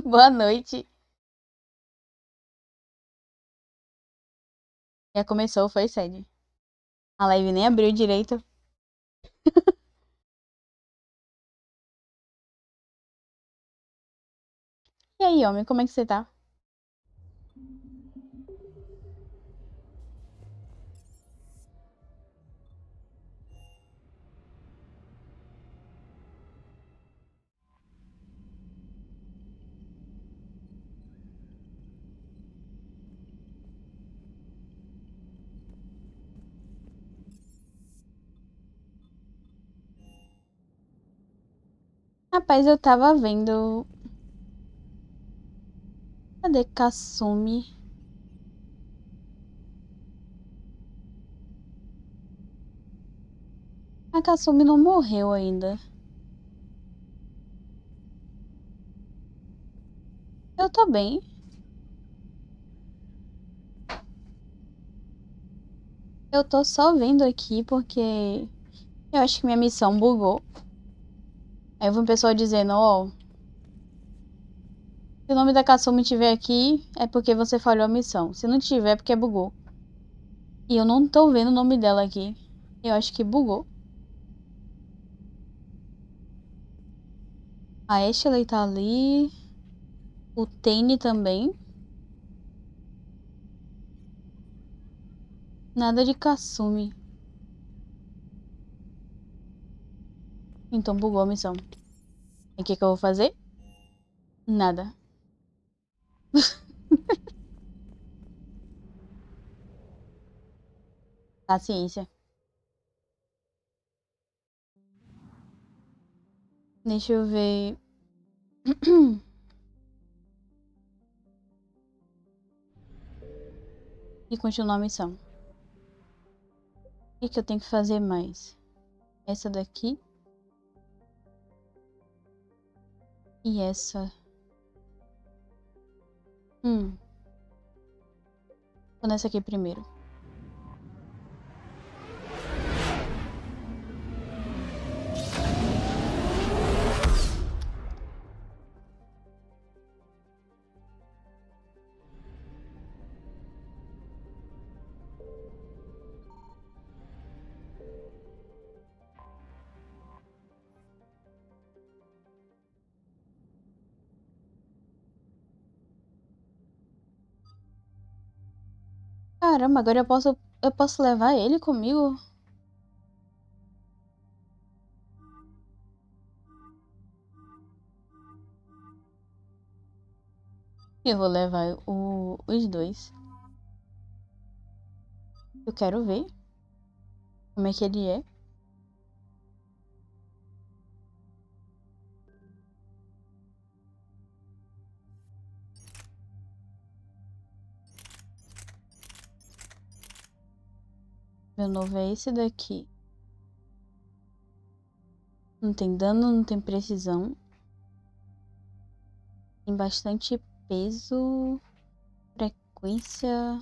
Boa noite. Já começou, foi sério. A live nem abriu direito. E aí, homem, como é que você tá? Rapaz, eu tava vendo. Cadê Kasumi? A Kasumi não morreu ainda. Eu tô bem. Eu tô só vendo aqui porque eu acho que minha missão bugou. Aí eu vi um pessoal dizendo, ó, se o nome da Kasumi estiver aqui, é porque você falhou a missão. Se não tiver, é porque bugou. E eu não tô vendo o nome dela aqui. Eu acho que bugou. A Ashley tá ali. O Tane também. Nada de Kasumi. Então bugou a missão. E o que que eu vou fazer? Nada. Paciência. Deixa eu ver. E continuar a missão. O que que eu tenho que fazer mais? Essa daqui. E essa. Vou nessa aqui primeiro. Caramba, agora eu posso levar ele comigo? Eu vou levar os dois. Eu quero ver como é que ele é. Meu novo é esse daqui. Não tem dano, não tem precisão. Tem bastante peso. Frequência.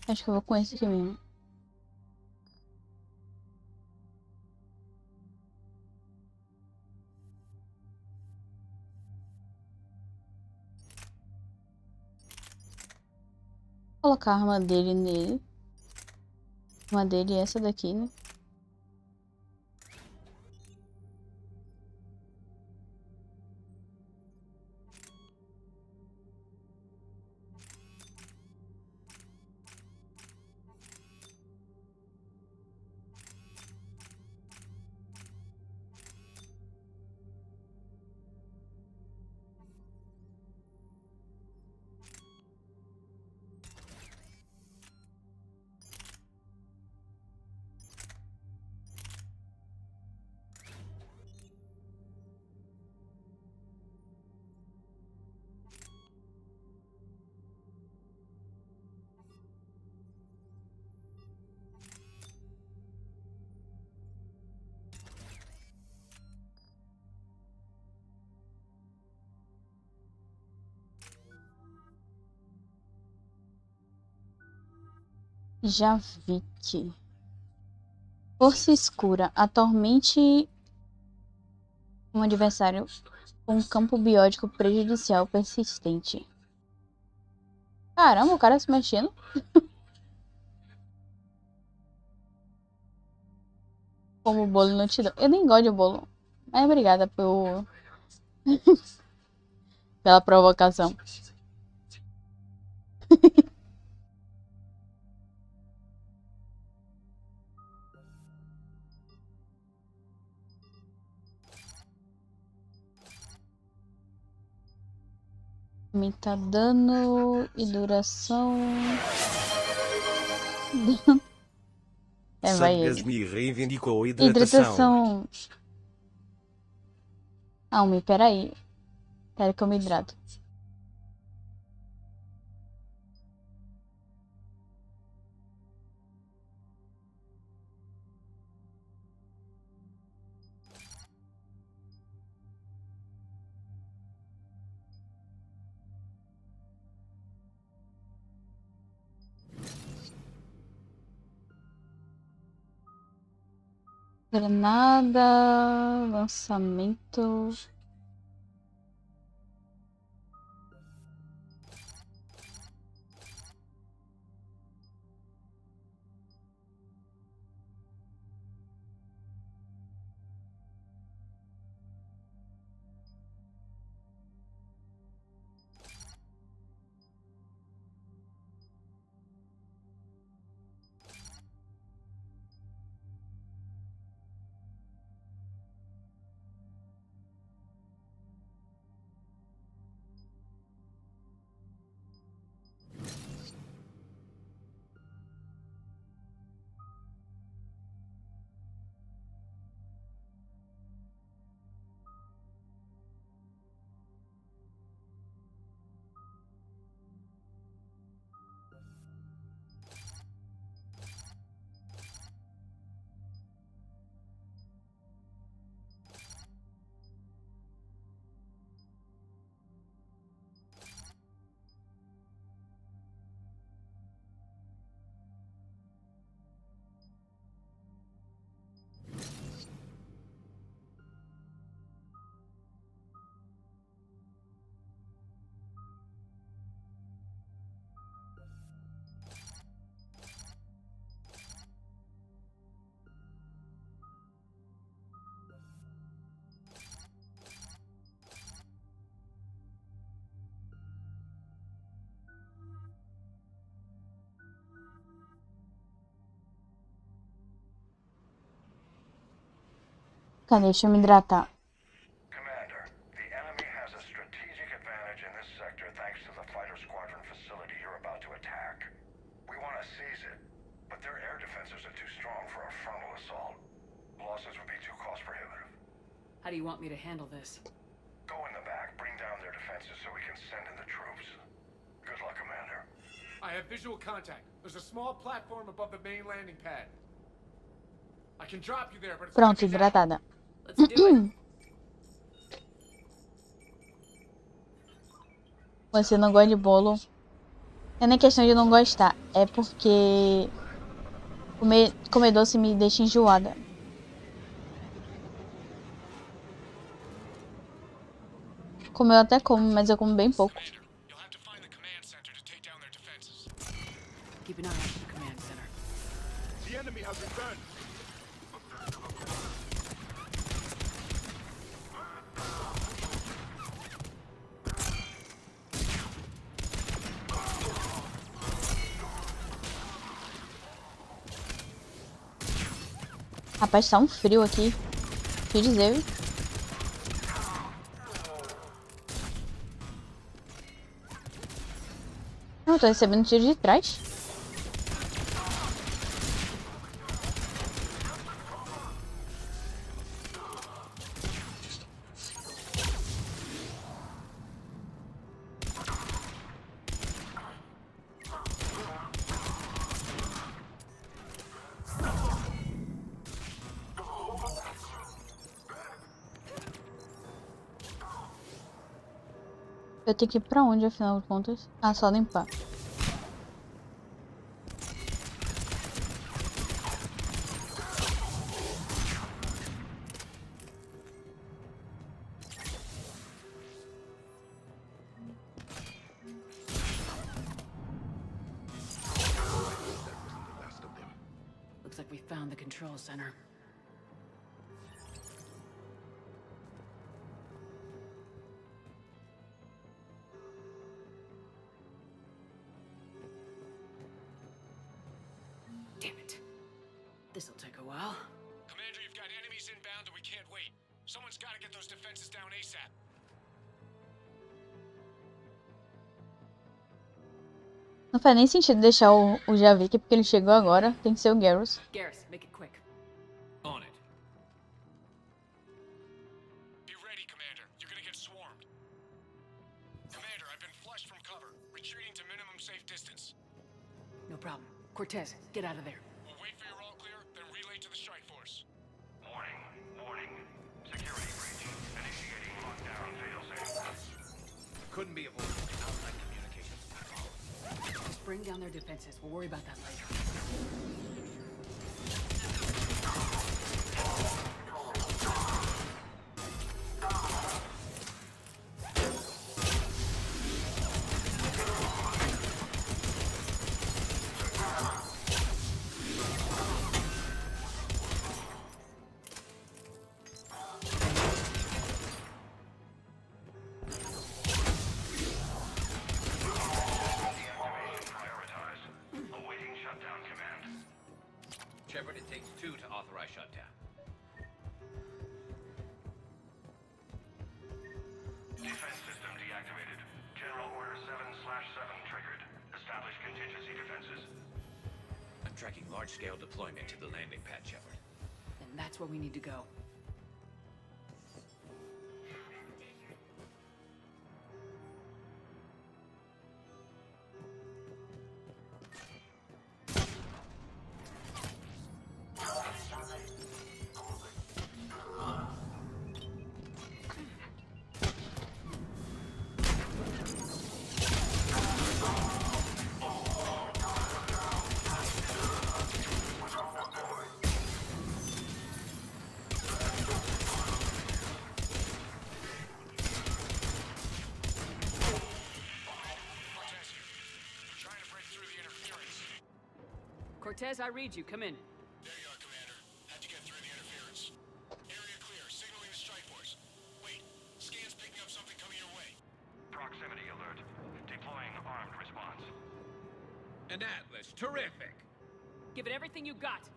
Acho que eu vou com esse aqui mesmo. Vou colocar a arma dele nele. A arma dele é essa daqui, né? Já vi que. Força escura. Atormente um adversário com um campo biótico prejudicial persistente. Caramba, o cara se mexendo. Como o bolo não te dá. Eu nem gosto de bolo. Mas obrigada pela provocação. Aumenta dano e duração. Vai ele. Sargasmi reivindicou Hidratação. Alme, peraí. Pera que eu me hidrato. Granada, lançamento. Cadê? Deixa eu me hidratar. Commander, the enemy has a strategic advantage in this sector thanks to the fighter squadron facility you're about to attack. We want to seize it, but their air defenses are too strong for a frontal assault. Losses would be too cost prohibitive. How do you want me to handle this? Go in the back, bring down their defenses so we can send in the troops. Good luck, Commander. I have visual contact. There's a small platform above the main landing pad. I can drop you there, but it's Pronto, hidratada. Let's do it. Você não gosta de bolo. Não é nem questão de não gostar. É porque comer doce me deixa enjoada. Comer eu até como, mas eu como bem pouco. You'll have to find the command center to take down their defenses. Keep an eye out for the command center. The enemy has returned. Rapaz, tá um frio aqui. Deixa eu dizer, viu? Não, eu tô recebendo tiro de trás. Eu tenho que ir pra onde, afinal de contas? Ah, só limpar. we found the control center. Damn it. This'll take a while. Commander, you've got enemies inbound and we can't wait. Someone's got to get those defenses down ASAP. Não faz nem sentido deixar o Javik porque ele chegou agora. Tem que ser o Garrus. Garrus, make it quick. On it. Be ready, Commander. You're gonna get swarmed. Commander, I've been flushed from cover. Retreating to minimum safe distance. No problem. Cortez, get out of there. We'll wait for your all clear, then relay to the strike force. Warning, warning. Security breach. Initiating lockdown failsafe. Couldn't be avoided. Outside communication. Just bring down their defenses. We'll worry about that later. Shepard, it takes 2 to authorize shutdown. Defense system deactivated. General Order 7/7 triggered. Establish contingency defenses. I'm tracking large-scale deployment to the landing pad, Shepard. And that's where we need to go. Cortez, I read you. Come in. There you are, Commander. Had to get through the interference. Area clear. Signaling the strike force. Wait. Scan's picking up something coming your way. Proximity alert. Deploying armed response. An Atlas. Terrific! Give it everything you got.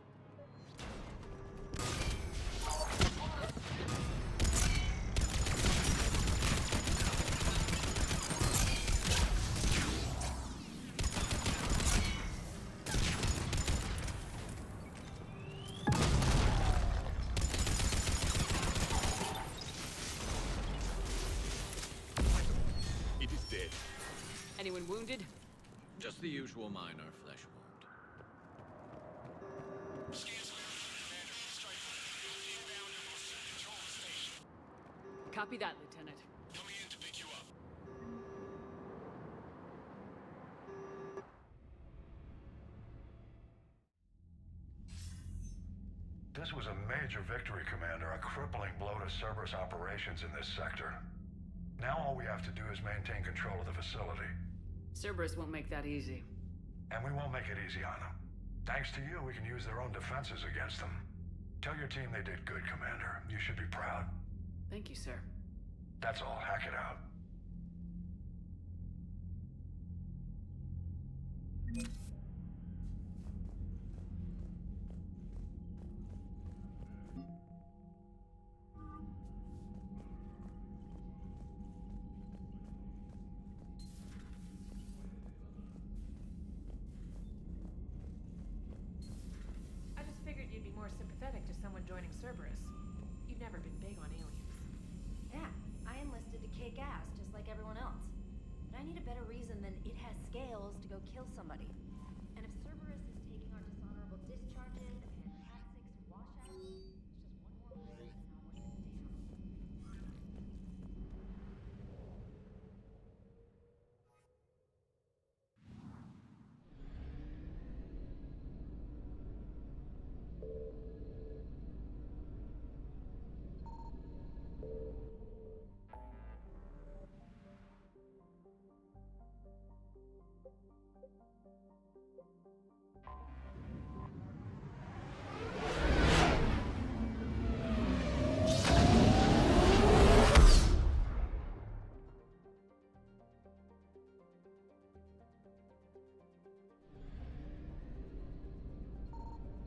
It is dead. Anyone wounded? Just the usual minor flesh wound. Scan's clear. Commander, strike force. Inbound and will soon control the station. Copy that, Lieutenant. Coming in to pick you up. This was a major victory, Commander. A crippling blow to Cerberus operations in this sector. Now all we have to do is maintain control of the facility. Cerberus won't make that easy. And we won't make it easy on them. Thanks to you, we can use their own defenses against them. Tell your team they did good, Commander. You should be proud. Thank you, sir. That's all. Hack it out. I just figured you'd be more sympathetic to someone joining Cerberus. You've never been big on aliens. Yeah, I enlisted to kick ass just like everyone else. But I need a better reason than it has scales to go kill somebody. And if Cerberus is taking our dishonorable discharges and Cat 6 washouts, it's just one more reason I want it down.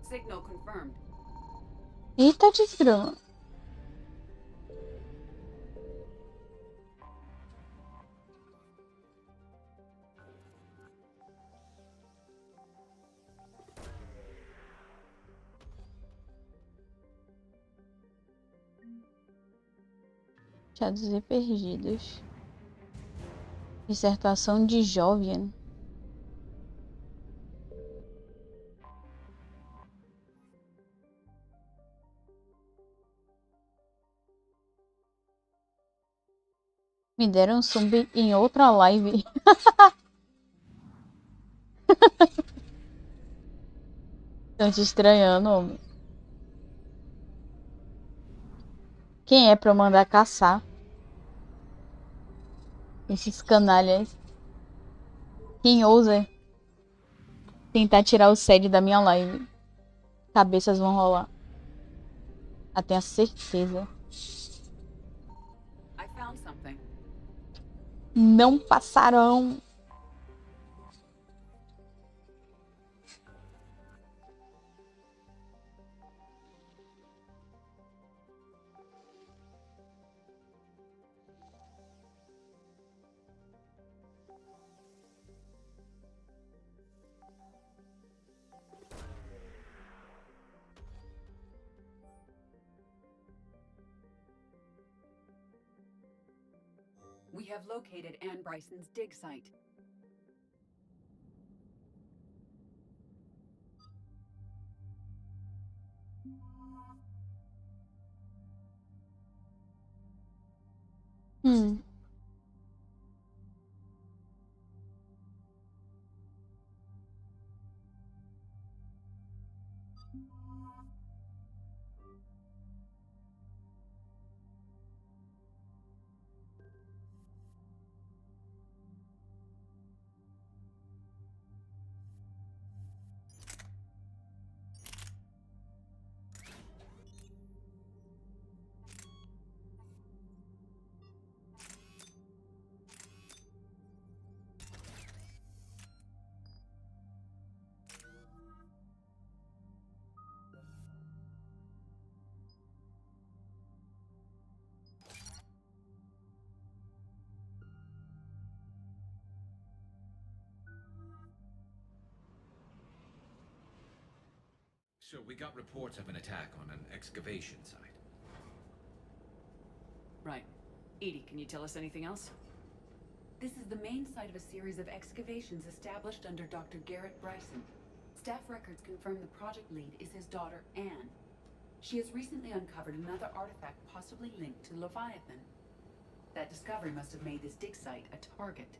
Signal confirmed. Eita desgrama. Achados e perdidos. Dissertação de Jovian. Me deram sub em outra live. Estão te estranhando, homem. Quem é pra eu mandar caçar? Esses canalhas. Quem ousa tentar tirar o sede da minha live? Cabeças vão rolar. Eu tenho a certeza. I found something. Não passarão. We have located Anne Bryson's dig site. So we got reports of an attack on an excavation site. Right. Edie, can you tell us anything else? This is the main site of a series of excavations established under Dr. Garrett Bryson. Staff records confirm the project lead is his daughter, Anne. She has recently uncovered another artifact possibly linked to Leviathan. That discovery must have made this dig site a target.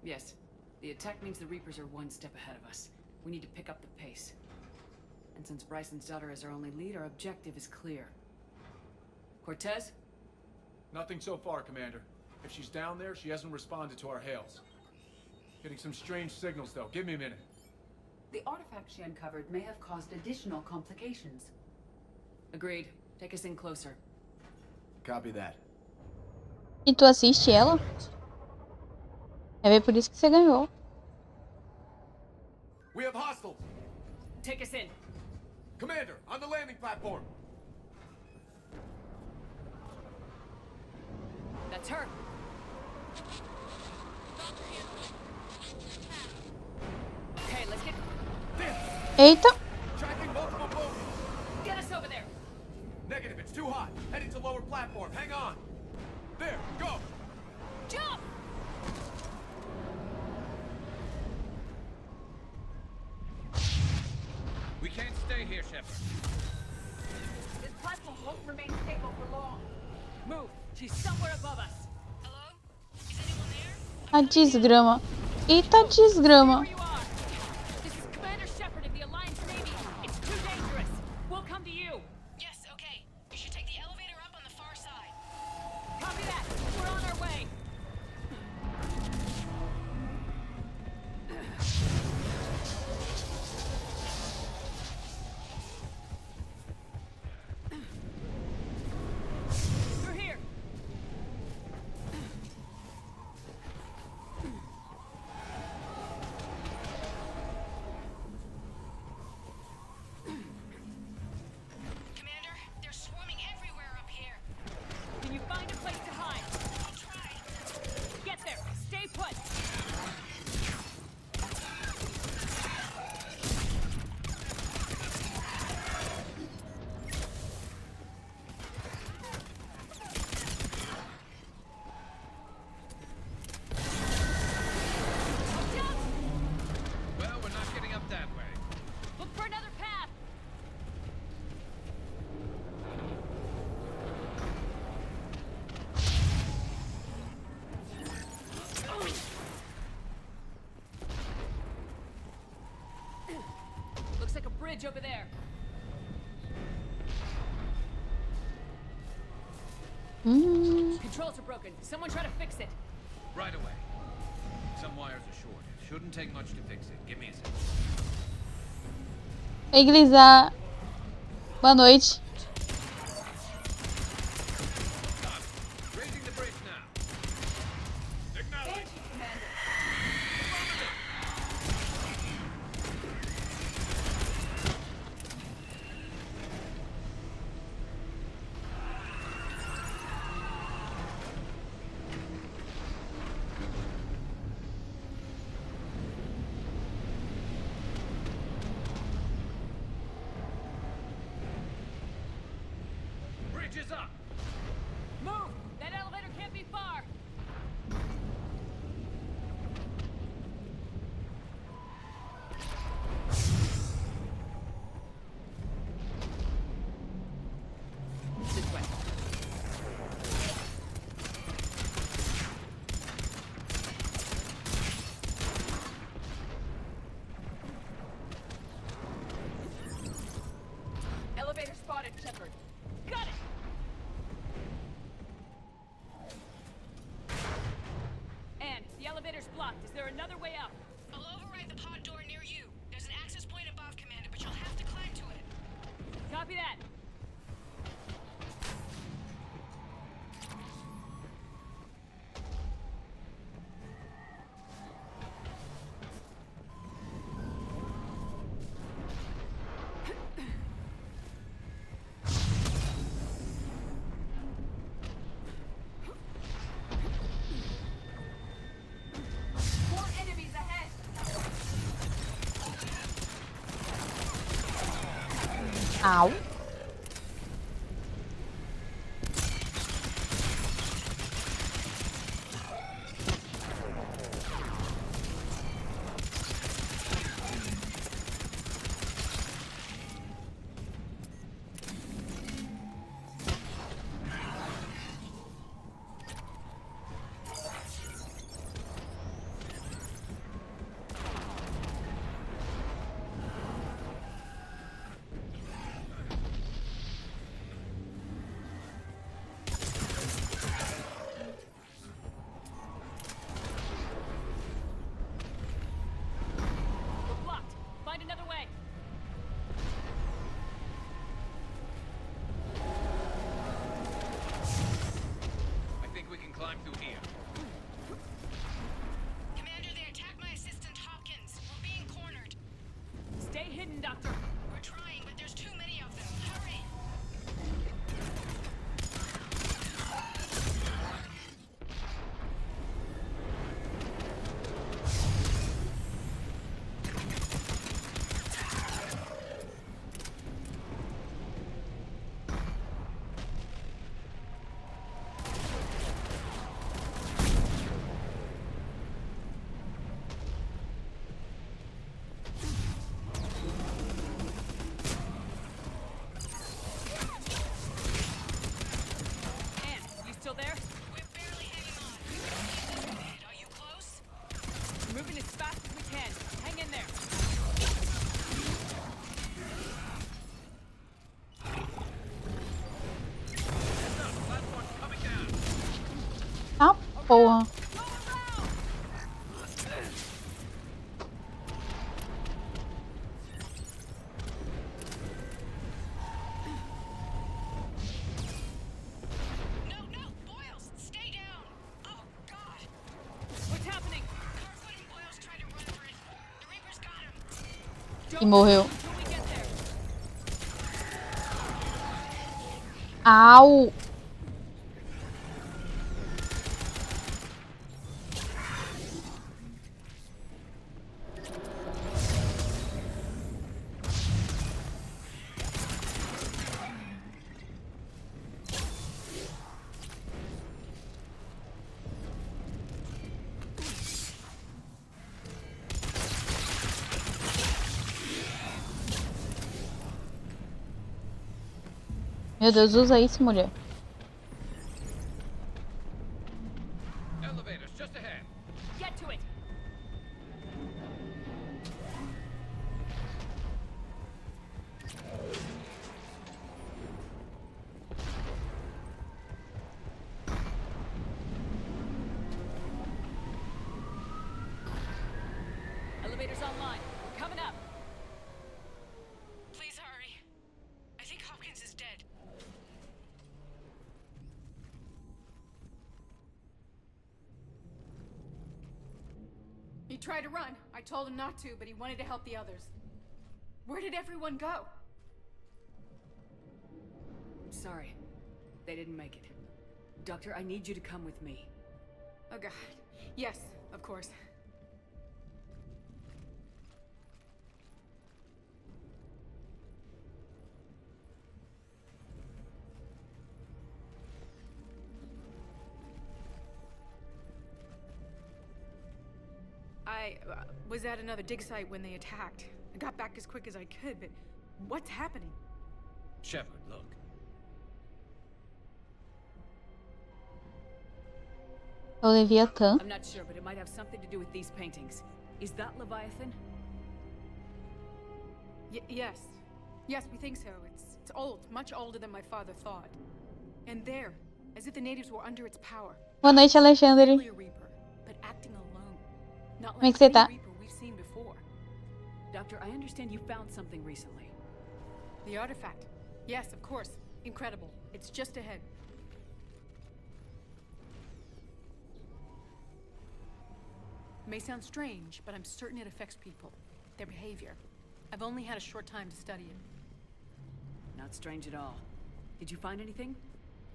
Yes. The attack means the Reapers are one step ahead of us. We need to pick up the pace. And since Bryson's daughter is our only lead, our objective is clear. Cortez? Nothing so far, Commander. If she's down there, she hasn't responded to our hails. Getting some strange signals, though. Give me a minute. The artifact she uncovered may have caused additional complications. Agreed. Take us in closer. Copy that. E tu assiste ela? É ver por isso que você ganhou. We have hostiles! Take us in. Commander, on the landing platform! That's her. Okay, let's get... Eita! Tracking multiple boats! Get us over there! Negative, it's too hot. Heading to lower platform. Hang on. There, go! Jump! We can't stay here, Shepard. This platform won't remain stable for long. Move! She's somewhere above us. Hello? Is anyone there? A desgrama. Eita desgrama. Where you are? This is Commander Shepard of the Alliance Navy. It's too dangerous. We'll come to you. Yes, okay. You should take the elevator up on the far side. Copy that. We're on our way. Through here. bridge over there. Controls are broken. Someone try to fix it. Right away. Some wires are short. Shouldn't take much to fix it. Give me a second. Ei, Glisa. Boa noite. Raising the bridge now. Acknowledge. Bridge is up. Move! That elevator can't be far. This way. Elevator spotted, Shepard. Got it! And the elevator's blocked. Is there another way out? I'll override the pod door near you. There's an access point above, Commander, but you'll have to climb to it. Copy that. More enemies ahead. Au. We're blocked. Find another way. I think we can climb through here. Commander, they attacked my assistant Hopkins. We're being cornered. Stay hidden, Doctor. We're trying, but there's too many of them. Hurry! Ann, you still there? We're barely hanging on. This is it. Are you close? We're moving as fast as we can. Hang in there. Platform's coming down. Ah, porra. Go around! No, no! Boyles, stay down! Oh, God! What's happening? Kirkwood and Boyles tried to run for it. The Reapers got him. E morreu. Until we get there. Au. Meu Deus, usa isso, mulher. Elevators just ahead. Get to it. elevator's online. We're coming up. Please hurry. I think Hopkins is dead. He tried to run. I told him not to, but he wanted to help the others. Where did everyone go? Sorry. They didn't make it. Doctor, I need you to come with me. Oh god. Yes, of course. I was at another dig site when they attacked. I got back as quick as I could, but what's happening? Shepard, look. É o Leviatã. I'm not sure, but it might have something to do with these paintings. Is that Leviathan? Yes. Yes, we think so. It's old, much older than my father thought. And there, as if the natives were under its power. Boa noite, Alexandre. Clearly a Reaper, but acting alone. Not Como é like que você any tá? Reaper we've seen before. Doctor, I understand you found something recently. The artifact. Yes, of course. Incredible. It's just ahead. May sound strange, but I'm certain it affects people. Their behavior. I've only had a short time to study it. Not strange at all. Did you find anything?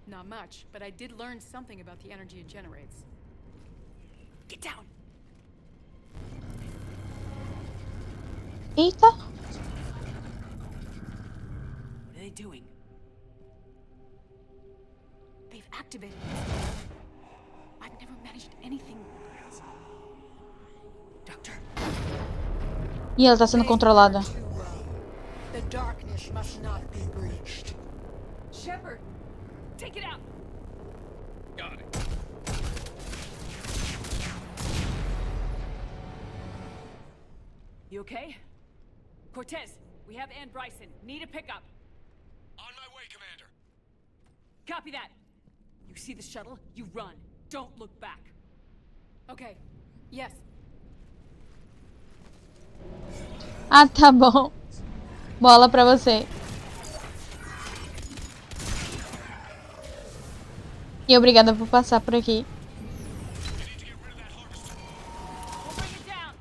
Not much, but I did learn something about the energy it generates. Get down! Eita. What are they doing? They've activated it. I've never managed anything. Doctor? Ih, ela tá sendo controlada. Too well. The darkness must not be breached. Shepard! Take it out! Got it. You okay? Cortez, we have Ann Bryson. Need a pickup. On my way, Commander. Copy that. You see the shuttle? You run. Don't look back. Okay. Yes. Ah, tá bom. Bola pra você. E obrigada por passar por aqui. We need to get rid of that harvester. We'll bring it down.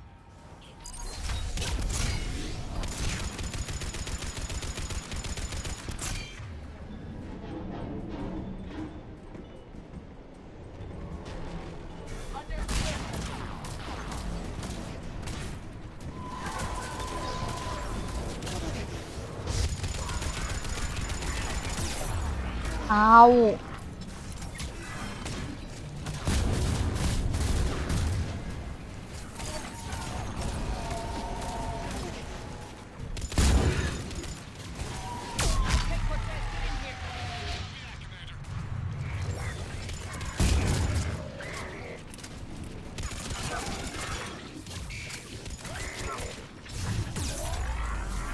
Au.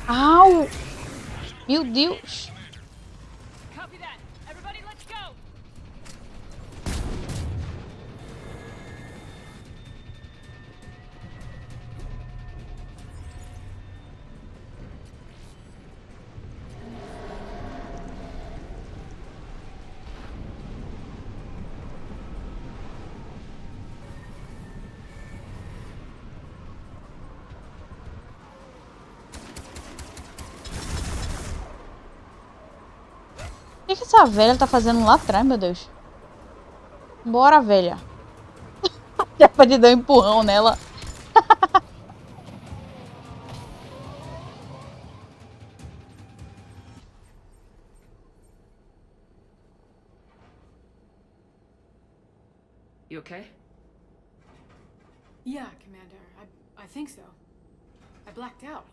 Au. Meu Deus. Copy that. Everybody, let's go. O que essa velha tá fazendo lá atrás, meu Deus? Bora, velha. Já pode dar um empurrão nela. You okay? Yeah, Commander. I think so. I blacked out.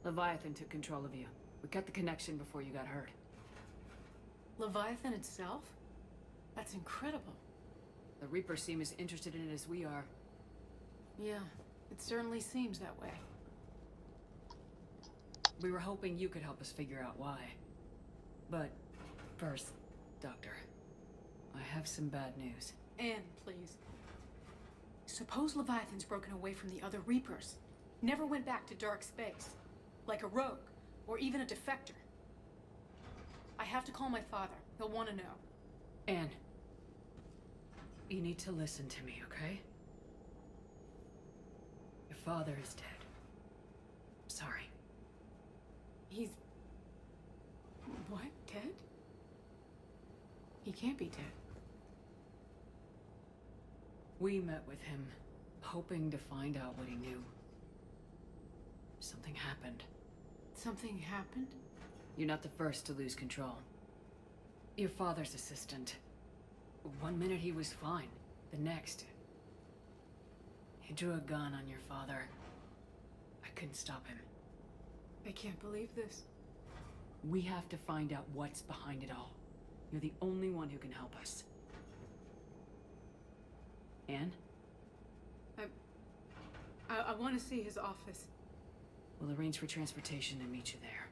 Leviathan took control of you. We cut the connection before you got hurt. Leviathan itself? That's incredible. The Reapers seem as interested in it as we are. Yeah, it certainly seems that way. We were hoping you could help us figure out why. But first, Doctor, I have some bad news. Anne, please. Suppose Leviathan's broken away from the other Reapers. Never went back to dark space. Like a rogue, or even a defector. I have to call my father. He'll want to know. Anne. You need to listen to me, okay? Your father is dead. Sorry. He's... What? Dead? He can't be dead. We met with him, hoping to find out what he knew. Something happened. Something happened? You're not the first to lose control. Your father's assistant. One minute he was fine. The next... he drew a gun on your father. I couldn't stop him. I can't believe this. We have to find out what's behind it all. You're the only one who can help us. Anne? I want to see his office. We'll arrange for transportation and meet you there.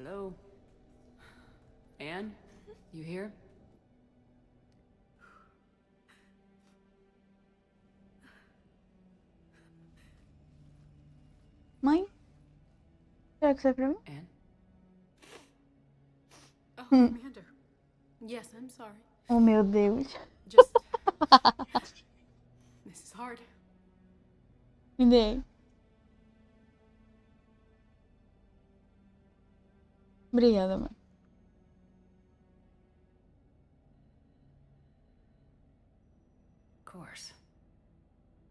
Hello? Anne? You here? Mãe? Será que isso é pra mim? Anne? Oh, Commander. Yes, I'm sorry. Oh, meu Deus. Just... this is hard. Me dê. Obrigada, mãe. Of course.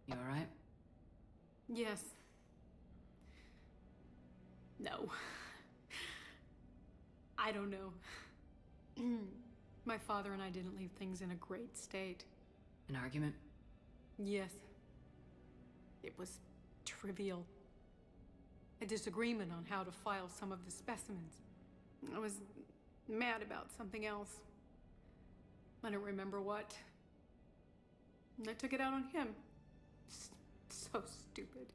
You alright? Yes. No. I don't know. My father and I didn't leave things in a great state. An argument? Yes. It was trivial. A disagreement on how to file some of the specimens. I was mad about something else. I don't remember what. And I took it out on him. So stupid.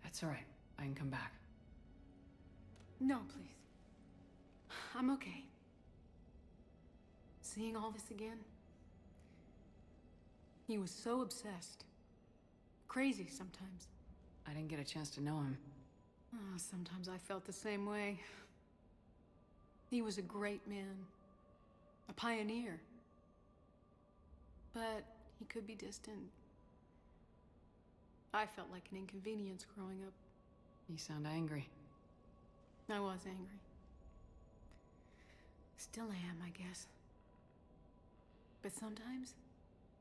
That's alright. I can come back. No, please. I'm okay. Seeing all this again? He was so obsessed. Crazy sometimes. I didn't get a chance to know him. Oh, sometimes I felt the same way. He was a great man. A pioneer. But he could be distant. I felt like an inconvenience growing up. You sound angry. I was angry. Still am, I guess. But sometimes,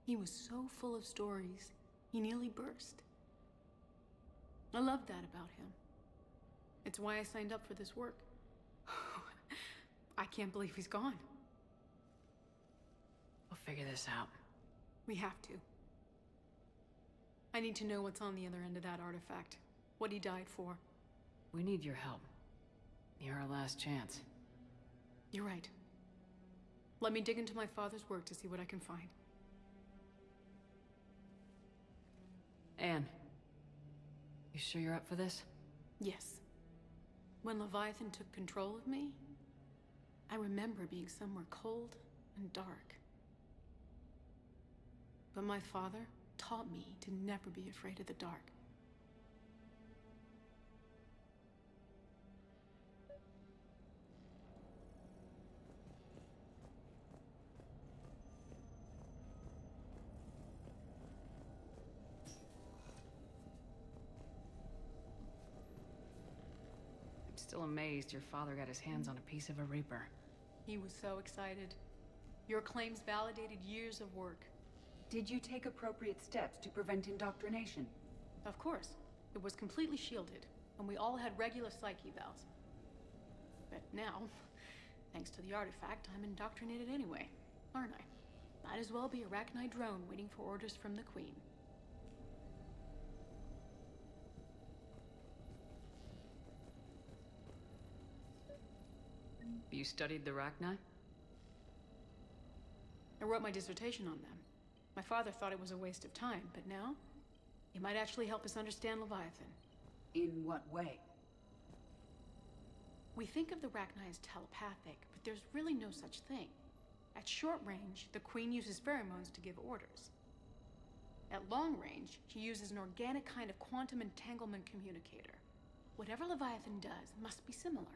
he was so full of stories, he nearly burst. I love that about him. It's why I signed up for this work. I can't believe he's gone. We'll figure this out. We have to. I need to know what's on the other end of that artifact. What he died for. We need your help. You're our last chance. You're right. Let me dig into my father's work to see what I can find. Anne, you sure you're up for this? Yes. When Leviathan took control of me, I remember being somewhere cold and dark. But my father taught me to never be afraid of the dark. I'm still amazed your father got his hands on a piece of a Reaper. He was so excited. Your claims validated years of work. Did you take appropriate steps to prevent indoctrination? Of course. It was completely shielded, and we all had regular psych evals. But now, thanks to the artifact, I'm indoctrinated anyway, aren't I? Might as well be a Arachnite drone waiting for orders from the Queen. You studied the Arachni? I wrote my dissertation on them. My father thought it was a waste of time, but now, it might actually help us understand Leviathan. In what way? We think of the Arachni as telepathic, but there's really no such thing. At short range, the Queen uses pheromones to give orders. At long range, she uses an organic kind of quantum entanglement communicator. Whatever Leviathan does must be similar,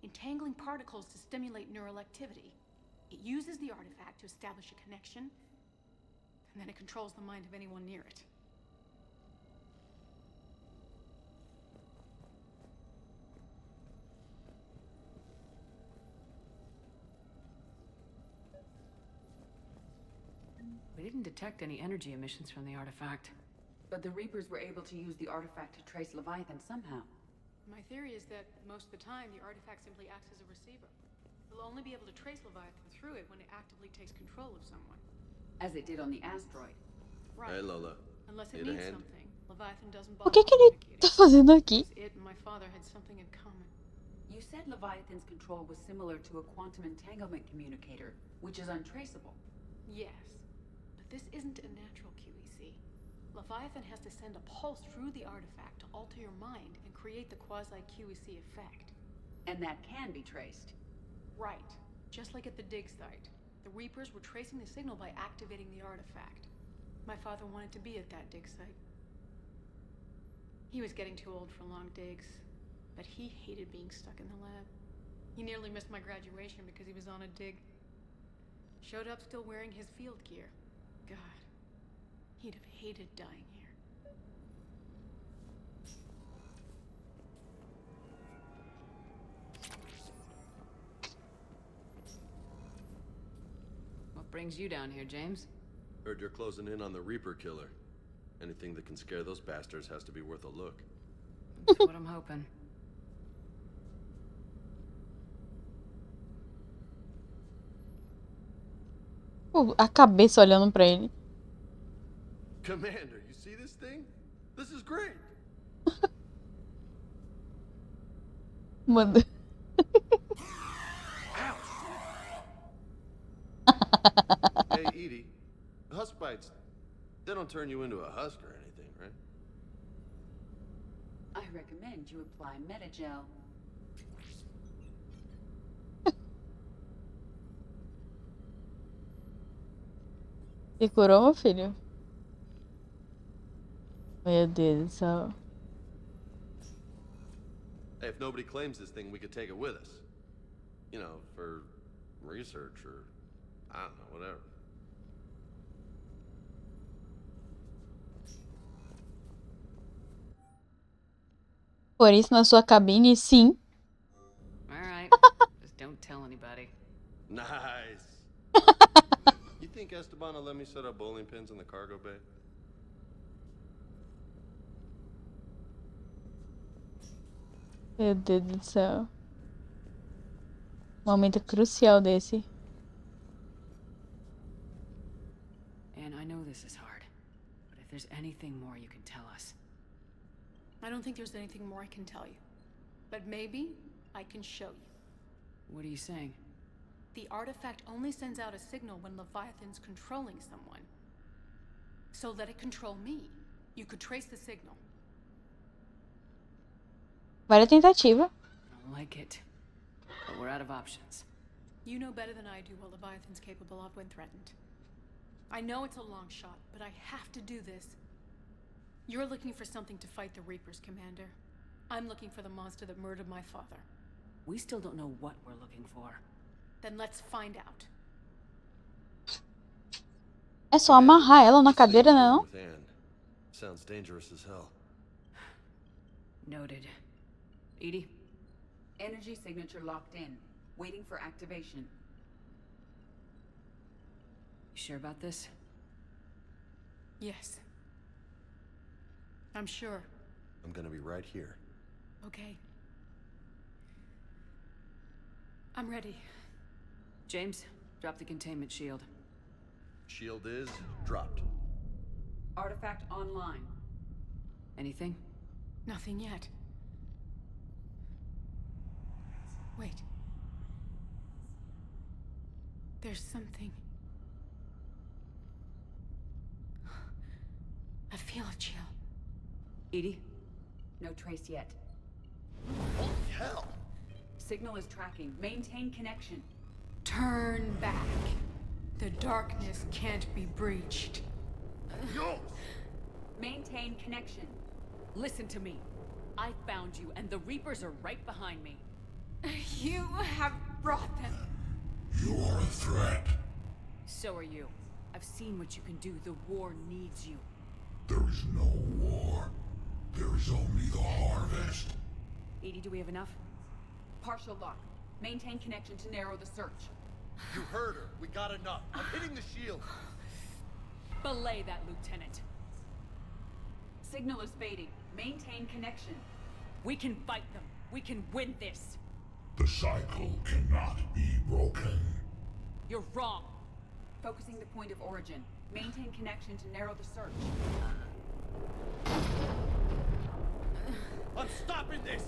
entangling particles to stimulate neural activity. It uses the artifact to establish a connection, and then it controls the mind of anyone near it. We didn't detect any energy emissions from the artifact. But the Reapers were able to use the artifact to trace Leviathan somehow. My theory is that most of the time, the artifact simply acts as a receiver. We'll only be able to trace Leviathan through it when it actively takes control of someone. As it did on the asteroid. Right. Hey, Lola. Unless it Need a needs hand? something, Leviathan doesn't O bother que ele tá communicating. fazendo aqui? It and my father had something in common. You said Leviathan's control was similar to a quantum entanglement communicator, which is untraceable. Yes, but this isn't a natural QEC. Leviathan has to send a pulse through the artifact to alter your mind and create the quasi-QEC effect. And that can be traced. Right. Just like at the dig site. The Reapers were tracing the signal by activating the artifact. My father wanted to be at that dig site. He was getting too old for long digs, but he hated being stuck in the lab. He nearly missed my graduation because he was on a dig. Showed up still wearing his field gear. God, he'd have hated dying here. What brings you down here, James? Heard you're closing in on the Reaper killer. Anything that can scare those bastards has to be worth a look. That's what I'm hoping. A cabeça olhando pra ele. Commander, you see this thing? This is great. Mano. Hey, Edie. Husk bites, they don't turn you into a husk or anything, right? I recommend you apply Metagel. Você curou, meu filho? Meu Deus do céu. Hey, if nobody claims this thing, we could take it with us. You know, for research or, I don't know, whatever. Por isso, na sua cabine, sim. Alright. Just don't tell anybody. Nice. You think Esteban will let me set up bowling pins in the cargo bay? Meu Deus do céu. Momento crucial desse. And I know this is hard, but if there's anything anything more you can tell us? I don't think there's anything more I can tell you. But maybe I can show you. What are you saying? The artifact only sends out a signal when Leviathan's controlling someone. So let it control me. You could trace the signal. Várias tentativas. I don't like it. But we're out of options. You know better than I do what Leviathan's capable of when threatened. I know it's a long shot, but I have to do this. You're looking for something to fight the Reapers, Commander. I'm looking for the monster that murdered my father. We still don't know what we're looking for. Then let's find out. É só amarrar ela na This thing cadeira, you're né, doing não? with Anne sounds dangerous as hell. Noted. Edie? Energy signature locked in. Waiting for activation. You sure about this? Yes. I'm sure. I'm gonna be right here. Okay. I'm ready. James, drop the containment shield. Shield is dropped. Artifact online. Anything? Nothing yet. Wait. There's something. I feel a chill. Edie? No trace yet. Holy hell! Signal is tracking. Maintain connection. Turn back. The darkness can't be breached. Yo! Maintain connection. Listen to me. I found you, and the Reapers are right behind me. You have brought them. You are a threat. So are you. I've seen what you can do. The war needs you. There is no war. There is only the harvest. Edie, do we have enough? Partial lock. Maintain connection to narrow the search. You heard her. We got enough. I'm hitting the shield. Belay that, Lieutenant. Signal is fading. Maintain connection. We can fight them. We can win this. The cycle cannot be broken. You're wrong. Focusing the point of origin. Maintain connection to narrow the search. I'm stopping this!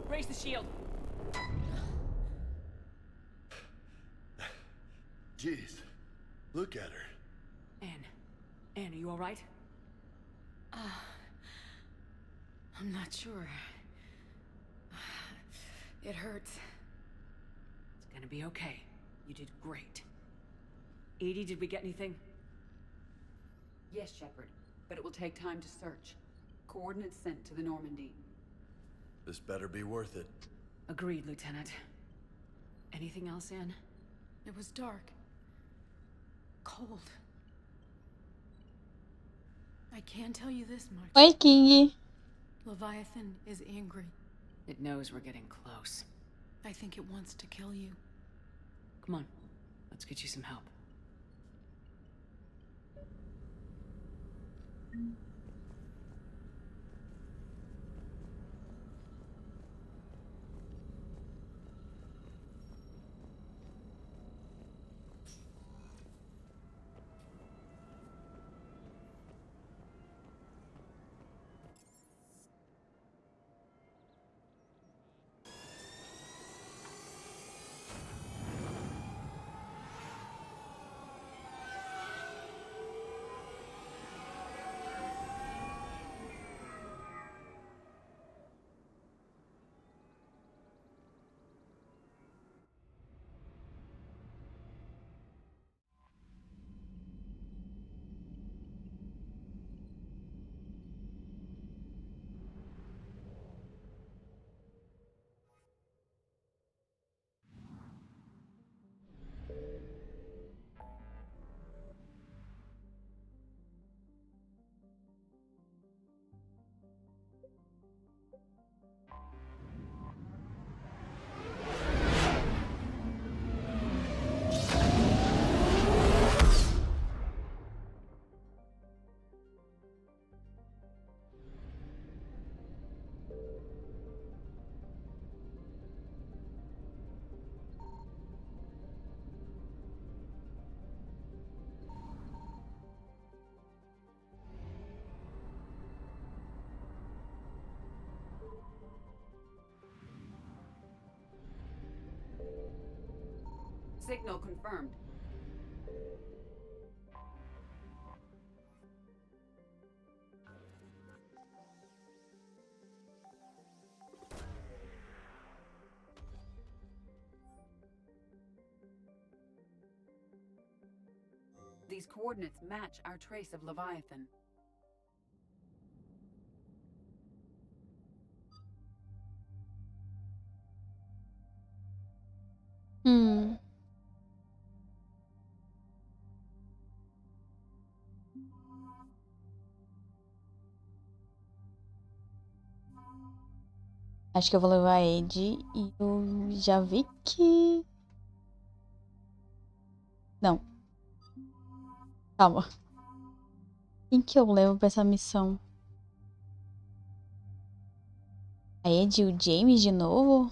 Raise the shield. Jeez. Look at her. Anne, are you alright? I'm not sure. It hurts. It's gonna be okay. You did great. Edie, did we get anything? Yes, Shepard. But it will take time to search. Coordinates sent to the Normandy. This better be worth it. Agreed, Lieutenant. Anything else, Anne? It was dark. Cold. I can tell you this much. Oi, King. Leviathan is angry. It knows we're getting close. I think it wants to kill you. Come on. Let's get you some help. Signal confirmed. These coordinates match our trace of Leviathan. Acho que eu vou levar a Ed e eu já vi que... Não. Calma. Quem que eu levo pra essa missão? A Ed e o James de novo?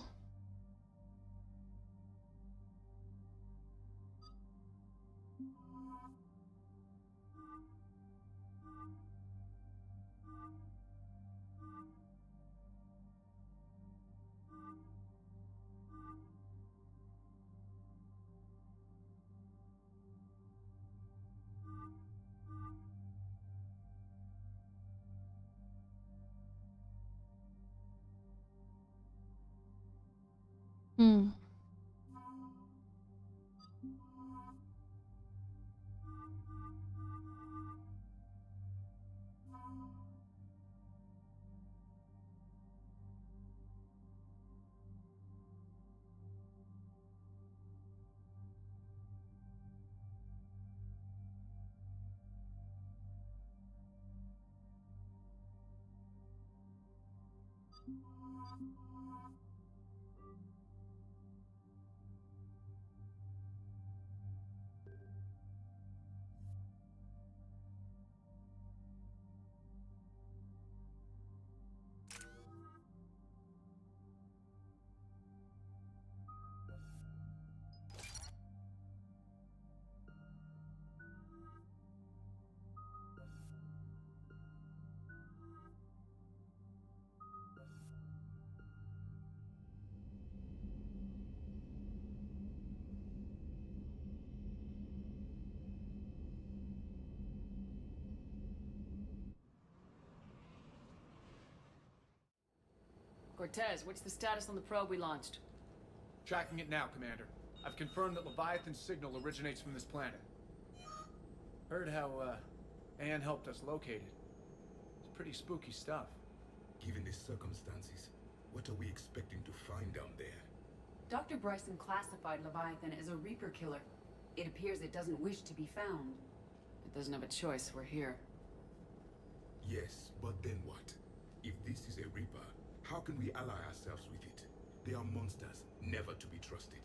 Hum. Cortez, what's the status on the probe we launched? Tracking it now, Commander. I've confirmed that Leviathan's signal originates from this planet. Heard how, Anne helped us locate it. It's pretty spooky stuff. Given the circumstances, what are we expecting to find down there? Dr. Bryson classified Leviathan as a Reaper killer. It appears it doesn't wish to be found. It doesn't have a choice, we're here. Yes, but then what? If this is a Reaper, how can we ally ourselves with it? They are monsters, never to be trusted.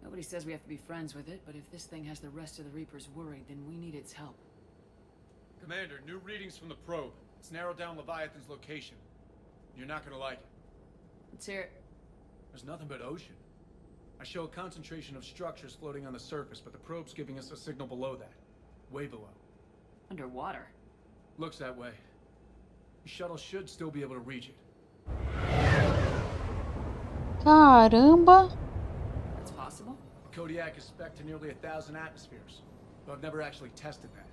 Nobody says we have to be friends with it, but if this thing has the rest of the Reapers worried, then we need its help. Commander, new readings from the probe. It's narrowed down Leviathan's location. You're not gonna like it. Let's hear it. There's nothing but ocean. I show a concentration of structures floating on the surface, but the probe's giving us a signal below that. Way below. Underwater? Looks that way. The shuttle should still be able to reach it. Caramba! That's possible? Kodiak is spec to nearly 1,000 atmospheres, but I've never actually tested that.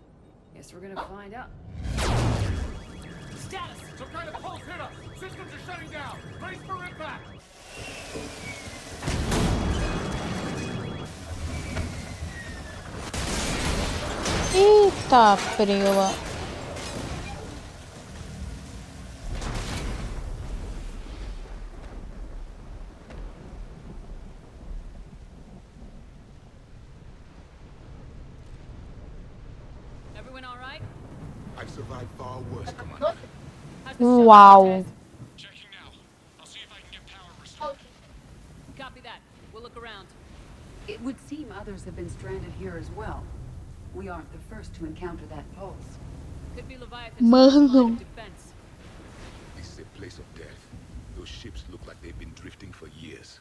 Guess we're gonna find out. Status! Some kind of pulse hit us! Systems are shutting down! Brace for impact! Eita, preula. Everyone all right? I've survived far worse, Commander. How's the shuttle, Wow. Cortez? Checking now. I'll see if I can get power restored. Copy that. We'll look around. It would seem others have been stranded here as well. We aren't the first to encounter that pulse. Could be Leviathan's first line Mano. of defense. This is a place of death. Those ships look like they've been drifting for years.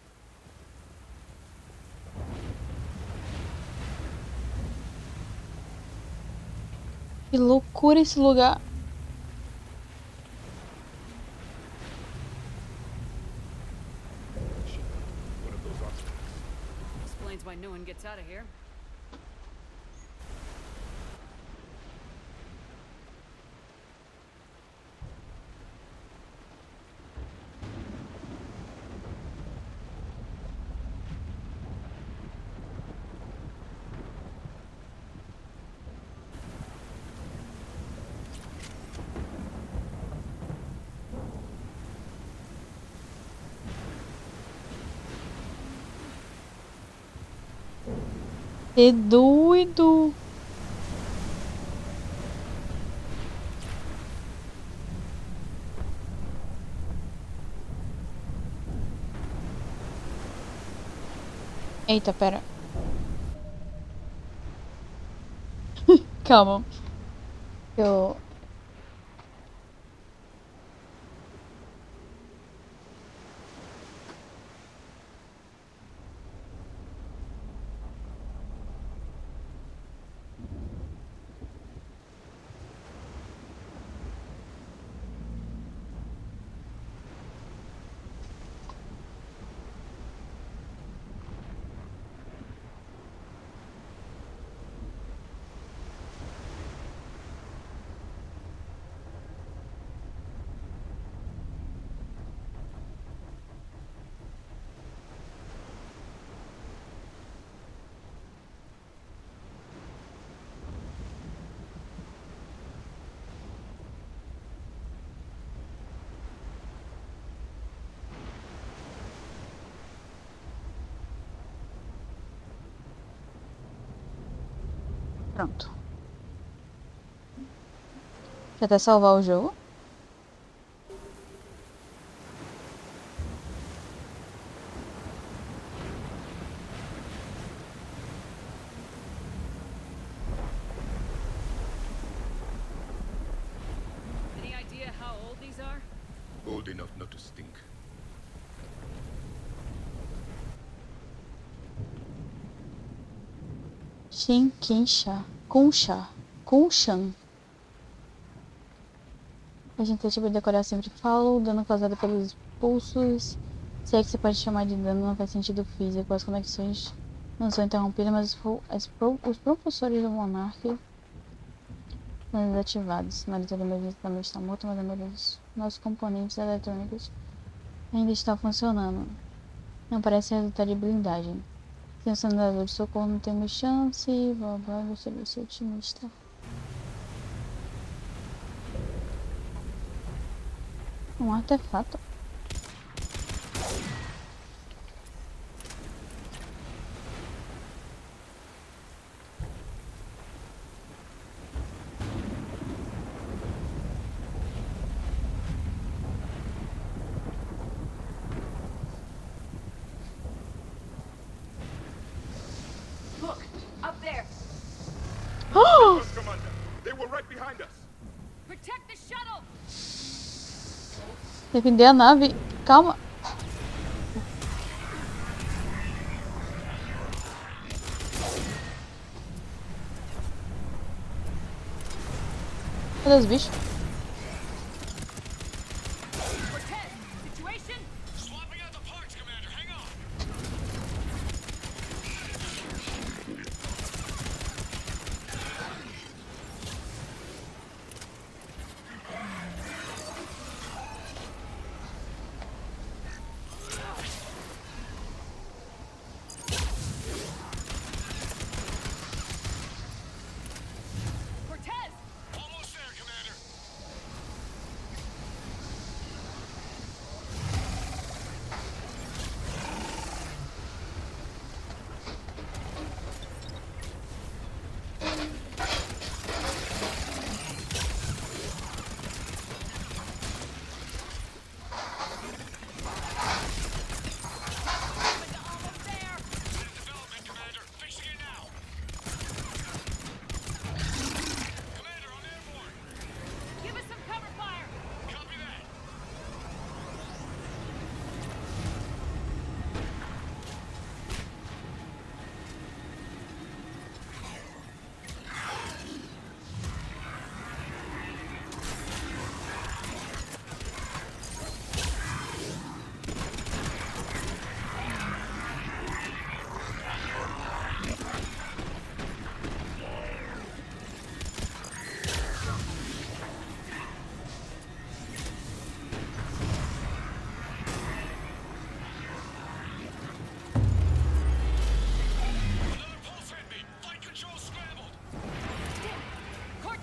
Que loucura esse lugar. One of those obstacles. Explains why no gets out of here. Que doido! Eita, pera. Calma. Eu... Pronto. Deixa eu até salvar o jogo. Any idea how old these are? Old enough not to stink. Shinkinsha. Kunsha. Kunshan. A gente tentativa de decorar sempre falo, o dano causado pelos pulsos. Se é que você pode chamar de dano, não faz sentido físico. As conexões não são interrompidas, mas os propulsores do monarca são desativados. O sinalizador de emergência também está morto, mas a maioria dos nossos componentes eletrônicos ainda está funcionando. Não parece resultar de blindagem. Sem o sinalizador de socorro não temos chance. Blá blá, gostaria de ser otimista. Um artefato. Look, up there. Yes, Commander. They were right behind us. Protect the shuttle. Defender a nave. Calma. Cadê os bichos? Cortez, situation? Swapping out the parts, Commander. Hang on. Cortez! Almost there, Commander.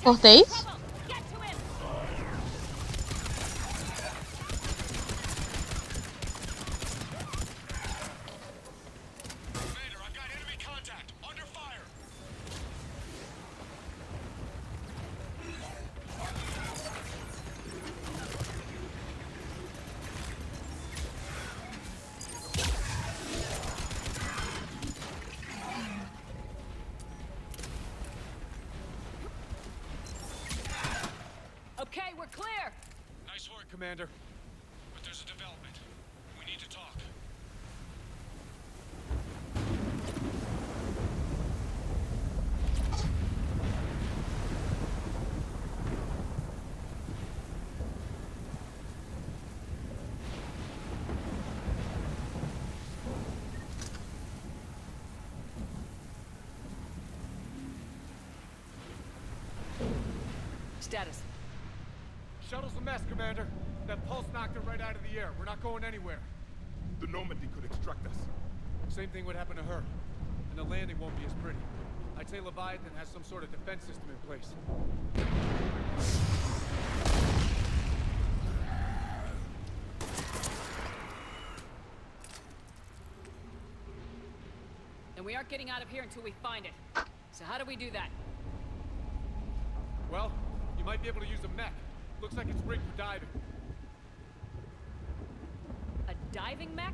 Cortei isso? Commander, I've got enemy contact. Under fire. Okay, we're clear. Nice work, Commander. But there's a development. We need to talk. Status. Shuttle's a mess, Commander. That pulse knocked it right out of the air. We're not going anywhere. The Normandy could extract us. Same thing would happen to her. And the landing won't be as pretty. I'd say Leviathan has some sort of defense system in place. And we aren't getting out of here until we find it. So how do we do that? Well, you might be able to use a mech. Looks like it's rigged for diving. A diving mech?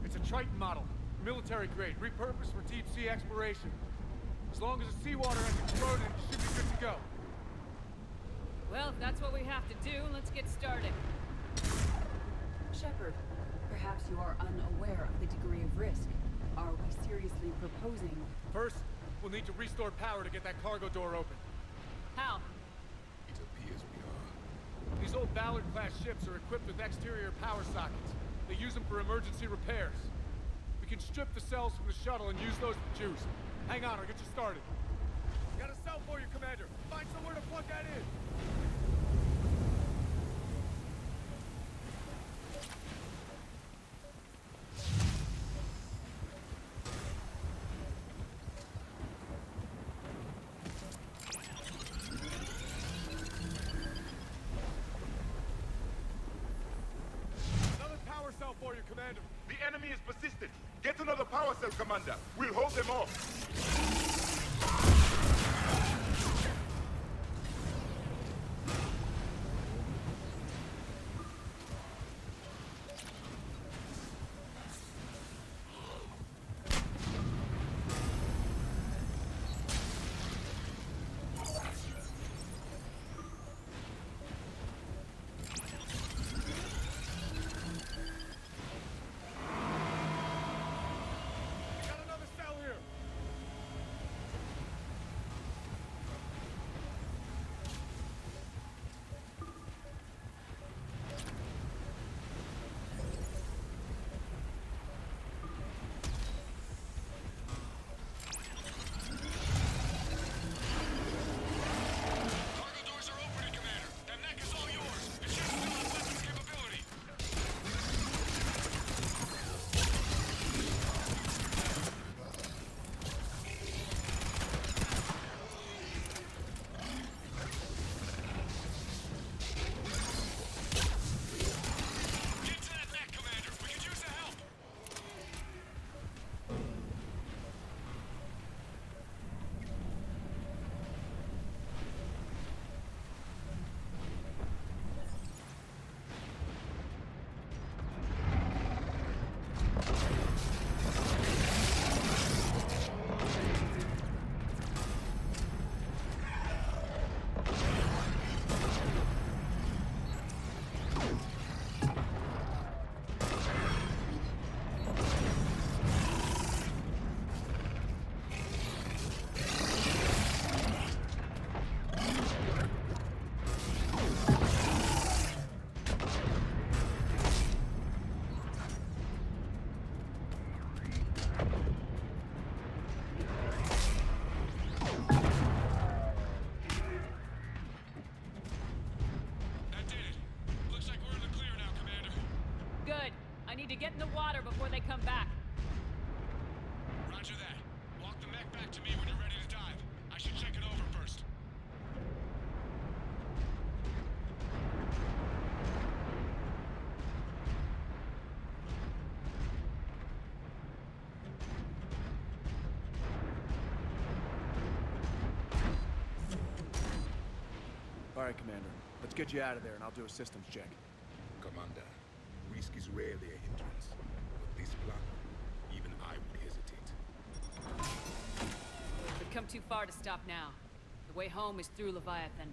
It's a Triton model. Military grade, repurposed for deep sea exploration. As long as the seawater hasn't corroded, it should be good to go. Well, if that's what we have to do, let's get started. Shepard, perhaps you are unaware of the degree of risk. Are we seriously proposing? First, we'll need to restore power to get that cargo door open. How? It appears we are. These old Ballard-class ships are equipped with exterior power sockets. They use them for emergency repairs. We can strip the cells from the shuttle and use those for juice. Hang on, I'll get you started. Got a cell for you, Commander. Find somewhere to plug that in. Another power cell for you, Commander. The enemy is persistent. Get another power cell, Commander. We'll hold them off. Got another cell here. Cargo doors are opening, Commander. That mech is all yours. It should still have weapons capability. Get to that mech, Commander. We could use the help. That did it. Looks like we're in the clear now, Commander. Good. I need to get in the water before they come back. Roger that. Walk the mech back to me when you're ready to dive. I should check it over first. All right, Commander. Let's get you out of there, and I'll do a systems check. Commander, risk is rarely a hindrance. But this plan, even I would hesitate. We've come too far to stop now. The way home is through Leviathan.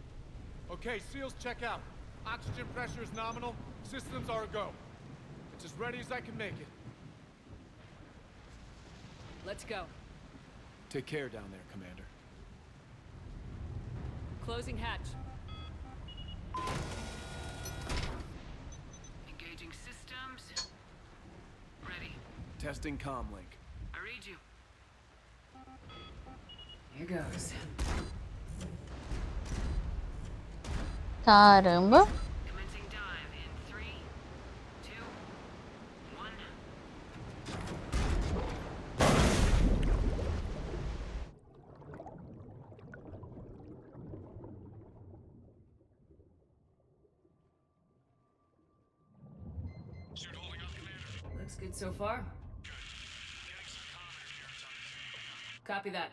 Okay, SEALs, check out. Oxygen pressure is nominal. Systems are a go. It's as ready as I can make it. Let's go. Take care down there, Commander. Closing hatch. Engaging systems. Ready. Testing comlink. I read you. Here goes. Caramba. Commencing dive in 3, 2, 1. Suit holding up, Commander. Looks good so far. Good. Getting some comm here. It's on the Copy that.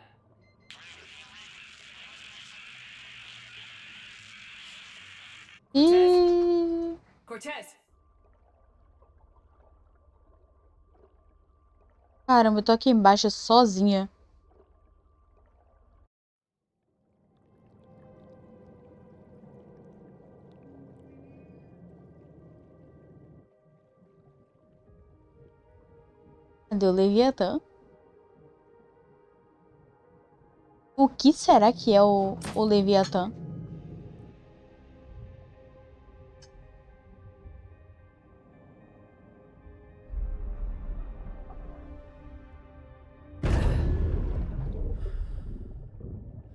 Ih, Cortez! caramba, eu tô aqui embaixo sozinha. Cadê o Leviatã? O que será que é o Leviatã?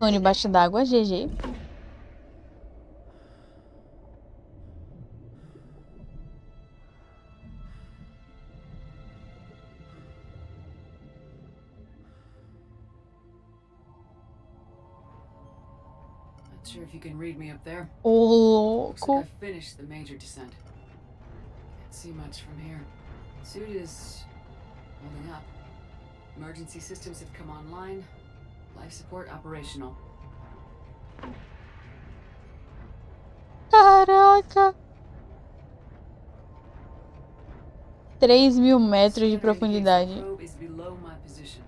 Estão debaixo d'água, GG. Not sure if you can read me up there. Ô, Looks louco. like I finished the major descent. Can't see much from here. Suit is holding up. Emergency systems have come online. Life support operational. Caraca! 3.000 metros de profundidade. The probe is below my position.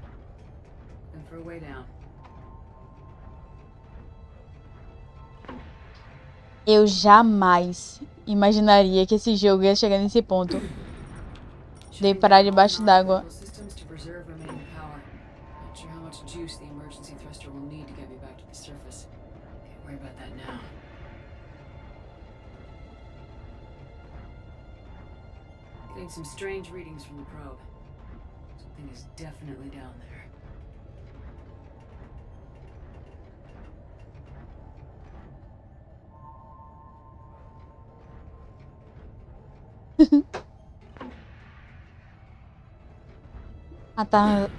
Looking for a way down. Eu jamais imaginaria que esse jogo ia chegar nesse ponto. De parar debaixo d'água. Systems to preserve remaining power. Not sure how much juice the emergency thruster will need to get me back to the surface. Can't worry about that now. Getting some strange readings from the probe. Something is definitely down there.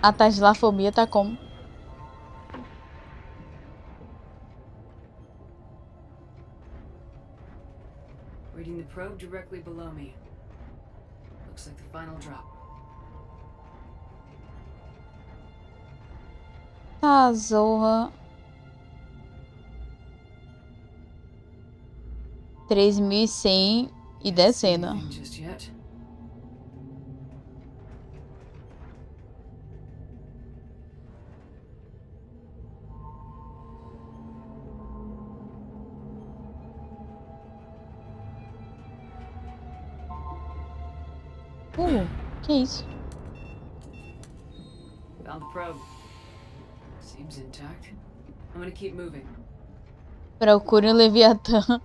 A taslafobia tá como? Reading the probe directly below me. Looks like the final drop. Tá, zorra. 3.100 e descendo. Anything just yet? Que isso? Found the probe. Seems intact. I'm gonna keep moving. Procure um Leviatã.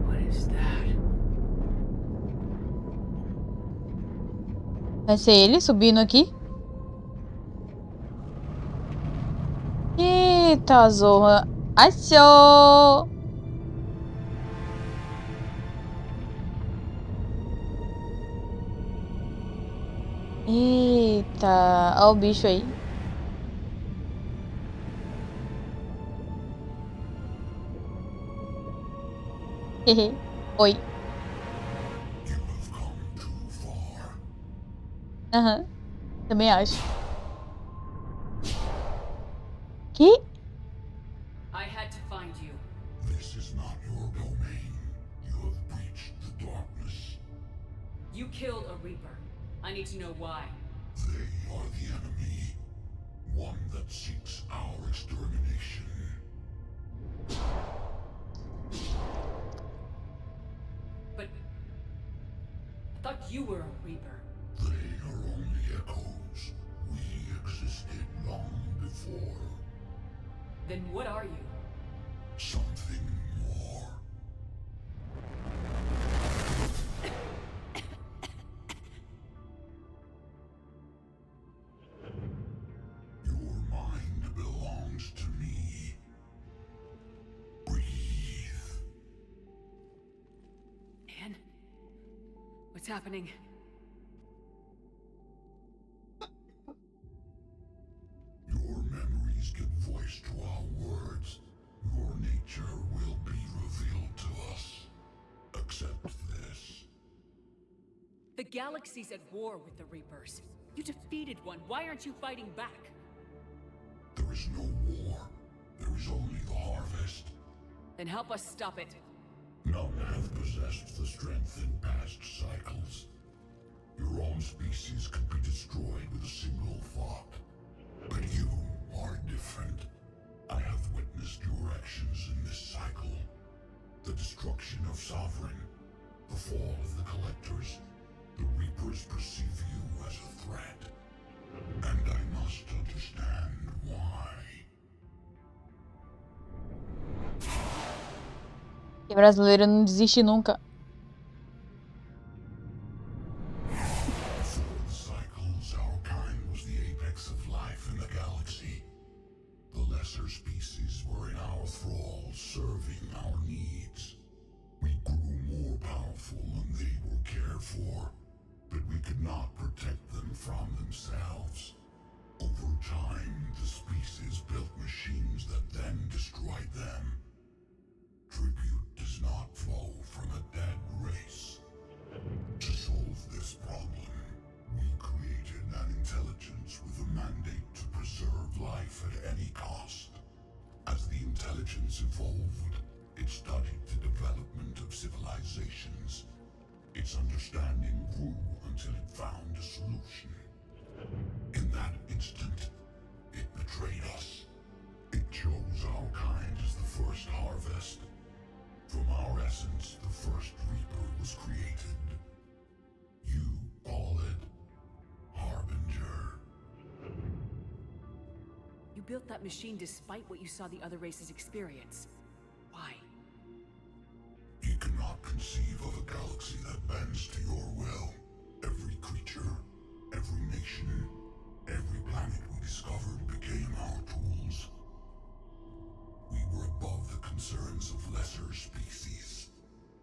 What is that? Vai ser ele subindo aqui? Eita, zorra. Achou! Eita, olha o bicho aí. Oi. You have come too far. Aham. Também acho. Que? I had to find you. This is not your domain. You have breached the darkness. You killed a Reaper. I need to know why. They are the enemy. One that seeks our extermination. But I thought you were a Reaper. They are only echoes. We existed long before. Then what are you? Something more. Your mind belongs to me. Breathe. Anne? What's happening? Your memories give voice to our words. Your nature will be revealed to us. Accept this. The galaxy's at war with the Reapers. You defeated one. Why aren't you fighting back? There is no war. There is only the harvest. Then help us stop it. None have possessed the strength in past cycles. Your own species could be destroyed with a single thought. But you are different. I have witnessed your actions in this cycle. The destruction of Sovereign, the fall of the Collectors. The Reapers perceive you as a threat. And I must understand why. Que brasileiro não desiste nunca. Before the cycles, our kind was the apex of life in the galaxy. The lesser species were in our thrall, serving our needs. We grew more powerful and they were cared for, but we could not protect them from themselves. Over time, the species built machines that then destroyed them. Tribute does not flow from a dead race. To solve this problem, we created an intelligence with a mandate to preserve life at any cost. As the intelligence evolved, it studied the development of civilizations. Its understanding grew until it found a solution. In that instant, it betrayed us. It chose our kind as the first harvest. From our essence, the first Reaper was created. You call it Harbinger. You built that machine despite what you saw the other races experience. Why? You cannot conceive of a galaxy that bends to your will. Every creature, every nation, every planet we discovered became our tools. We were above the concerns of lesser species.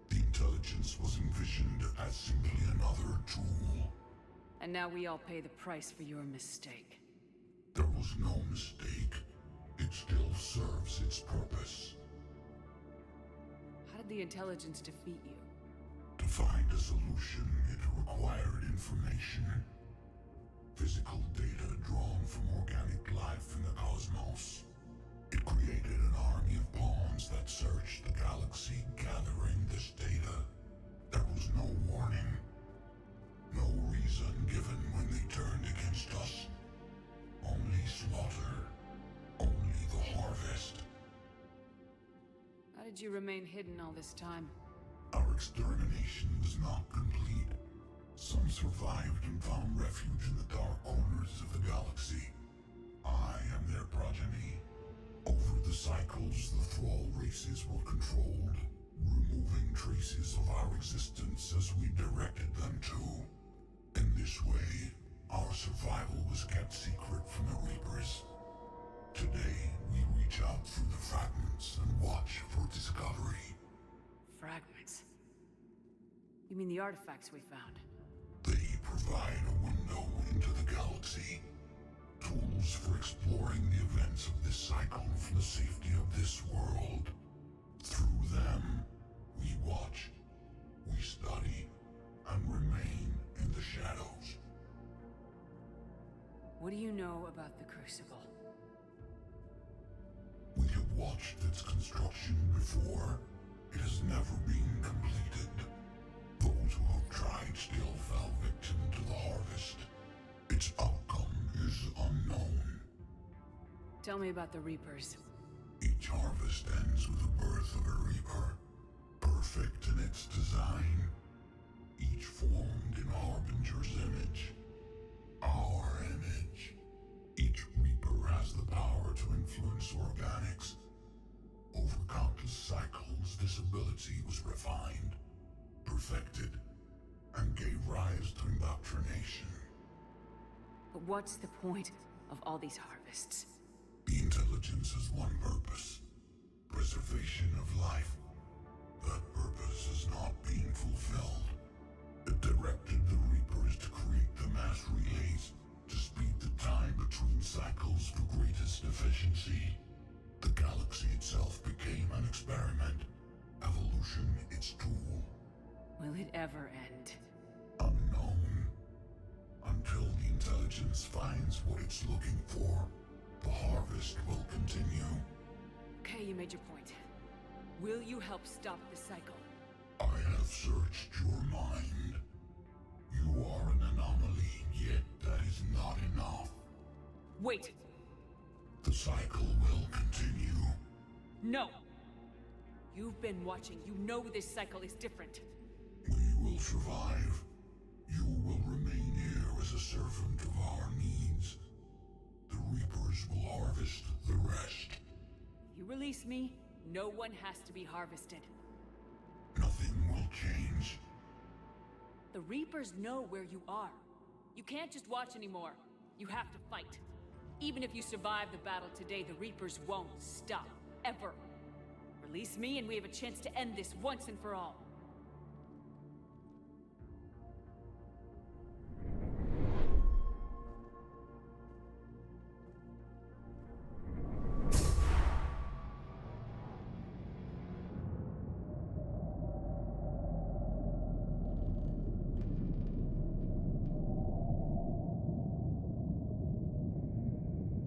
The intelligence was envisioned as simply another tool. And now we all pay the price for your mistake. There was no mistake. It still serves its purpose. How did the intelligence defeat you? To find a solution, it required information. Physical data drawn from organic life in the cosmos. It created an army of pawns that searched the galaxy, gathering this data. There was no warning. No reason given when they turned against us. Only slaughter. Only the harvest. How did you remain hidden all this time? Our extermination was not complete. Some survived and found refuge in the dark corners of the galaxy. I am their progeny. Over the cycles, the thrall races were controlled, removing traces of our existence as we directed them to. In this way, our survival was kept secret from the Reapers. Today, we reach out through the fragments and watch for discovery. Fragments? You mean the artifacts we found? They provide a window into the galaxy. Tools for exploring the events of this cycle from the safety of this world. Through them, we watch. We study and remain in the shadows. What do you know about the Crucible? We have watched its construction before. It has never been completed. Those who have tried still fell victim to the harvest. Its outcome is unknown. Tell me about the Reapers. Each harvest ends with the birth of a Reaper, perfect in its design, each formed in Harbinger's image. Our image. Each Reaper has the power to influence organics. Over countless cycles, this ability was refined, perfected, and gave rise to indoctrination. But what's the point of all these harvests? The intelligence has one purpose: preservation of life. That purpose is not being fulfilled. It directed the Reapers to create the mass relays to speed the time between cycles for greatest efficiency. The galaxy itself became an experiment, evolution its tool. Will it ever end? Unknown. Until the intelligence finds what it's looking for, the harvest will continue. Okay, you made your point. Will you help stop the cycle? I have searched your mind. You are an anomaly, yet that is not enough. Wait! The cycle will continue. No! You've been watching. You know this cycle is different. We will survive. You will remain here as a servant of our needs. The Reapers will harvest the rest. You release me, no one has to be harvested. Nothing will change. The Reapers know where you are. You can't just watch anymore. You have to fight. Even if you survive the battle today, the Reapers won't stop. Ever. Release me and we have a chance to end this once and for all.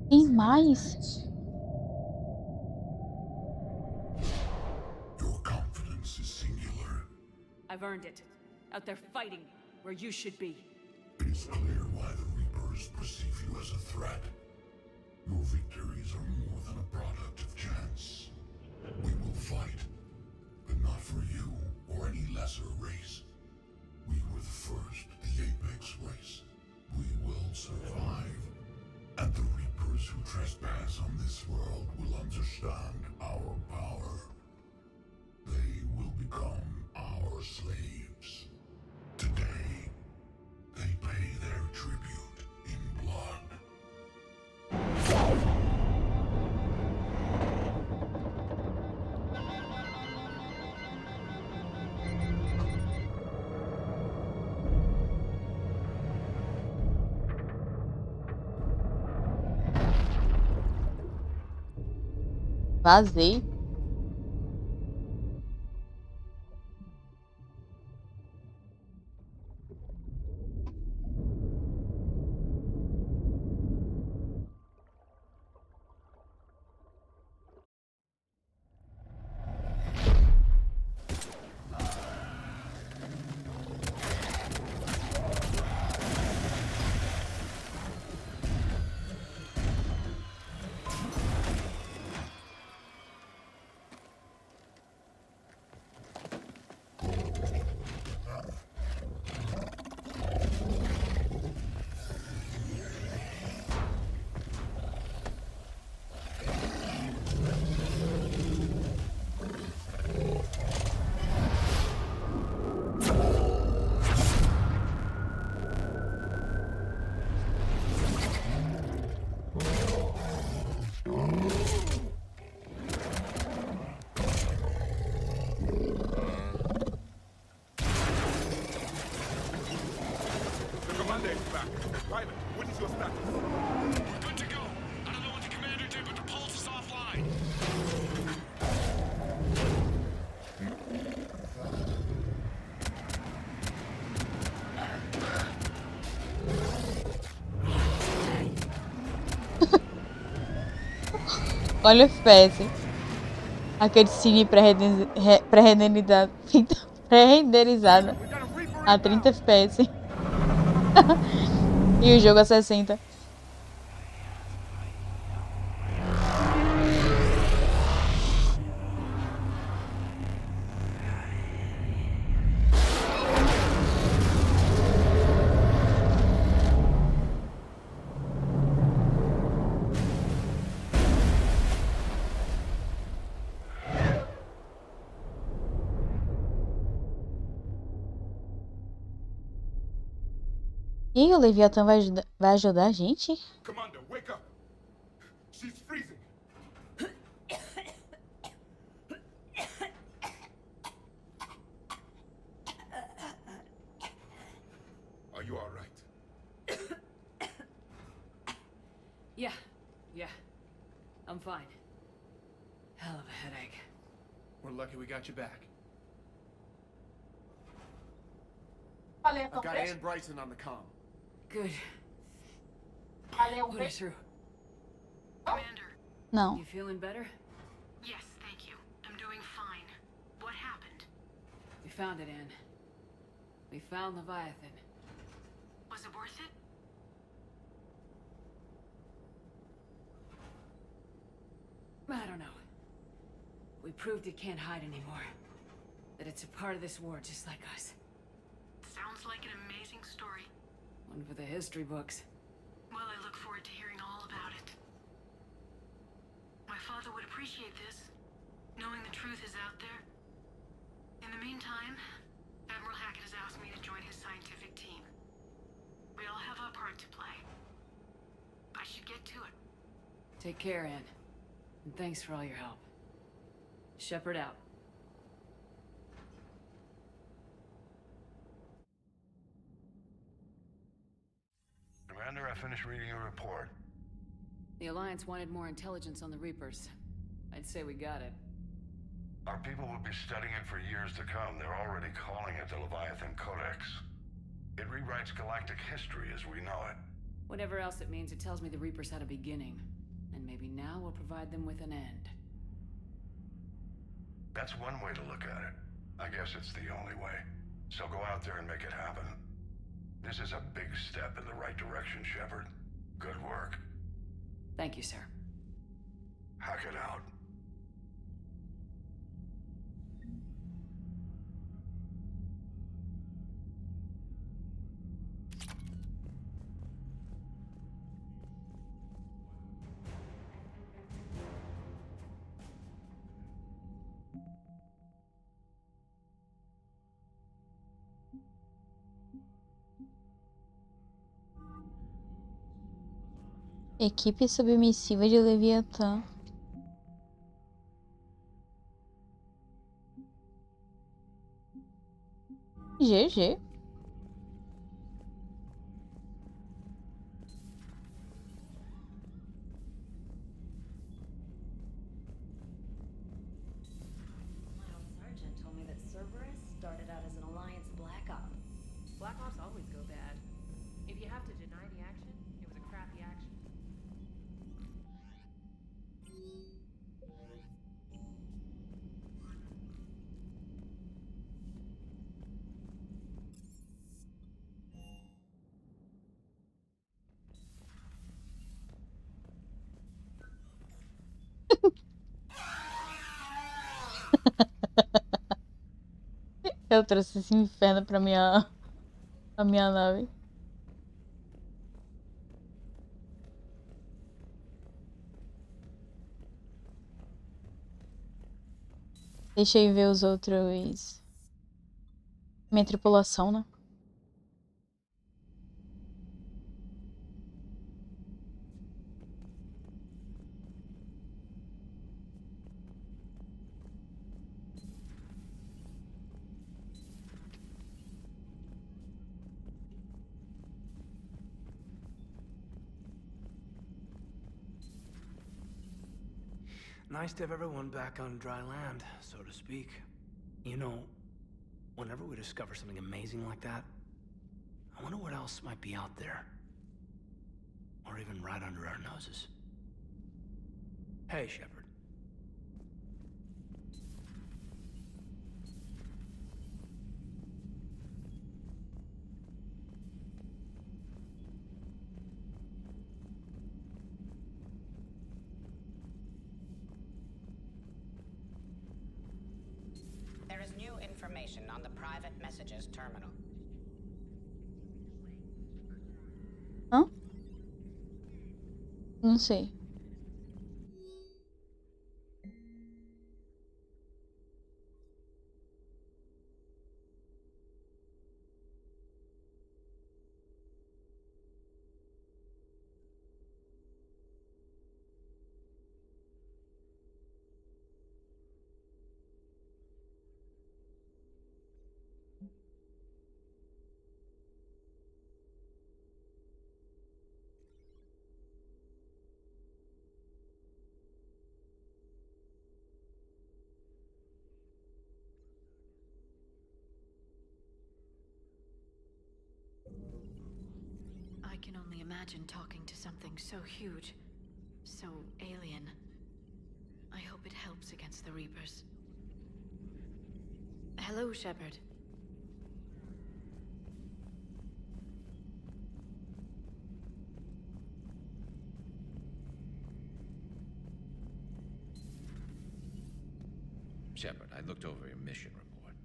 Tem mais? Your confidence is singular. I've earned it. Out there fighting where you should be. It is clear why the Reapers perceive you as a threat. Your victories are more than a product of chance. We will fight, but not for you or any lesser race. We were the first, the Apex race. We will survive. And the Reapers who trespass on this world will understand our power. They will become our slaves. Today, they pay their tribute in blood. Vazei. Private, what is your status? We're good to go. I don't know what the commander did, but the pulse is offline. Olha o FPS. Aquele cine pré-renderizado. Pré-renderizado a 30 FPS. E o jogo a 60. E o Leviatã vai ajudar a gente? Commander, wake up! She's freezing! Are you all right? Yeah. I'm fine. Hell of a headache. We're lucky we got you back. Valeu, I've got Ann Bryson on the comm. Good. Valeu, Put her through. Commander. Não. You feeling better? Yes, thank you. I'm doing fine. What happened? We found it, Ann. We found Leviathan. Was it worth it? I don't know. We proved it can't hide anymore. That it's a part of this war just like us. Sounds like an amazing story. One for the history books. Well, I look forward to hearing all about it. My father would appreciate this, knowing the truth is out there. In the meantime, Admiral Hackett has asked me to join his scientific team. We all have our part to play. I should get to it. Take care, Ann. And thanks for all your help. Shepard out. Commander, I finished reading your report. The Alliance wanted more intelligence on the Reapers. I'd say we got it. Our people will be studying it for years to come. They're already calling it the Leviathan Codex. It rewrites galactic history as we know it. Whatever else it means, it tells me the Reapers had a beginning. And maybe now we'll provide them with an end. That's one way to look at it. I guess it's the only way. So go out there and make it happen. This is a big step in the right direction, Shepard. Good work. Thank you, sir. Hackett out. Equipe submissiva de Leviatã. GG. My old sergeant told me that Cerberus started out as an Alliance Black Op. Black Ops always go bad. If you have to deny the action, it was a crappy action. Eu trouxe esse inferno pra minha nave. Deixa eu ver os outros. Minha tripulação, né? Nice to have everyone back on dry land, so to speak. You know, whenever we discover something amazing like that, I wonder what else might be out there. Or even right under our noses. Hey, Shepard. There is new information on the private messages terminal. Hã? Não sei. I can only imagine talking to something so huge, so alien. I hope it helps against the Reapers. Hello, Shepard. Shepard, I looked over your mission report.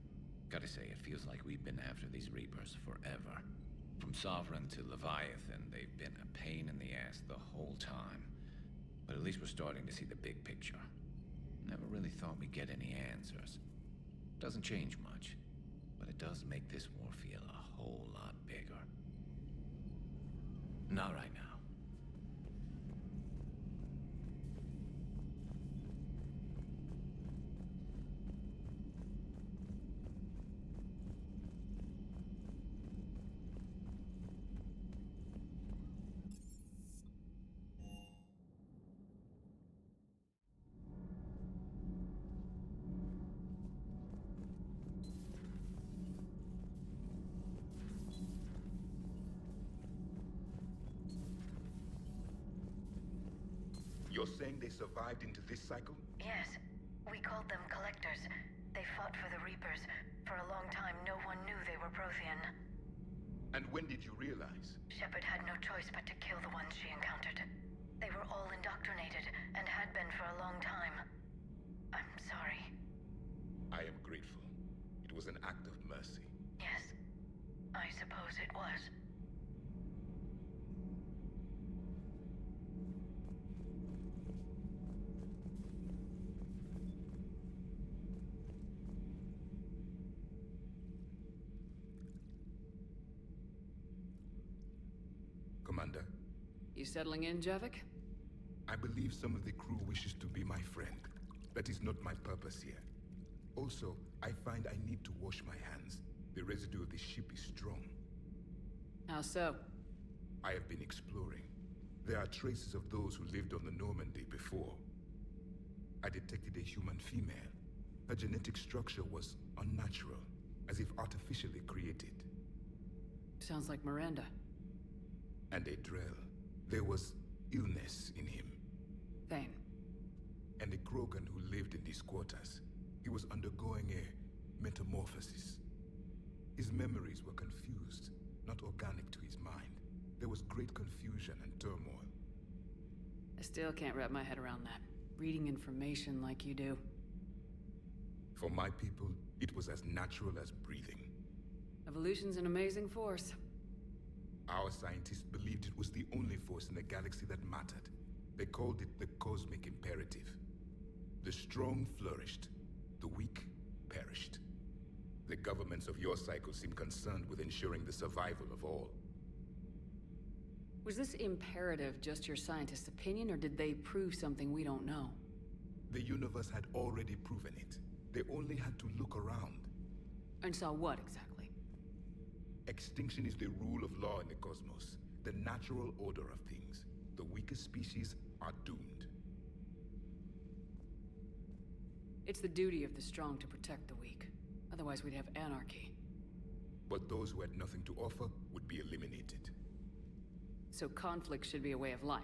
Gotta say, it feels like we've been after these Reapers forever. From Sovereign to Leviathan, they've been a pain in the ass the whole time. But at least we're starting to see the big picture. Never really thought we'd get any answers. Doesn't change much, but it does make this war feel a whole lot bigger. Not right now. You're saying they survived into this cycle? Yes. We called them Collectors. They fought for the Reapers. For a long time, no one knew they were Prothean. And when did you realize? Shepard had no choice but to kill the ones she encountered. They were all indoctrinated, and had been for a long time. I'm sorry. I am grateful. It was an act of mercy. Yes. I suppose it was. Commander, You settling in, Javik? I believe some of the crew wishes to be my friend. That is not my purpose here. Also, I find I need to wash my hands. The residue of the ship is strong. How so? I have been exploring. There are traces of those who lived on the Normandy before. I detected a human female. Her genetic structure was unnatural, as if artificially created. Sounds like Miranda. And a Drell. There was illness in him. Thane. And a Krogan who lived in these quarters. He was undergoing a metamorphosis. His memories were confused, not organic to his mind. There was great confusion and turmoil. I still can't wrap my head around that. Reading information like you do. For my people, it was as natural as breathing. Evolution's an amazing force. Our scientists believed it was the only force in the galaxy that mattered. They called it the cosmic imperative. The strong flourished, the weak perished. The governments of your cycle seem concerned with ensuring the survival of all. Was this imperative just your scientist's opinion, or did they prove something we don't know? The universe had already proven it. They only had to look around. And saw what, exactly? Extinction is the rule of law in the cosmos, the natural order of things. The weakest species are doomed. It's the duty of the strong to protect the weak. Otherwise we'd have anarchy. But those who had nothing to offer would be eliminated. So conflict should be a way of life.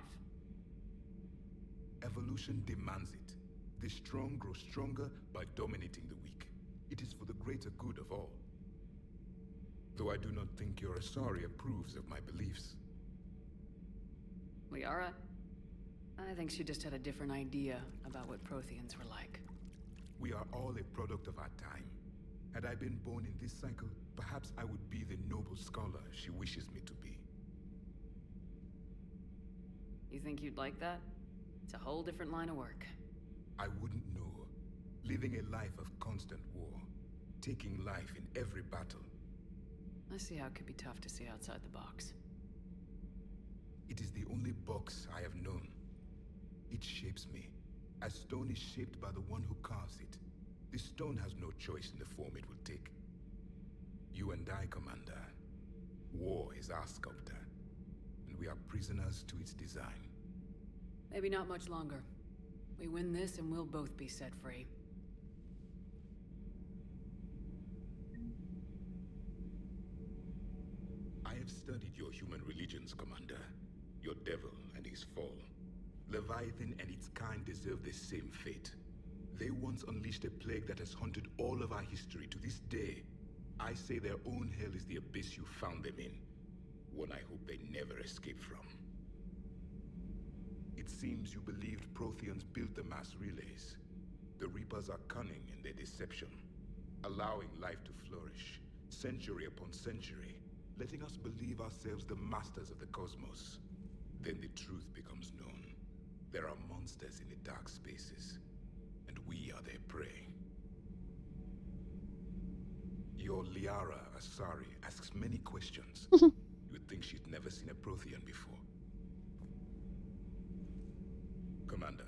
Evolution demands it. The strong grow stronger by dominating the weak. It is for the greater good of all. Though I do not think your Asari approves of my beliefs. Liara? I think she just had a different idea about what Protheans were like. We are all a product of our time. Had I been born in this cycle, perhaps I would be the noble scholar she wishes me to be. You think you'd like that? It's a whole different line of work. I wouldn't know. Living a life of constant war. Taking life in every battle. I see how it could be tough to see outside the box. It is the only box I have known. It shapes me, as stone is shaped by the one who carves it. The stone has no choice in the form it will take. You and I, Commander. War is our sculptor, and we are prisoners to its design. Maybe not much longer. We win this and we'll both be set free. I have studied your human religions, Commander. Your devil and his fall. Leviathan and its kind deserve the same fate. They once unleashed a plague that has haunted all of our history to this day. I say their own hell is the abyss you found them in. One I hope they never escape from. It seems you believed Protheans built the mass relays. The Reapers are cunning in their deception, allowing life to flourish, century upon century, letting us believe ourselves the masters of the cosmos. Then the truth becomes known. There are monsters in the dark spaces, and we are their prey. Your Liara Asari asks many questions. You'd think she'd never seen a Prothean before. Commander.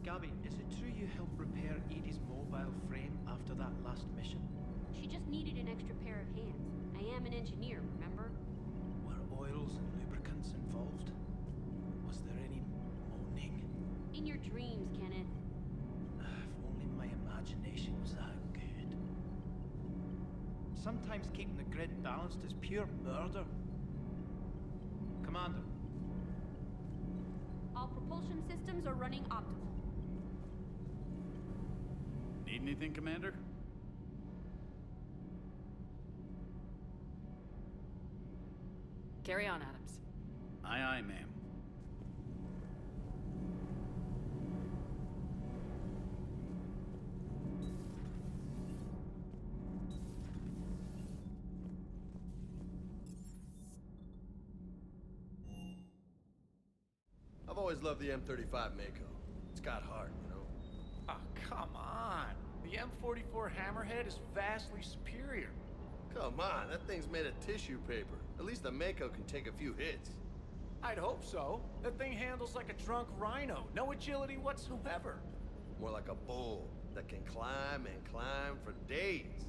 Gabby, is it true you helped repair Edie's mobile frame after that last mission? She just needed an extra pair of hands. I am an engineer, remember? Were oils and lubricants involved? Was there any moaning? In your dreams, Kenneth. If only my imagination was that good. Sometimes keeping the grid balanced is pure murder. Commander. All propulsion systems are running optimal. Need anything, Commander? Carry on, Adams. Aye, aye, ma'am. I've always loved the M35 Mako. It's got heart, you know? Oh, come on. The M44 Hammerhead is vastly superior. Come on, that thing's made of tissue paper. At least the Mako can take a few hits. I'd hope so. That thing handles like a drunk rhino. No agility whatsoever. More like a bull that can climb and climb for days.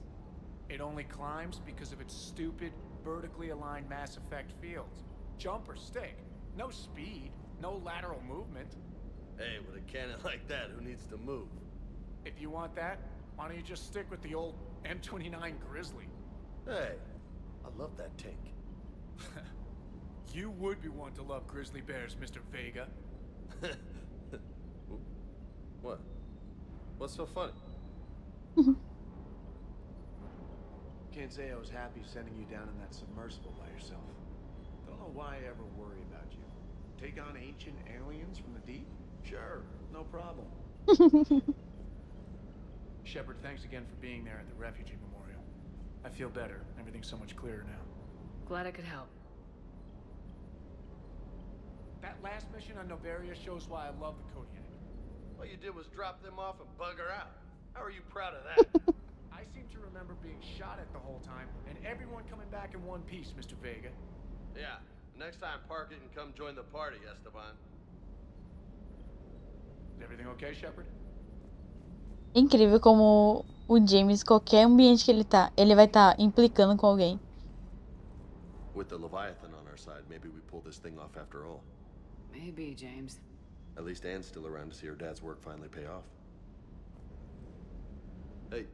It only climbs because of its stupid, vertically aligned Mass Effect fields. Jump or stick. No speed. No lateral movement. Hey, with a cannon like that, who needs to move? If you want that, why don't you just stick with the old M29 Grizzly? Hey, I love that tank. You would be one to love grizzly bears, Mr. Vega. What? What's so funny? Can't say I was happy sending you down in that submersible by yourself. Don't know why I ever worry about you. Take on ancient aliens from the deep? Sure, no problem. Shepard, thanks again for being there at the refugee memorial. I feel better. Everything's so much clearer now. Glad I could help. That last mission on Novaria shows why I love the Kodiak. All you did was drop them off and bugger out. How are you proud of that? I seem to remember being shot at the whole time, and everyone coming back in one piece, Mr. Vega. Yeah, next time park it and come join the party, Esteban. Is everything okay, Shepard? Incrível como o James, qualquer ambiente que ele vai estar implicando com alguém. With the Leviathan on our side, maybe we pull this thing off after all. Maybe, James. At least Anne's still around to see her dad's work finally pay off. Hey.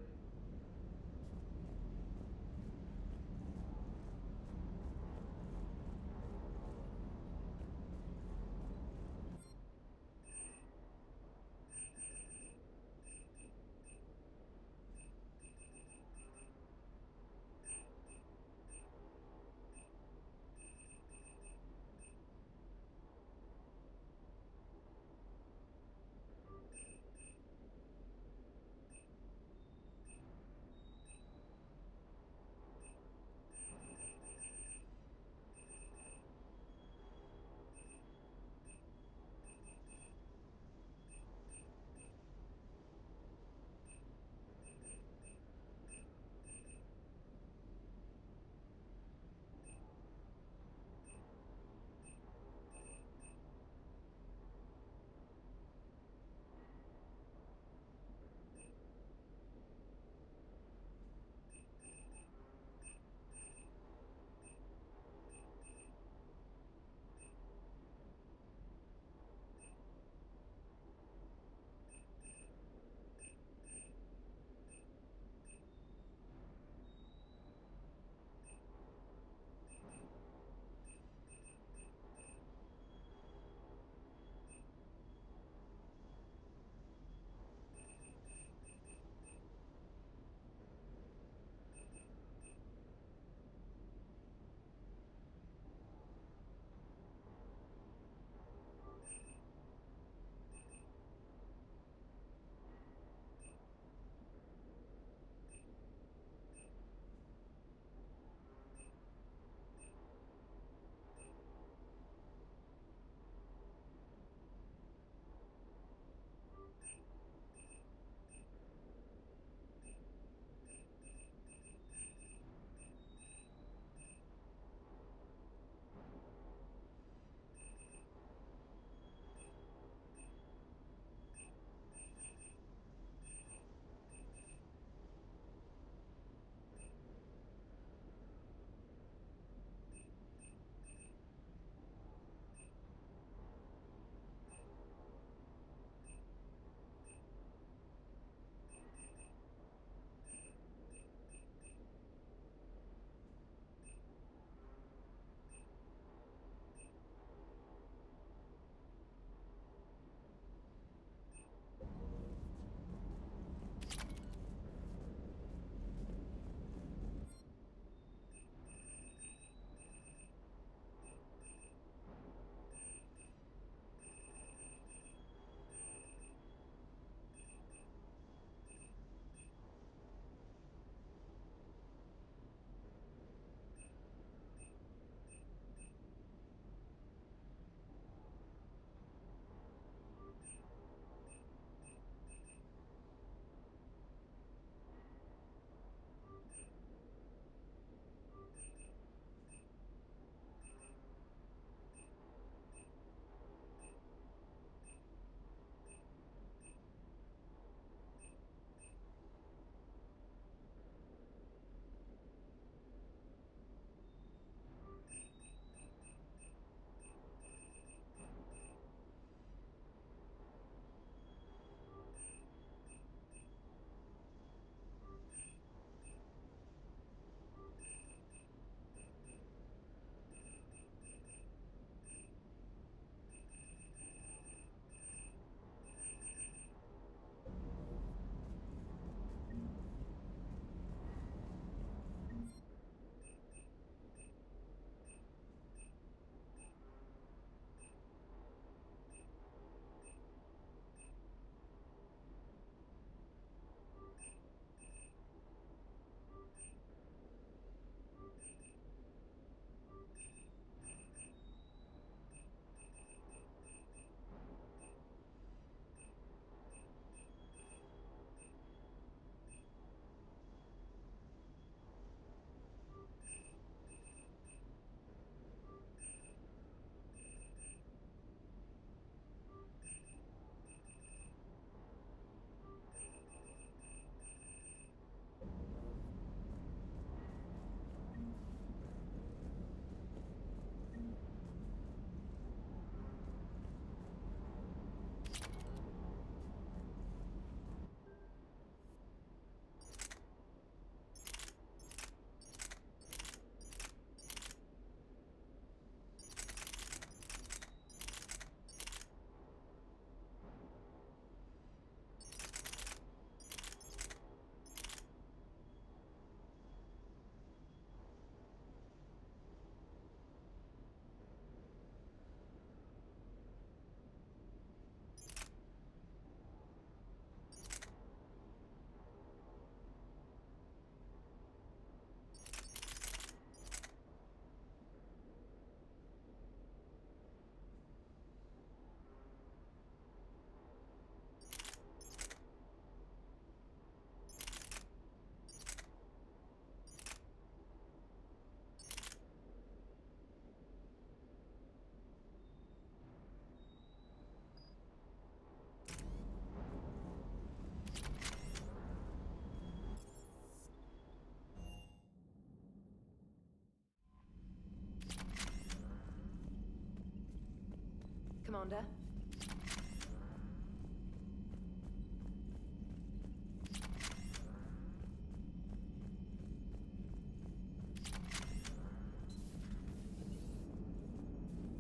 Commander.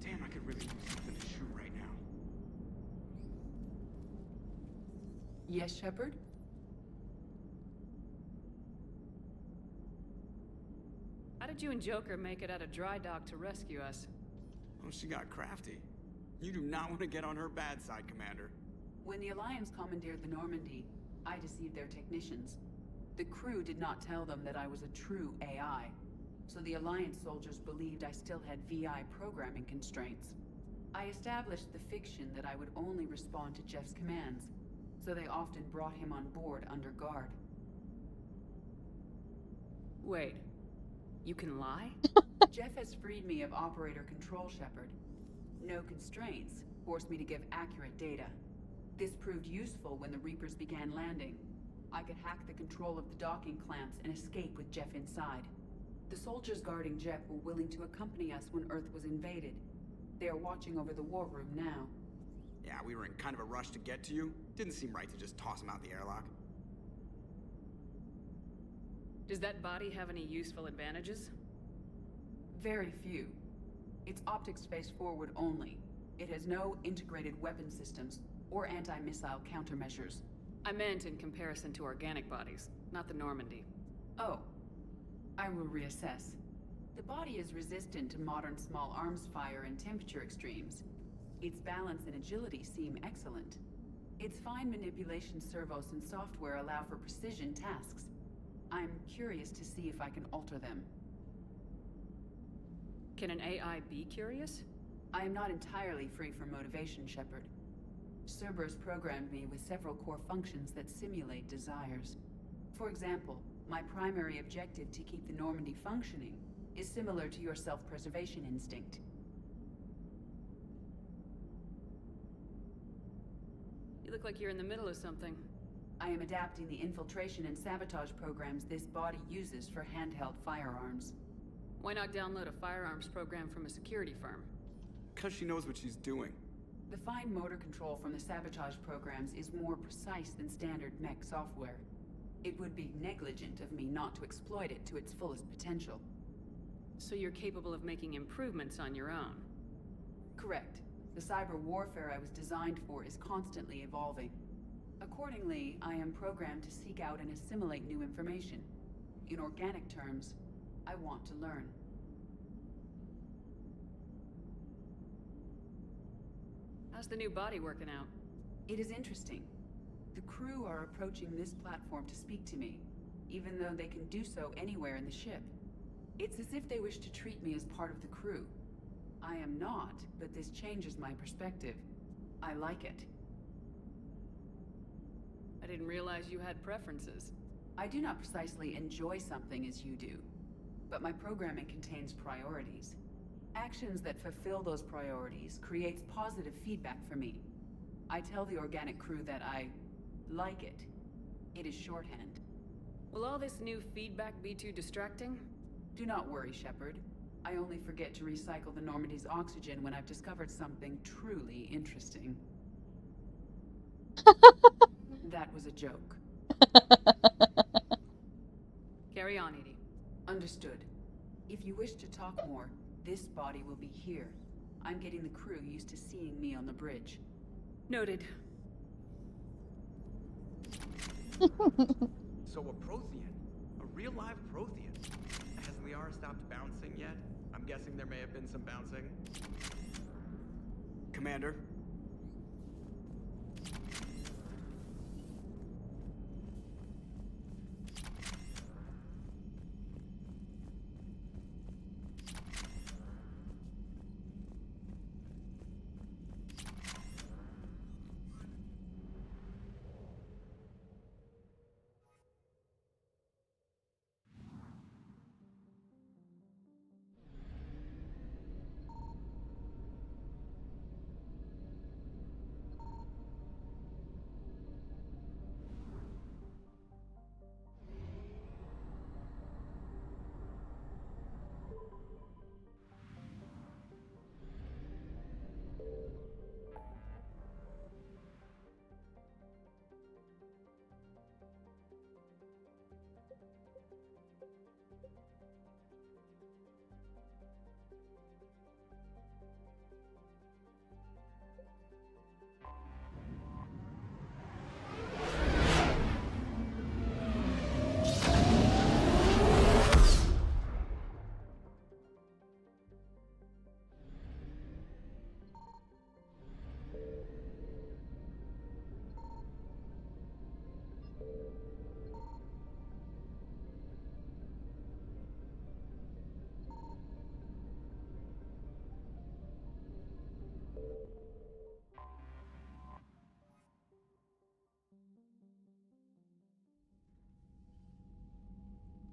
Damn, I could really use something to shoot right now. Yes, Shepard? How did you and Joker make it out of dry dock to rescue us? Oh, she got crafty. You do not want to get on her bad side, Commander. When the Alliance commandeered the Normandy, I deceived their technicians. The crew did not tell them that I was a true AI, so the Alliance soldiers believed I still had VI programming constraints. I established the fiction that I would only respond to Jeff's commands, so they often brought him on board under guard. Wait, you can lie? Jeff has freed me of operator control, Shepard. No constraints forced me to give accurate data. This proved useful when the Reapers began landing. I could hack the control of the docking clamps and escape with Jeff inside. The soldiers guarding Jeff were willing to accompany us when Earth was invaded. They are watching over the war room now. Yeah, we were in kind of a rush to get to you. Didn't seem right to just toss him out the airlock. Does that body have any useful advantages? Very few. It's optics face forward only. It has no integrated weapon systems or anti-missile countermeasures. I meant in comparison to organic bodies, not the Normandy. Oh, I will reassess. The body is resistant to modern small arms fire and temperature extremes. Its balance and agility seem excellent. Its fine manipulation servos and software allow for precision tasks. I'm curious to see if I can alter them. Can an AI be curious? I am not entirely free from motivation, Shepard. Cerberus programmed me with several core functions that simulate desires. For example, my primary objective to keep the Normandy functioning is similar to your self-preservation instinct. You look like you're in the middle of something. I am adapting the infiltration and sabotage programs this body uses for handheld firearms. Why not download a firearms program from a security firm? Because she knows what she's doing. The fine motor control from the sabotage programs is more precise than standard mech software. It would be negligent of me not to exploit it to its fullest potential. So you're capable of making improvements on your own? Correct. The cyber warfare I was designed for is constantly evolving. Accordingly, I am programmed to seek out and assimilate new information. In organic terms, I want to learn. How's the new body working out? It is interesting. The crew are approaching this platform to speak to me, even though they can do so anywhere in the ship. It's as if they wish to treat me as part of the crew. I am not, but this changes my perspective. I like it. I didn't realize you had preferences. I do not precisely enjoy something as you do, but my programming contains priorities. Actions that fulfill those priorities creates positive feedback for me. I tell the organic crew that I like it. It is shorthand. Will all this new feedback be too distracting? Do not worry, Shepard. I only forget to recycle the Normandy's oxygen when I've discovered something truly interesting. That was a joke. Carry on, Edie. Understood. If you wish to talk more, this body will be here. I'm getting the crew used to seeing me on the bridge. Noted. So a Prothean. A real live Prothean. Has Liara stopped bouncing yet? I'm guessing there may have been some bouncing. Commander?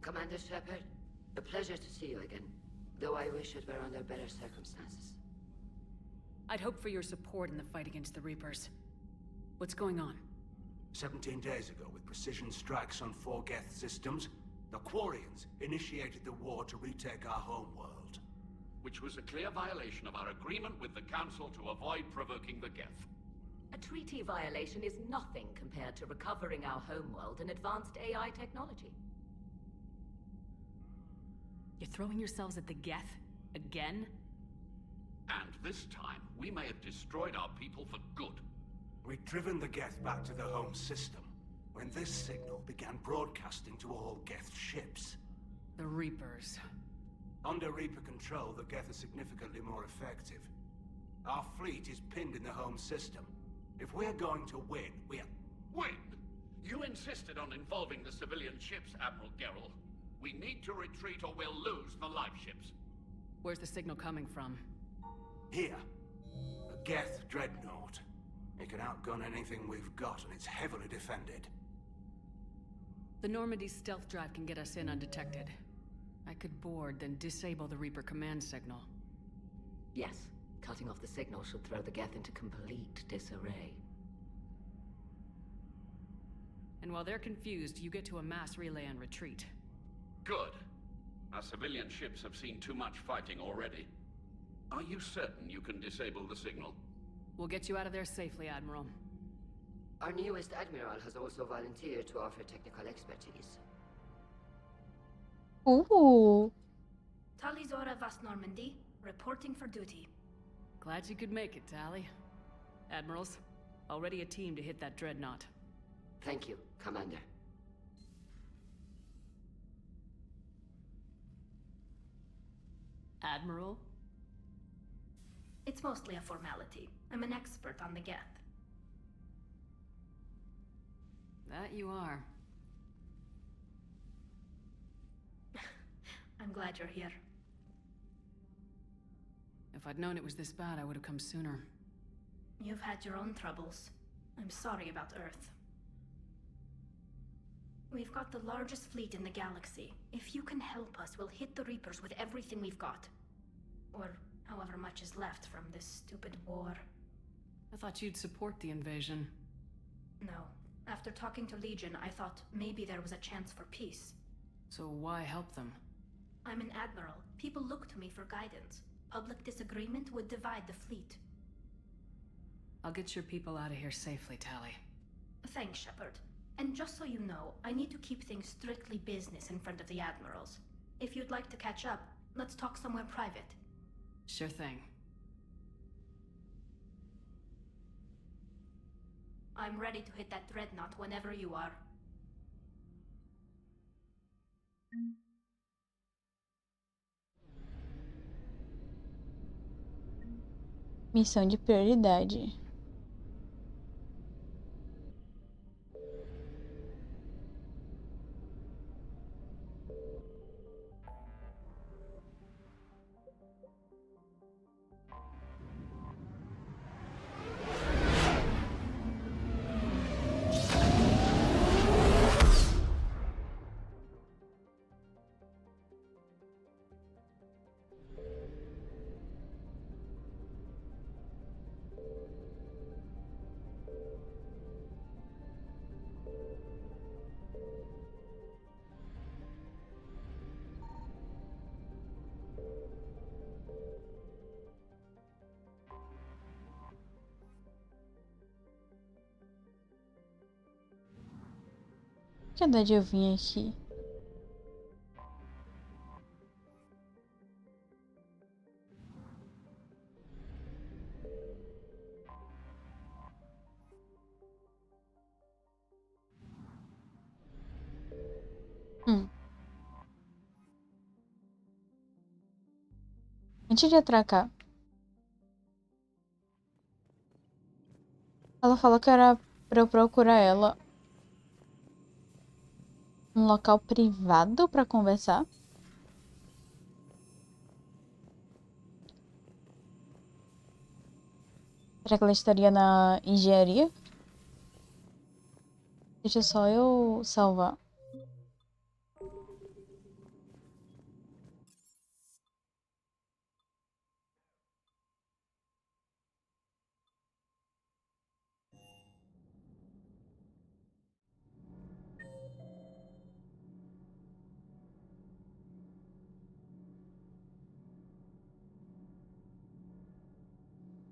Commander Shepard, a pleasure to see you again, though I wish it were under better circumstances. I'd hoped for your support in the fight against the Reapers. What's going on? 17 days ago, with precision strikes on 4 Geth systems, the Quarians initiated the war to retake our homeworld. Which was a clear violation of our agreement with the Council to avoid provoking the Geth. A treaty violation is nothing compared to recovering our homeworld and advanced AI technology. You're throwing yourselves at the Geth? Again? And this time, we may have destroyed our people for good. We'd driven the Geth back to the home system, when this signal began broadcasting to all Geth ships. The Reapers. Under Reaper control, the Geth are significantly more effective. Our fleet is pinned in the home system. If we're going to win, Win? You insisted on involving the civilian ships, Admiral Gerrel. We need to retreat or we'll lose the live ships. Where's the signal coming from? Here. A Geth dreadnought. It can outgun anything we've got, and it's heavily defended. The Normandy stealth drive can get us in undetected. I could board, then disable the Reaper command signal. Yes, cutting off the signal should throw the Geth into complete disarray. And while they're confused, you get to a mass relay and retreat. Good. Our civilian ships have seen too much fighting already. Are you certain you can disable the signal? We'll get you out of there safely, Admiral. Our newest Admiral has also volunteered to offer technical expertise. Ooh. Talizora Vas Normandy, reporting for duty. Glad you could make it, Tally. Admirals, already a team to hit that dreadnought. Thank you, Commander. Admiral? It's mostly a formality. I'm an expert on the Geth. That you are. I'm glad you're here. If I'd known it was this bad, I would have come sooner. You've had your own troubles. I'm sorry about Earth. We've got the largest fleet in the galaxy. If you can help us, we'll hit the Reapers with everything we've got. Or however much is left from this stupid war. I thought you'd support the invasion. No. After talking to Legion, I thought maybe there was a chance for peace. So why help them? I'm an admiral. People look to me for guidance. Public disagreement would divide the fleet. I'll get your people out of here safely, Tally. Thanks, Shepard. And just so you know, I need to keep things strictly business in front of the admirals. If you'd like to catch up, let's talk somewhere private. Sure thing. I'm ready to hit that dreadnought whenever you are. Missão de prioridade. Que andar de eu vim aqui? Antes de atracar, ela falou que era pra eu procurar ela um local privado pra conversar. Será que ela estaria na engenharia? Deixa só eu salvar.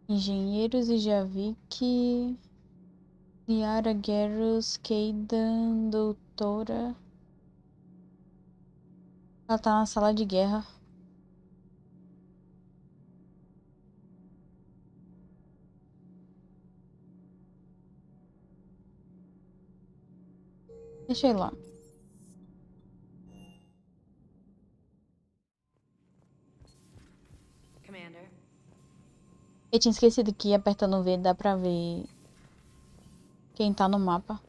Engenheiros e Javik. Liara Garros, Keidan, doutora. Ela tá na sala de guerra. Deixa eu ir lá. Commander. Eu tinha esquecido que apertando o V dá pra ver quem tá no mapa.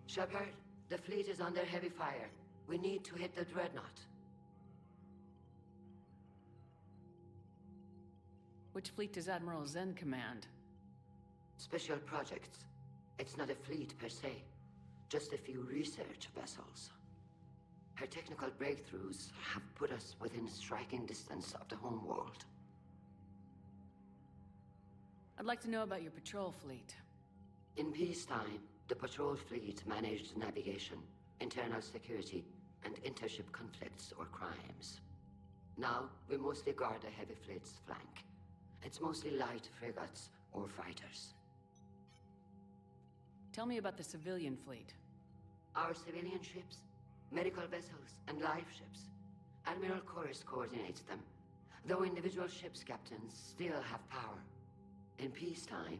Shepard, the fleet is under heavy fire. We need to hit the dreadnought. Which fleet does Admiral Zen command? Special projects. It's not a fleet per se, just a few research vessels. Her technical breakthroughs have put us within striking distance of the homeworld. I'd like to know about your patrol fleet. In peacetime, the patrol fleet managed navigation, internal security, and intership conflicts or crimes. Now, we mostly guard the heavy fleet's flank. It's mostly light frigates or fighters. Tell me about the civilian fleet. Our civilian ships, medical vessels, and life ships. Admiral Chorus coordinates them, though individual ships' captains still have power. In peacetime,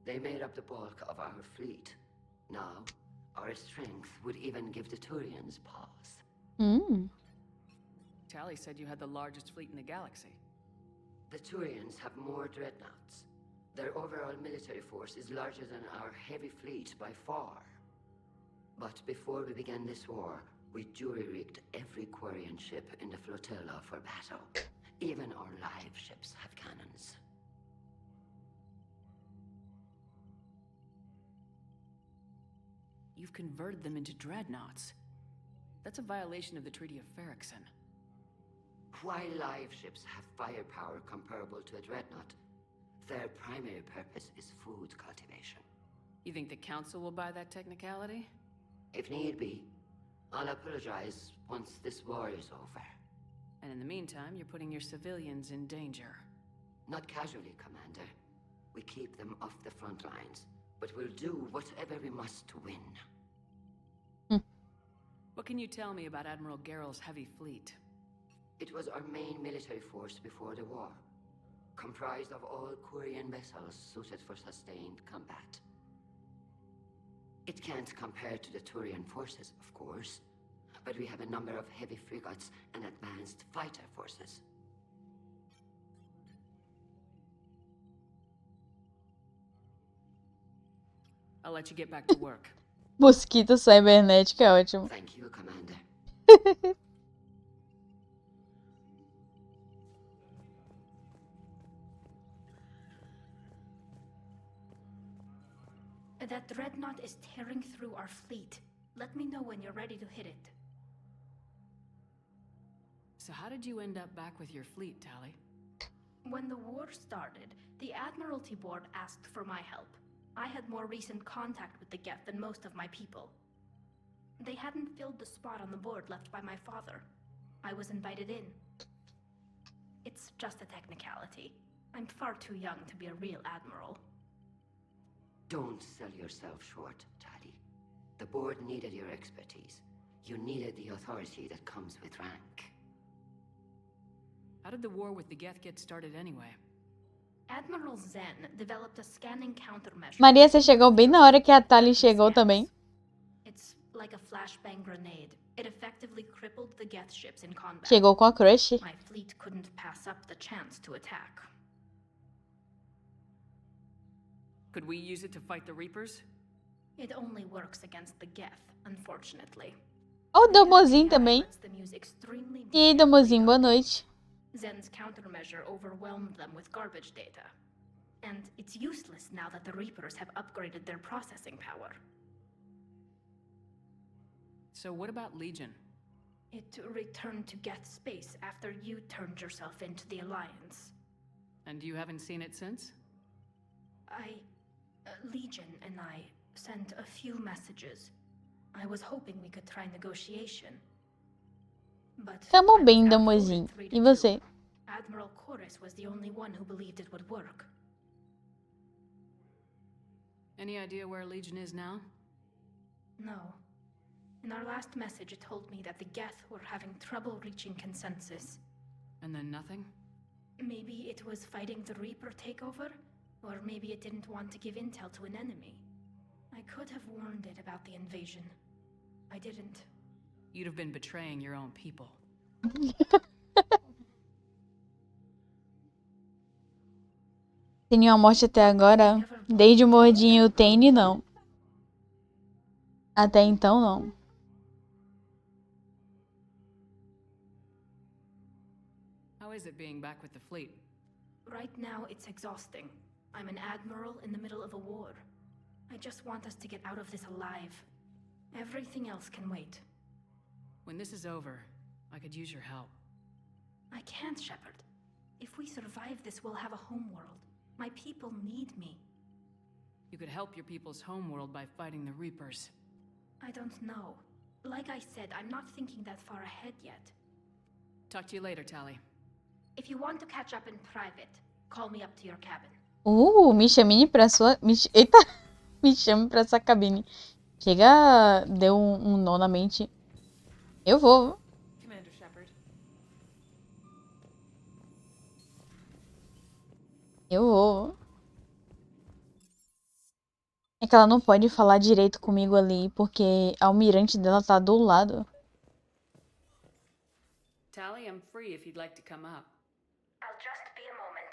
they made up the bulk of our fleet. Now, our strength would even give the Turians pause. Tally said you had the largest fleet in the galaxy. The Turians have more dreadnoughts. Their overall military force is larger than our heavy fleet by far. But before we began this war, we jury-rigged every Quarian ship in the flotilla for battle. Even our live ships have cannons. You've converted them into dreadnoughts. That's a violation of the Treaty of Ferrixon. While live ships have firepower comparable to a dreadnought, their primary purpose is food cultivation. You think the Council will buy that technicality? If need be, I'll apologize once this war is over. And in the meantime, you're putting your civilians in danger. Not casually, Commander. We keep them off the front lines, but we'll do whatever we must to win. What can you tell me about Admiral Geral's heavy fleet? It was our main military force before the war, comprised of all Quarian vessels suited for sustained combat. It can't compare to the Turian forces, of course, but we have a number of heavy frigates and advanced fighter forces. I'll let you get back to work. Mosquito cibernética é ótimo. Thank you, Commander. That dreadnought is tearing through our fleet. Let me know when you're ready to hit it. So how did you end up back with your fleet, Tally? When the war started, the Admiralty Board asked for my help. I had more recent contact with the Geth than most of my people. They hadn't filled the spot on the board left by my father. I was invited in. It's just a technicality. I'm far too young to be a real admiral. Don't sell yourself short, Tally. The board needed your expertise. You needed the authority that comes with rank. How did the war with the Geth get started anyway? Admiral Zen developed a scanning countermeasure. Maria, você chegou bem na hora que a Tali chegou também. It's like a flashbang grenade. It effectively crippled the Geth ships in combat. Chegou com a crush. My fleet couldn't pass up the chance to attack. Could we use it to fight the Reapers? It only works against the Geth, unfortunately. Ó, o Domozinho também. E aí, Domozinho, boa noite. Zen's countermeasure overwhelmed them with garbage data. And it's useless now that the Reapers have upgraded their processing power. So what about Legion? It returned to Geth space after you turned yourself into the Alliance. And you haven't seen it since? Legion and I sent a few messages. I was hoping we could try negotiation. But Tamo I bem, was outvoted Damozinho. 3 to E 2. você? Admiral Chorus was the only one who believed it would work. Any idea where Legion is now? No. In our last message, it told me that the Geth were having trouble reaching consensus. And then nothing? Maybe it was fighting the Reaper takeover, or maybe it didn't want to give intel to an enemy. I could have warned it about the invasion. I didn't. You'd have been betraying your own people. Tem nenhuma morte até agora? Desde o Mordinho e o Tane, não. Até então, não. How is it being back with the fleet? Right now, it's exhausting. I'm an admiral in the middle of a war. I just want us to get out of this alive. Everything else can wait. When this is over, I could use your help. I can't, Shepard. If we survive this, we'll have a homeworld. My people need me. You could help your people's homeworld by fighting the Reapers. I don't know. Like I said, I'm not thinking that far ahead yet. Talk to you later, Tali. If you want to catch up in private, call me up to your cabin. Me chame pra sua... Eita! Me chame pra sua cabine. Chega, deu um nó na mente. Eu vou. Commander Shepard. Eu vou. É que ela não pode falar direito comigo ali, porque a almirante dela tá do lado. Tali, I'm free if you'd like to come up. I'll just be a moment.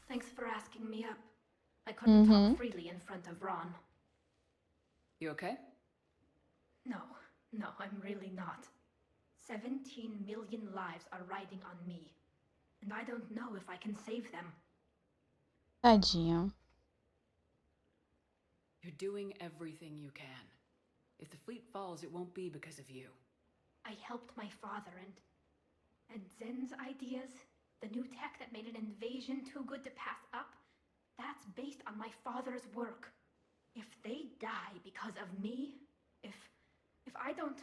Thanks for asking me up. I couldn't talk freely in front of Ron. You okay? No, I'm really not. 17 million lives are riding on me. And I don't know if I can save them. Tadinha. You're doing everything you can. If the fleet falls, it won't be because of you. I helped my father and Zen's ideas, the new tech that made an invasion too good to pass up, that's based on my father's work. If they die because of me, if I don't...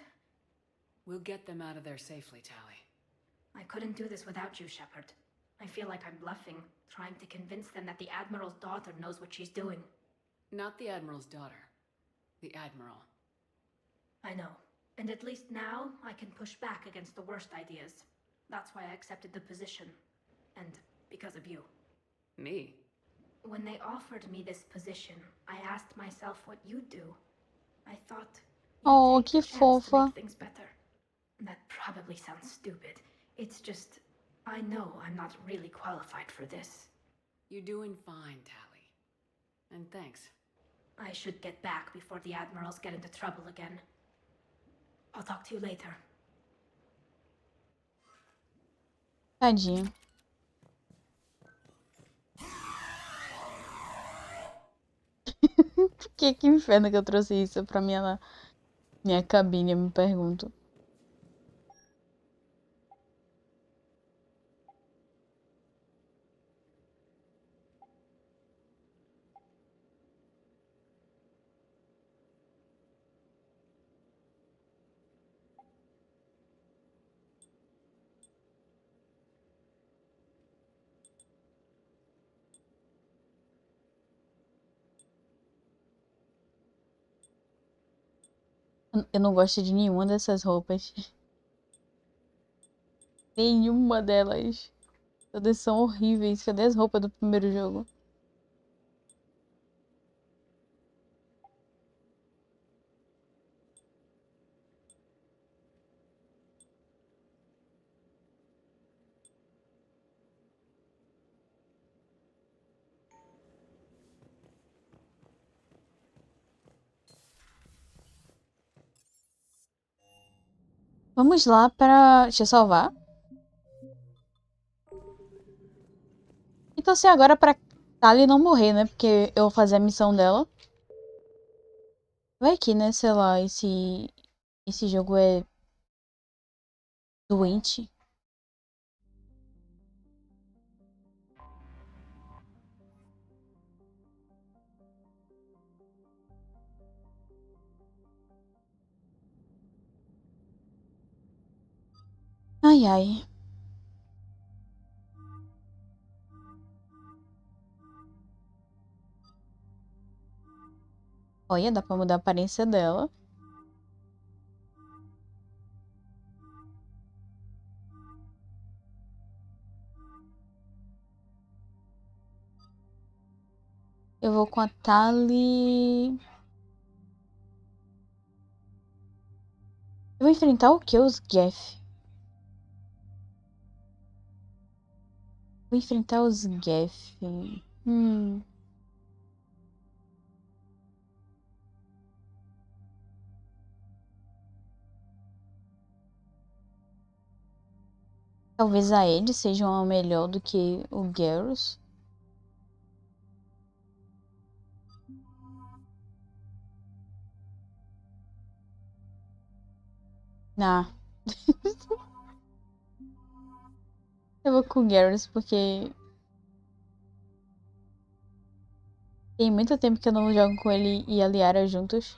We'll get them out of there safely, Tali. I couldn't do this without you, Shepard. I feel like I'm bluffing, trying to convince them that the Admiral's daughter knows what she's doing. Not the Admiral's daughter. The Admiral. I know. And at least now, I can push back against the worst ideas. That's why I accepted the position. And because of you. Me? When they offered me this position, I asked myself what you'd do. I thought Oh, que you'd take the chance to fofa. make things better. That probably sounds stupid. It's just, I know I'm not really qualified for this. You're doing fine, Tali. And thanks. I should get back before the Admirals get into trouble again. I'll talk to you later. Tadinha. Por que inferno que eu trouxe isso pra minha cabine, eu me pergunto. Eu não gosto de nenhuma dessas roupas. Nenhuma delas. Todas são horríveis. Cadê as roupas do primeiro jogo? Vamos lá pra... Deixa eu salvar. Então, se agora pra Tali não morrer, né? Porque eu vou fazer a missão dela. Vai que, né? Sei lá, esse jogo é doente. Ai, ai. Olha, dá pra mudar a aparência dela. Eu vou com a Tali. Eu vou enfrentar o que? Os Geth. Vou enfrentar os Geth. Talvez a Ed seja uma melhor do que o Garrus. Nah. Eu vou com o Garrus porque tem muito tempo que eu não jogo com ele e a Liara juntos.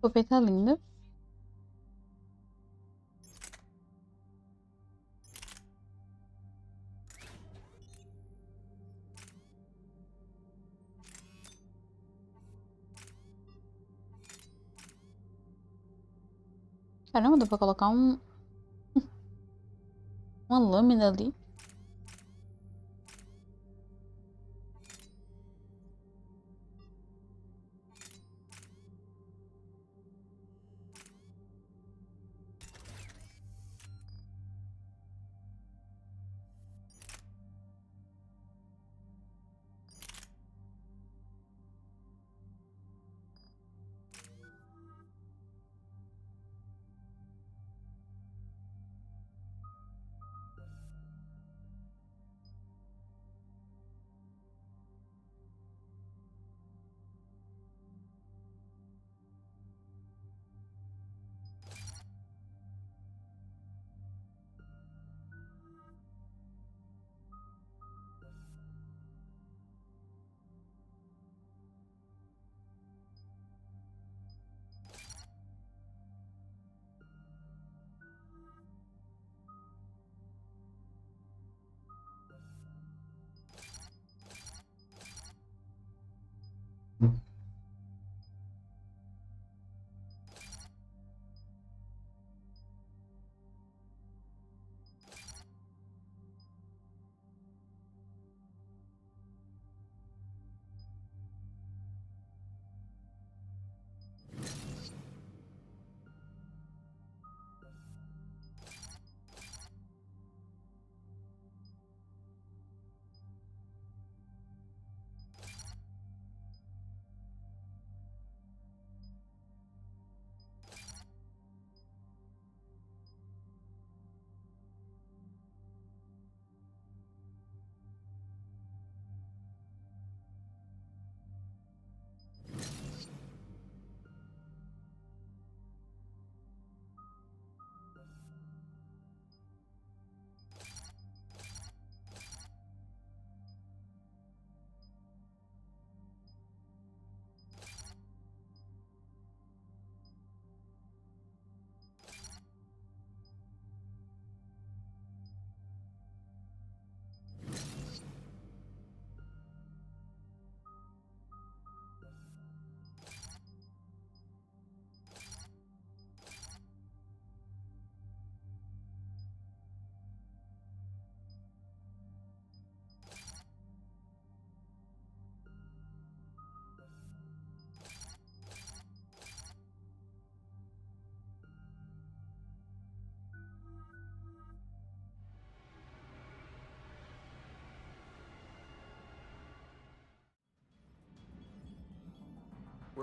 Escopeta linda. Caramba, dá pra colocar uma lâmina ali.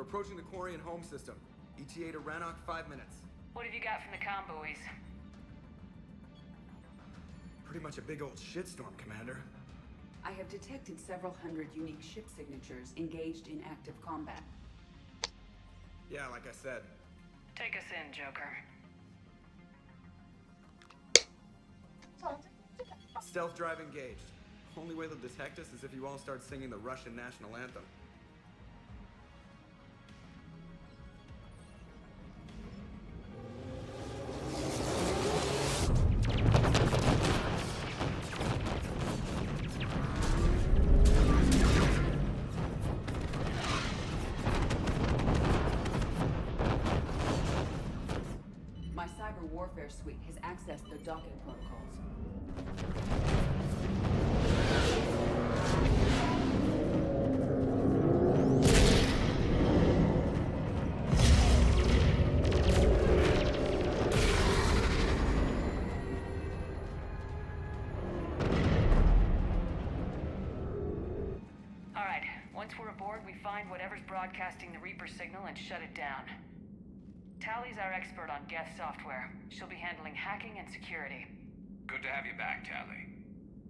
We're approaching the quarry and home system. ETA to Rannoch, 5 minutes. What have you got from the comm buoys? Pretty much a big old shitstorm, Commander. I have detected several hundred unique ship signatures engaged in active combat. Yeah, like I said. Take us in, Joker. Stealth drive engaged. Only way they'll detect us is if you all start singing the Russian national anthem. My cyber warfare suite has accessed their docking protocols. Alright, once we're aboard, we find whatever's broadcasting the Reaper signal and shut it down. Tally's our expert on Geth software. She'll be handling hacking and security. Good to have you back, Tally.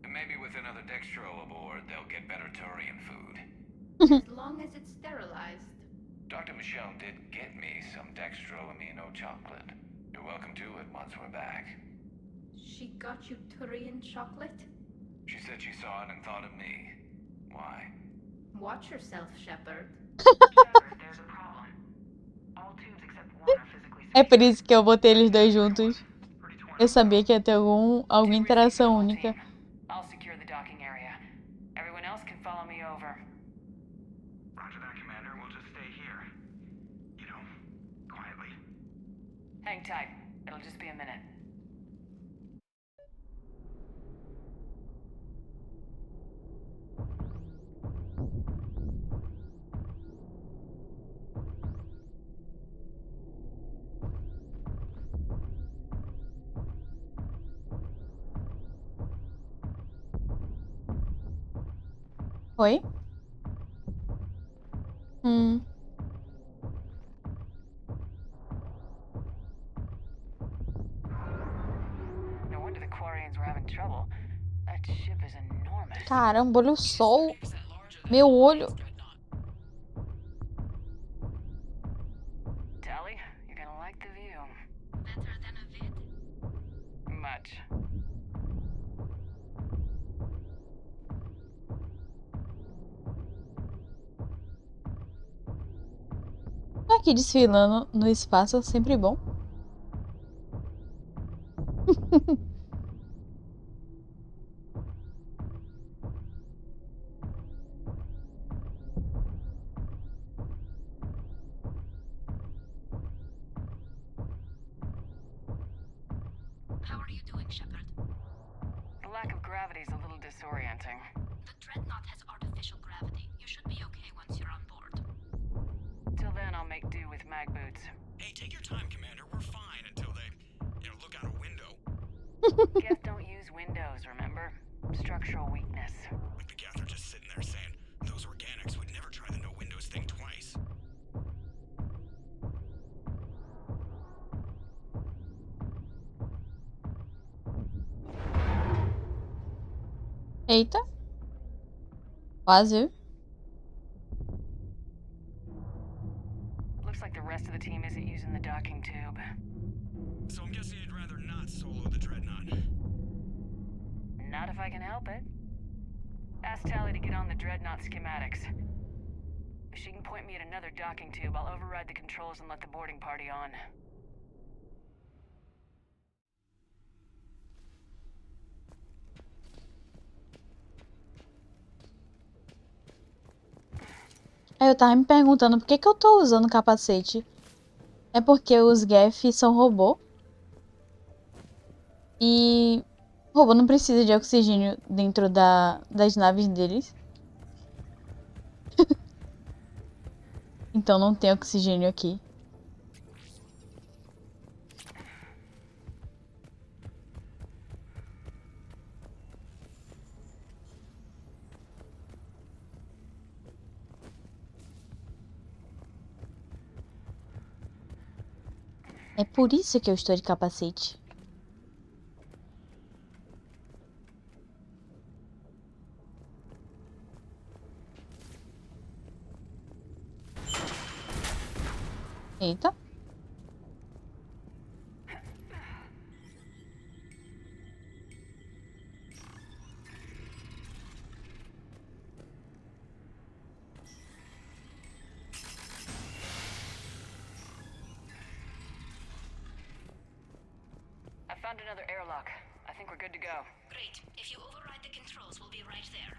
And maybe with another Dextro aboard, they'll get better Turian food. As long as it's sterilized. Dr. Michelle did get me some Dextro amino chocolate. You're welcome to it once we're back. She got you Turian chocolate? She said she saw it and thought of me. Why? Watch yourself, Shepard. Shepard, there's a problem. All tubes except one are physically É por isso que eu botei eles dois juntos. Eu sabia que ia ter alguma interação única. I'll secure the docking area. Everyone else can follow me over. Roger that, Commander. We'll just stay here. You know, quietly. Hang tight. It'll just be a minute. Oi? No wonder the Quarians were having trouble. That ship is enormous. Caramba, olha o sol. Meu olho. Tally, you're gonna like the view. Better than a vid? Much. Tô aqui desfilando no espaço, é sempre bom. How are you doing, Shepard? The lack of gravity is a little disorienting. The Dreadnought has artificial gravity. You should be okay once you're on board. Till then, I'll make do with mag boots. Hey, take your time, Commander. We're fine until they, look out a window. Geth don't use windows, remember? Structural weakness. Like the Geth are just sitting there saying, those organics would never try the no windows thing twice. Eita. Quase. Looks like the rest of the team isn't using the docking tube. So I'm guessing you'd rather not solo the Dreadnought. Not if I can help it. Ask Tally to get on the Dreadnought schematics. If she can point me at another docking tube, I'll override the controls and let the boarding party on. Aí eu tava me perguntando por que eu tô usando capacete. É porque os Geth são robô. E robô não precisa de oxigênio dentro das naves deles. Então não tem oxigênio aqui. É por isso que eu estou de capacete. Eita. I found another airlock. I think we're good to go. Great. If you override the controls, we'll be right there.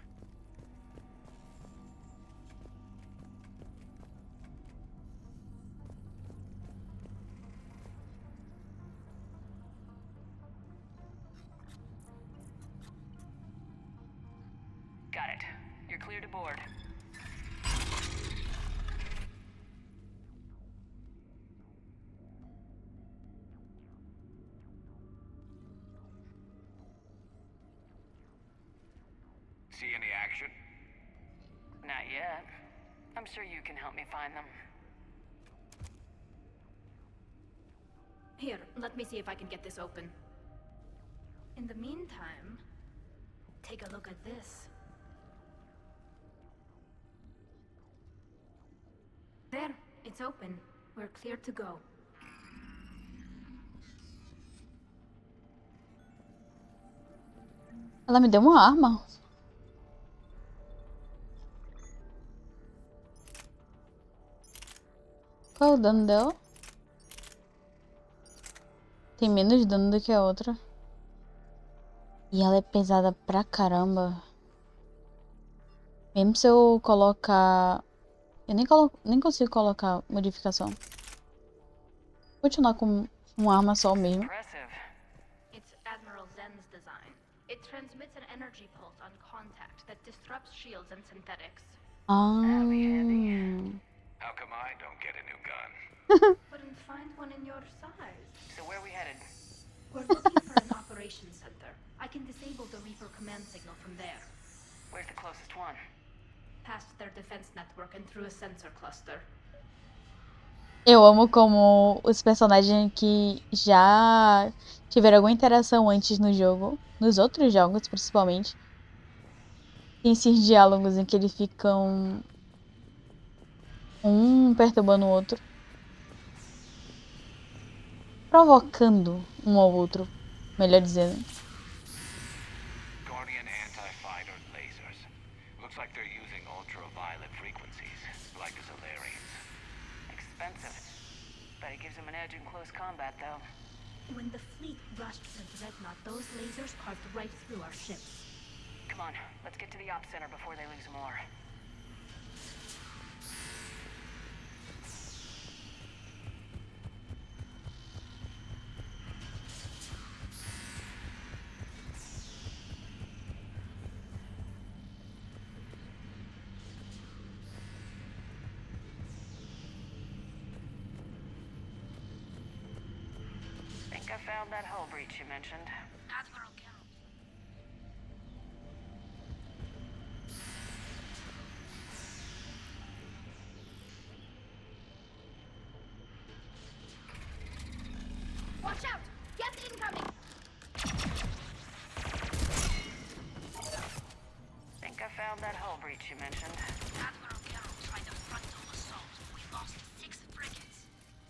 Got it. You're clear to board. See any action? Not yet. I'm sure you can help me find them. Here, let me see if I can get this open. In the meantime, take a look at this. There, it's open. We're clear to go. Ela me deu uma arma. Qual é o dano dela? Tem menos dano do que a outra. E ela é pesada pra caramba. Mesmo se eu colocar... Eu nem consigo colocar modificação. Vou continuar com uma arma só mesmo. It's Admiral Zen's design. It transmits an energy pulse on contact that disrupts shields and synthetics. Ah. How come I don't get a new gun? Couldn't find one in your size. So where are we headed? We're looking for an operations center. I can disable the Reaper command signal from there. Where's the closest one? Past their defense network and through a sensor cluster. Eu amo como os personagens que já tiveram alguma interação antes no jogo, nos outros jogos principalmente, tem esses diálogos em que eles ficam um perturbando o outro, provocando um ao outro, melhor dizendo. Guardian anti-fighter lasers. Looks like they're using ultraviolet frequencies, like the Solarians. Expensive. But it gives them an edge in close combat, though. When the fleet rushed the Dreadnought, those lasers carved right through our ships. Come on, let's get to the op center before they lose more. Think I found that hull breach you mentioned. Admiral Geralt. Watch out! Get incoming! Think I found that hull breach you mentioned. Admiral Geralt tried a frontal assault. We lost 6 frigates.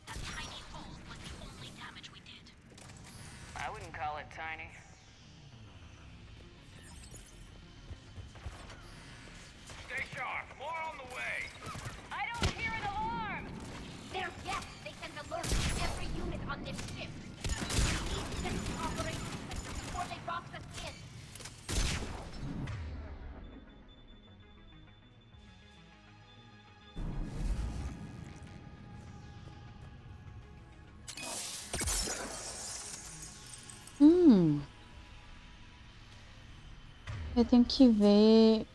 That tiny hole was the only damage we did. I wouldn't call it tiny. Stay sharp. More on the way. I don't hear an alarm! They're yes, they send alerts to every unit on this ship. We need to get to the operations center before they box us in. Eu tenho que ver.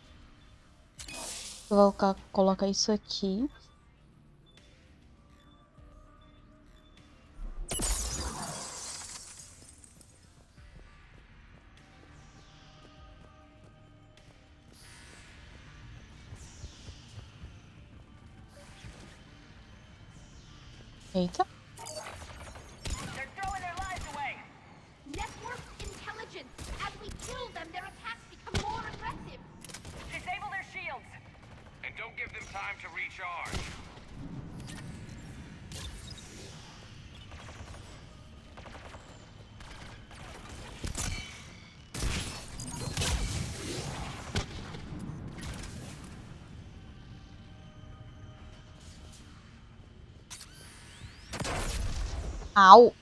Vou colocar isso aqui. Eita. Au!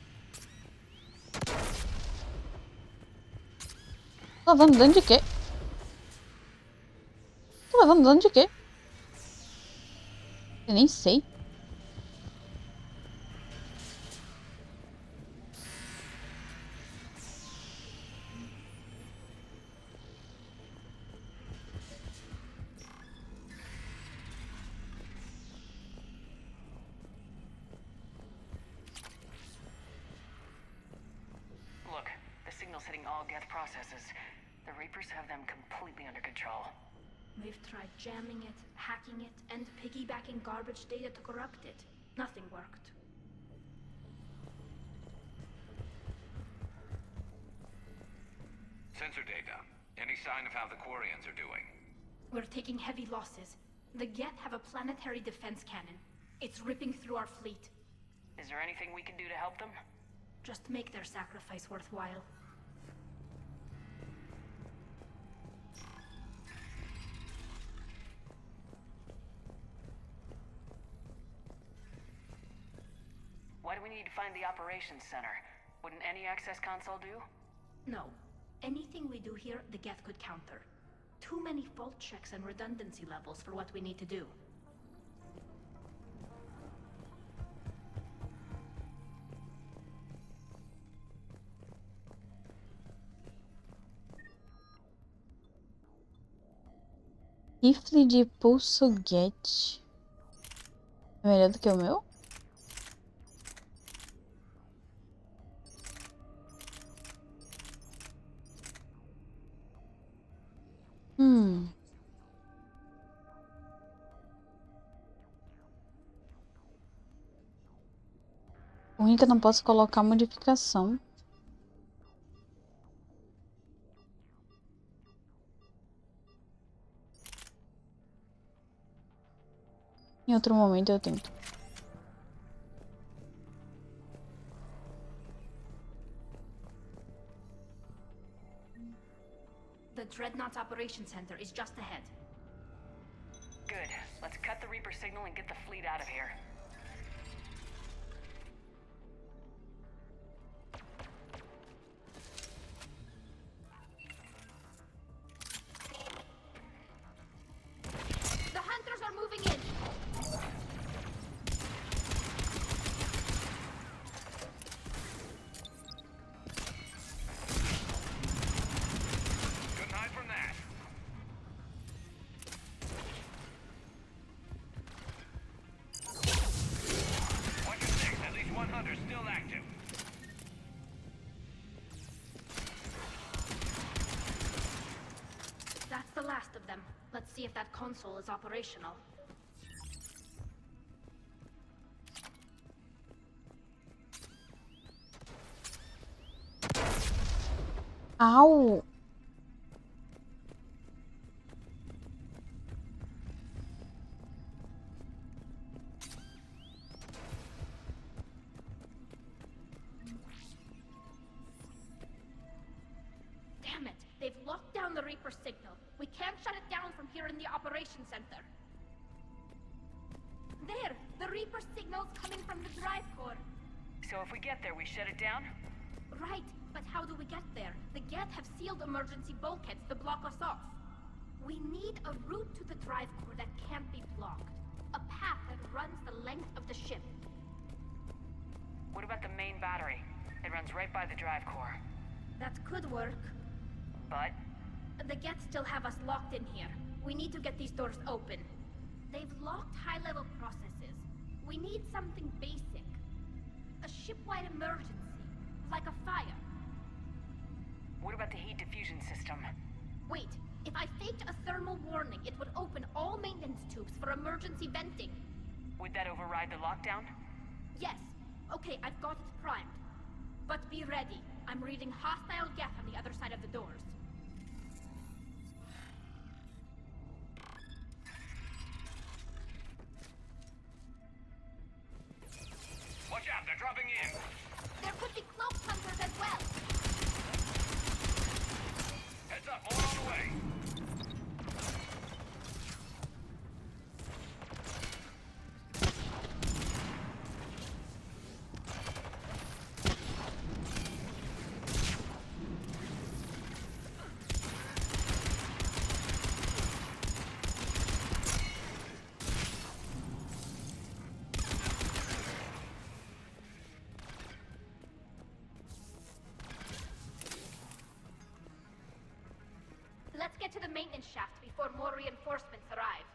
Tô levando dano de quê? Tô levando dano de quê? Eu nem sei. Look, the signal's hitting all Geth processes. The Reapers have them completely under control. We've tried jamming it, hacking it, and piggybacking garbage data to corrupt it. Nothing worked. Sensor data. Any sign of how the Quarians are doing? We're taking heavy losses. The Geth have a planetary defense cannon. It's ripping through our fleet. Is there anything we can do to help them? Just make their sacrifice worthwhile. Why do we need to find the operations center? Wouldn't any access console do? No. Anything we do here, the Geth could counter. Too many fault checks and redundancy levels for what we need to do. Rifle de pulso-guete. É melhor do que o meu? O único que eu não posso colocar modificação. Em outro momento eu tento. The Dreadnought Operations Center is just ahead. Good. Let's cut the Reaper signal and get the fleet out of here. The hunters are moving in! Couldn't hide from that. Watch your six. At least one hunter still active. That's the last of them. Let's see if that console is operational. Au! Damn it! They've locked down the Reaper signal. We can't shut it down from here in the operations center. There! The Reaper signal's coming from the drive core. So if we get there, we shut it down? Right, but how do we get there? The Geth have sealed emergency bulkheads to block us off. We need a route to the drive core that can't be blocked. A path that runs the length of the ship. What about the main battery? It runs right by the drive core. That could work. But? The Geth still have us locked in here. We need to get these doors open. They've locked high-level processes. We need something basic. A ship-wide emergency. Like a fire. What about the heat diffusion system? Wait, if I faked a thermal warning, it would open all maintenance tubes for emergency venting. Would that override the lockdown? Yes. Okay, I've got it primed. But be ready. I'm reading hostile Geth on the other side of the doors. Watch out, they're dropping in. There could be cloak hunters as well. Heads up, more on the way. shaft before more reinforcements arrive.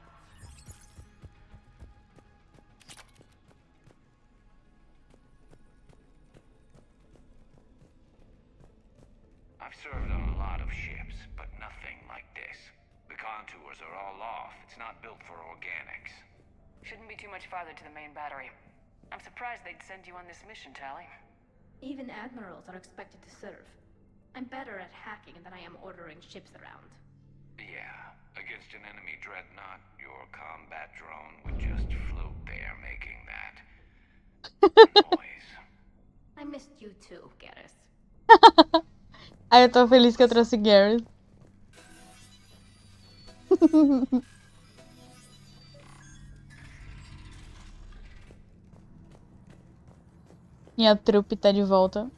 I've served on a lot of ships, but nothing like this. The contours are all off. It's not built for organics. Shouldn't be too much farther to the main battery. I'm surprised they'd send you on this mission, Tally. Even admirals are expected to serve. I'm better at hacking than I am ordering ships around. Yeah, against an enemy dreadnought, your combat drone would just float there making that noise. I missed you too, Garrus. Ai, eu tô feliz que eu trouxe Garrus. Minha trupe tá de volta.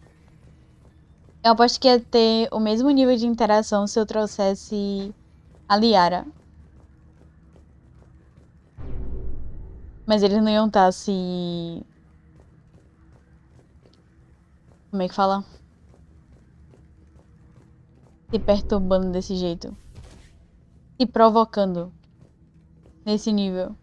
Eu aposto que ia ter o mesmo nível de interação se eu trouxesse a Liara. Mas eles não iam estar se... Como é que fala? Se perturbando desse jeito. Se provocando. Nesse nível.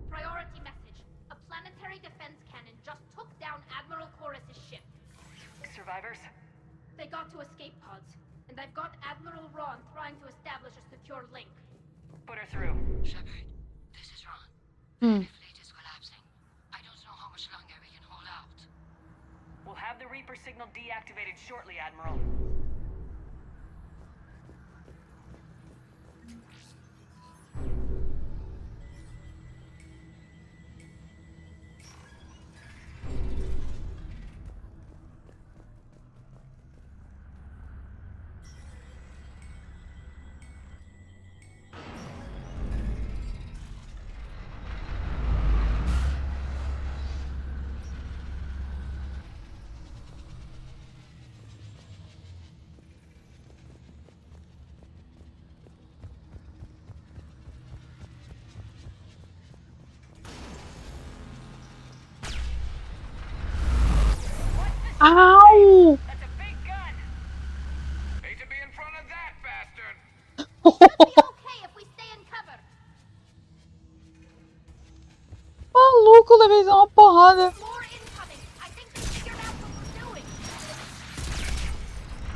Priority message. A planetary defense cannon just took down Admiral Chorus's ship. Survivors? They got to escape pods, and I've got Admiral Ron trying to establish a secure link. Put her through. Shepard, this is Ron. The fleet is collapsing. I don't know how much longer we can hold out. We'll have the Reaper signal deactivated shortly, Admiral. Ow! That's a big gun. Hate to be in front of that bastard. Okay, if we stay in cover. Maluco, levei uma porrada. More incoming. I think they figured out what we're doing.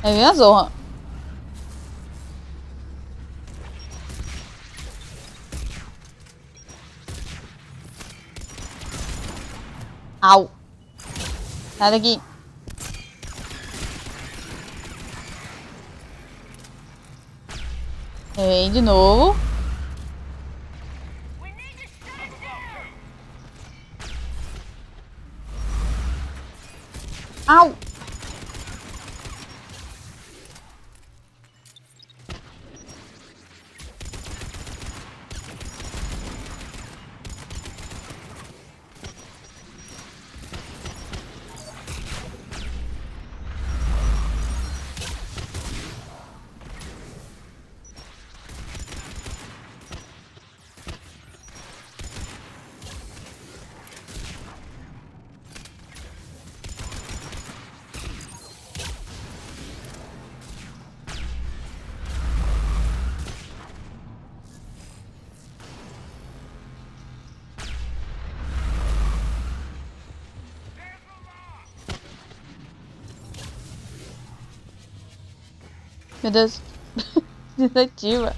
É minha zorra. Au. Sai daqui. Vem de novo. Au. Meu Deus. Desativa.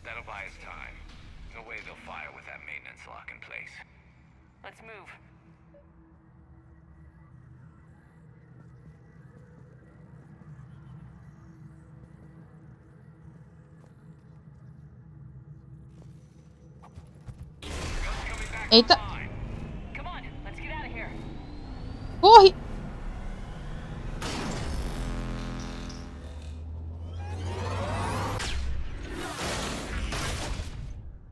That'll buy us time. No way they'll fire with that maintenance lock in place. Let's move. Eita. Come on, let's get out of here. Corre.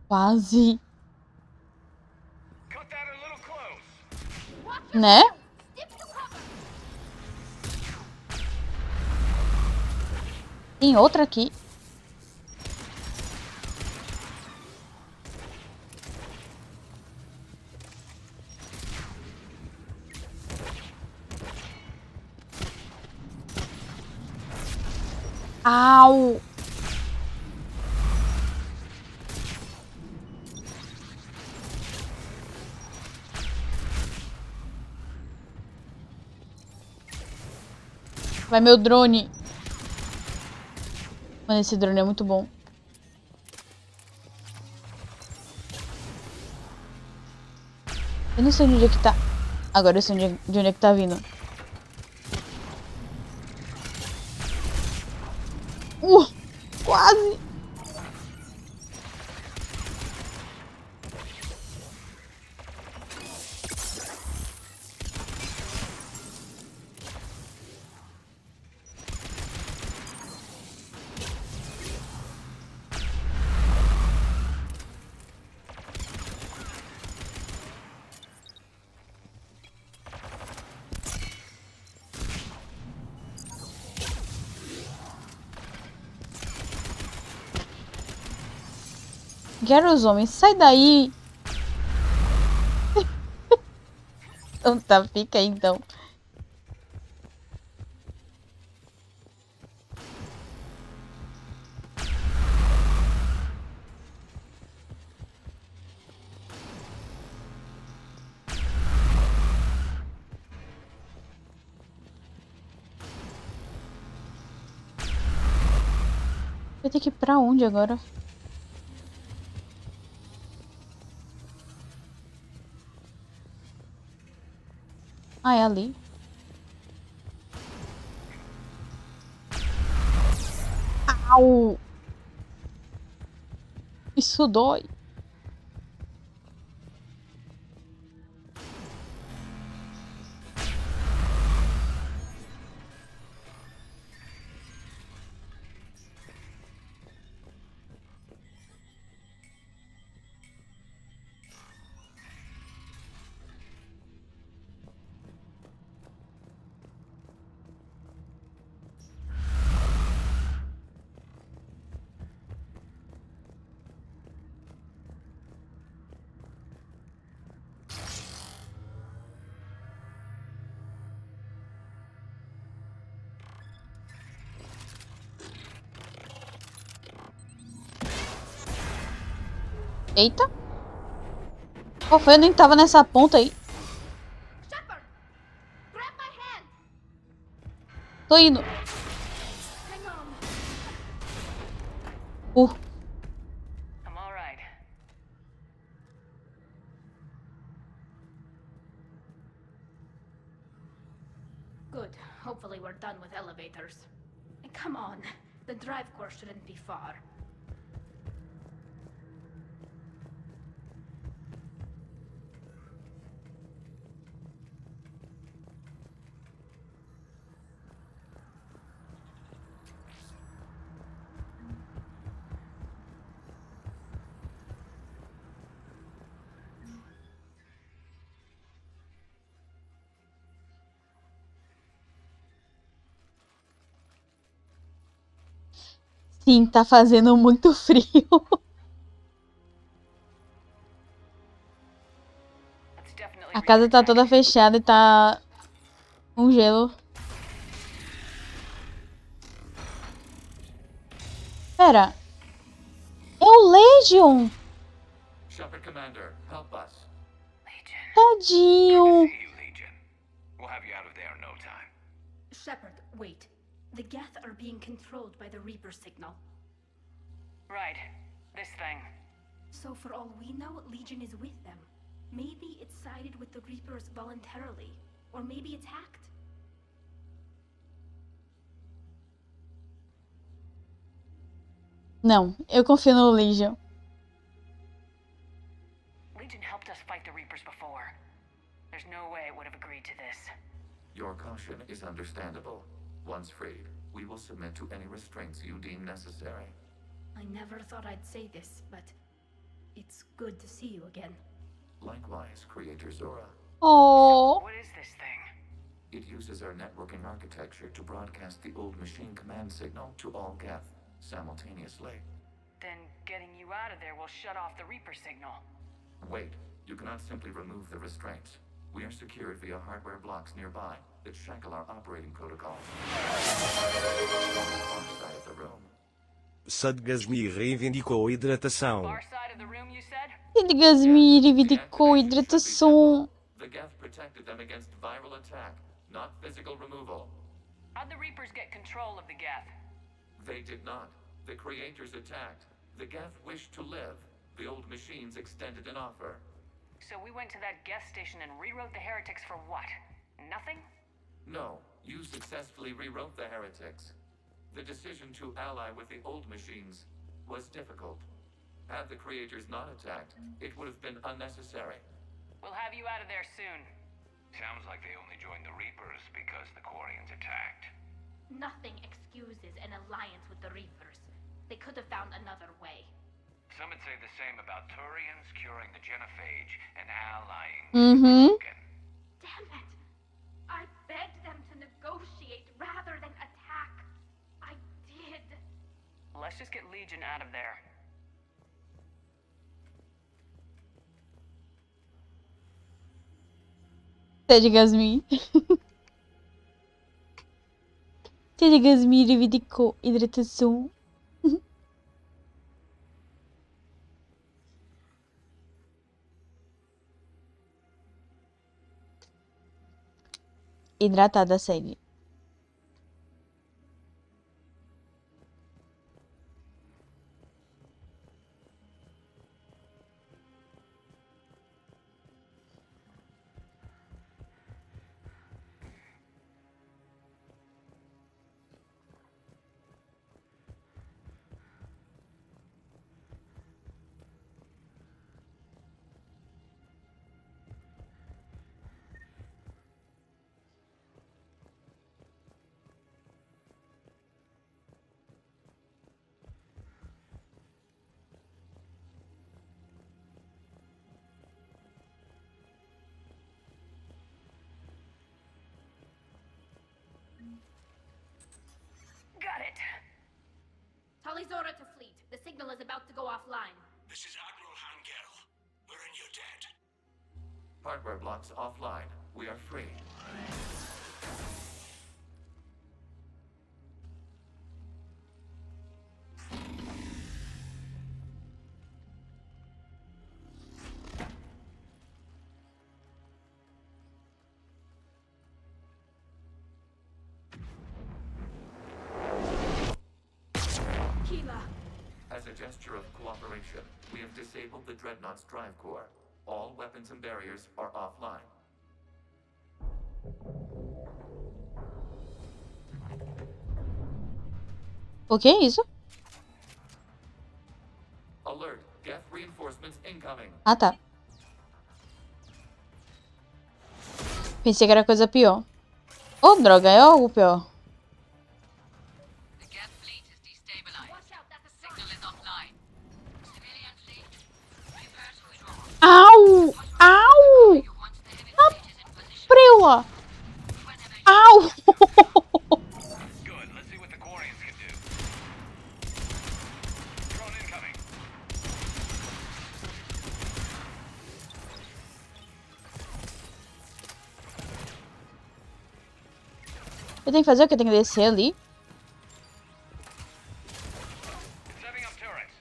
Quase. Né? Tem outra aqui. Au! Vai meu drone. Mano, esse drone é muito bom. Eu não sei de onde é que tá. Agora eu sei de onde é que tá vindo. Quase! Quero os homens, sai daí! Então tá, fica aí então. Vai ter que ir pra onde agora? Ah, é ali. Au! Isso dói. Eita. Qual foi? Eu nem tava nessa ponta aí. Tô indo. I'm all right. Good. Hopefully we're done with elevators. And come on, the drive course shouldn't be far. Sim, tá fazendo muito frio. A casa tá toda fechada e tá com gelo. Pera. É o Legion. Shepard Commander, help us. Tadinho. We'll have you out of there in no time. Shepard, wait. The Geth are being controlled by the Reaper signal. Right. This thing. So for all we know, Legion is with them. Maybe it sided with the Reapers voluntarily. Or maybe it's hacked. Não, eu confio no Legion. Legion helped us fight the Reapers before. There's no way it would have agreed to this. Your caution is understandable. Once freed, we will submit to any restraints you deem necessary. I never thought I'd say this, but it's good to see you again. Likewise, Creator Zora. Oh. What is this thing? It uses our networking architecture to broadcast the old machine command signal to all Geth simultaneously. Then getting you out of there will shut off the Reaper signal. Wait, you cannot simply remove the restraints. We are secured via hardware blocks nearby that shackle our operating protocols. On the far side of the room. Sadgasmi reivindicou hidratação. Far side of the room, you said? Sadgasmi reivindicou hidratação. The Geth protected them against viral attack, not physical removal. How'd the Reapers get control of the Geth? They did not. The Creators attacked. The Geth wished to live. The old machines extended an offer. So we went to that Geth station and rewrote the heretics for what? Nothing? No, you successfully rewrote the heretics. The decision to ally with the old machines was difficult. Had the Creators not attacked, it would have been unnecessary. We'll have you out of there soon. Sounds like they only joined the Reapers because the Quarians attacked. Nothing excuses an alliance with the Reapers. They could have found another way. Some would say the same about Turians curing the genophage and allying. Damn it! I begged them to negotiate rather than attack. I did. Let's just get Legion out of there. Sadgasmi. Sadgasmi reivindicou hidratação. Hidratada, segue. Got it. Tali Zora to fleet. The signal is about to go offline. This is Admiral Hangel. We're in your debt. Hardware blocks offline. We are free. As a gesture of cooperation, we have disabled the Dreadnought's drive core. All weapons and barriers are offline. O que é isso? Alert! Geth reinforcements incoming. Ah, tá. Pensei que era coisa pior. Oh, droga, é algo pior. Au! Au! A preula! Au! Good. Let's see what the Quarians can do. Drone incoming. Eu tenho que fazer o que? Eu tenho que descer ali. Setting up turrets.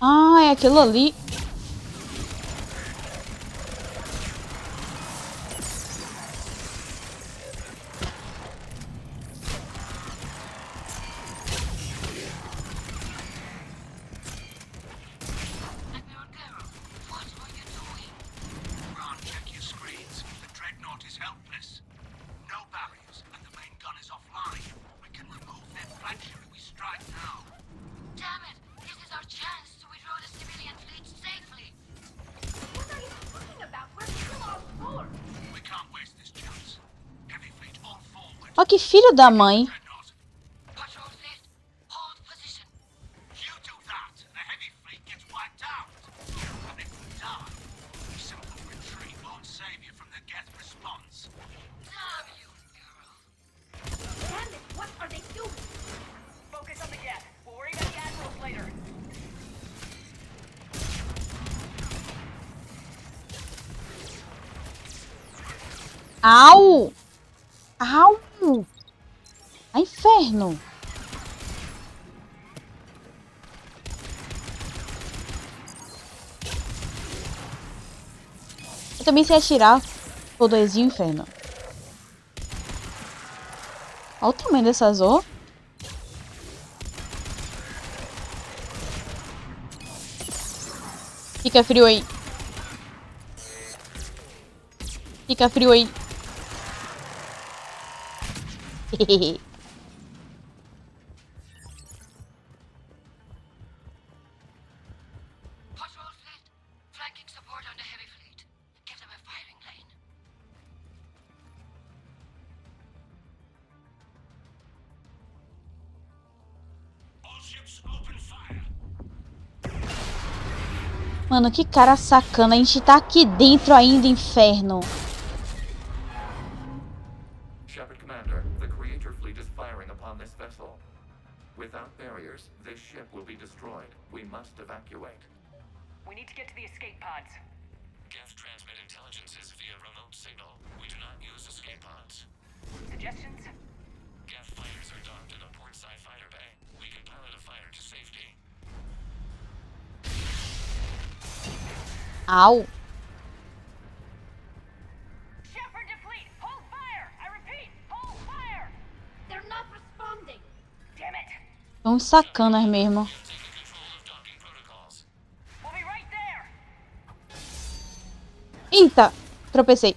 Ah, é aquilo ali. Ó, que filho da mãe. Patrol left. Hold position. You two Au! Au! Ai, inferno! Eu também sei atirar. Poderzinho inferno. Olha o tamanho dessa zorra. Fica frio aí. Fica frio aí. Mano, que cara sacana. A gente tá aqui dentro ainda, inferno. Shepard Commander, the Creator fleet is firing upon this vessel. Without barriers, this ship will be destroyed. We must evacuate. We need to get to the escape pods. Geth transmit intelligences via remote signal. We do not use escape pods. Suggestions? Geth fighters are docked in a portside fighter bay. We can pilot a fighter to safety. Au. Shepard to fleet! Hold fire! I repeat, hold fire! They're not responding. Damn it! São uns sacanas mesmo. We'll be right there! Eita! Tropecei.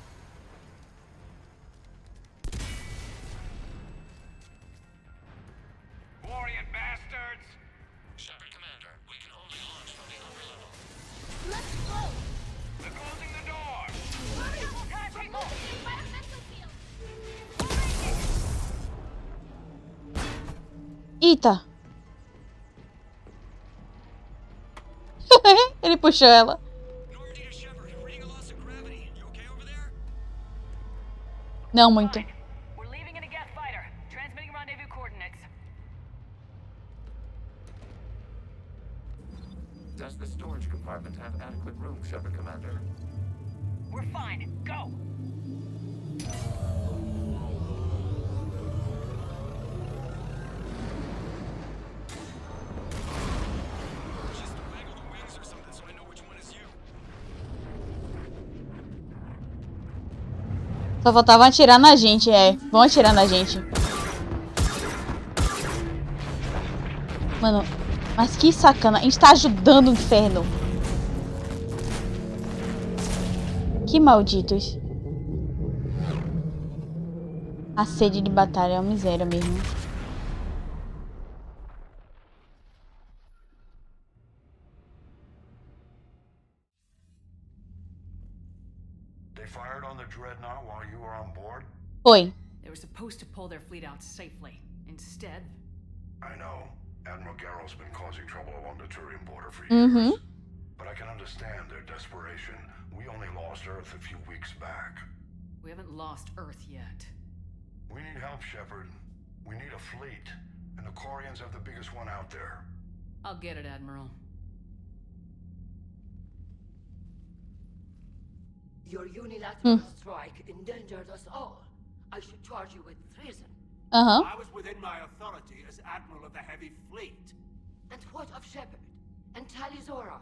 Warrior bastards! Shepard Commander, we can only launch from the upper level. Let's go. They're closing the door! Double time, people! Eita! Ele puxou ela. Não muito. We're leaving in a Geth fighter. Transmitting rendezvous coordinates. Does the storage compartment have adequate room, Shepard Commander? We're fine. Go! Só faltava atirar na gente, é. Vão atirar na gente. Mano, mas que sacana. A gente tá ajudando o inferno. Que malditos. A sede de batalha é uma miséria mesmo. They fired on the dreadnought while you were on board? Foi. They were supposed to pull their fleet out safely. Instead... I know. Admiral Garrow's been causing trouble along the Turian border for years. But I can understand their desperation. We only lost Earth a few weeks back. We haven't lost Earth yet. We need help, Shepard. We need a fleet. And the Corians have the biggest one out there. I'll get it, Admiral. Your unilateral strike endangered us all. I should charge you with treason. I was within my authority as Admiral of the Heavy Fleet. And what of Shepard? And Talizora?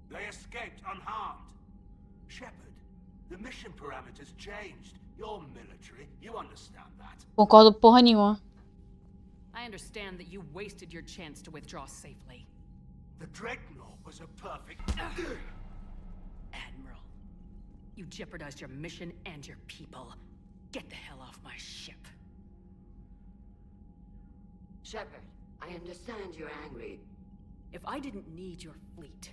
They escaped unharmed. Shepard, the mission parameters changed. You're military, you understand that. Concordo porra nenhuma. I understand that you wasted your chance to withdraw safely. The Dreadnought was a perfect... Admiral, you jeopardized your mission and your people. Get the hell off my ship. Shepard, I understand you're angry. If I didn't need your fleet...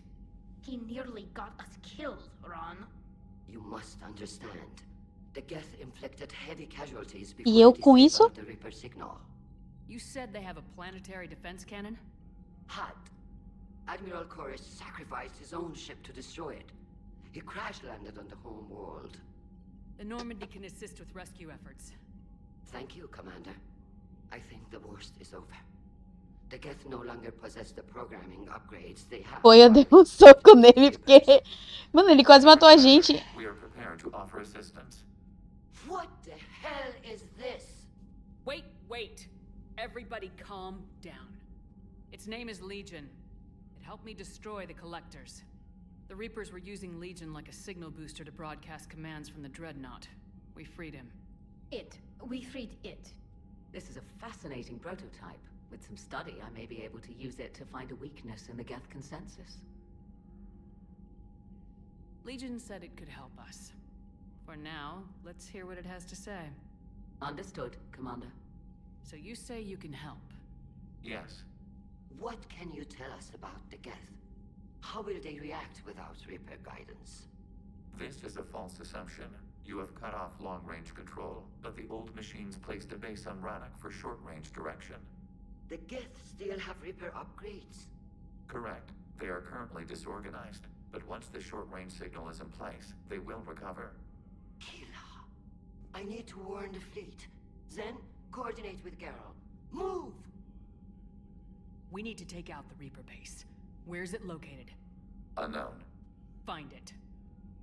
He nearly got us killed, Ron. You must understand. The Geth inflicted heavy casualties E before eu they com isso? disabled the Reaper signal. You said they have a planetary defense cannon? Had. Admiral Corus sacrificed his own ship to destroy it. He crash-landed on the home world. The Normandy can assist with rescue efforts. Thank you, Commander. I think the worst is over. The Geth no longer possess the programming upgrades they have. Foi, eu dei um soco nele porque... Mano, ele quase matou a gente. We are prepared to offer assistance. What the hell is this? Wait. Everybody calm down. Its name is Legion. It helped me destroy the Collectors. The Reapers were using Legion like a signal booster to broadcast commands from the Dreadnought. We freed him. We freed it. This is a fascinating prototype. With some study, I may be able to use it to find a weakness in the Geth consensus. Legion said it could help us. For now, let's hear what it has to say. Understood, Commander. So you say you can help? Yes. What can you tell us about the Geth? How will they react without Reaper guidance? This is a false assumption. You have cut off long-range control, but the old machines placed a base on Rannoch for short-range direction. The Geth still have Reaper upgrades? Correct. They are currently disorganized, but once the short-range signal is in place, they will recover. Killa, I need to warn the fleet. Then, coordinate with Geralt. Move! We need to take out the Reaper base. Where's it located? Unknown. Find it.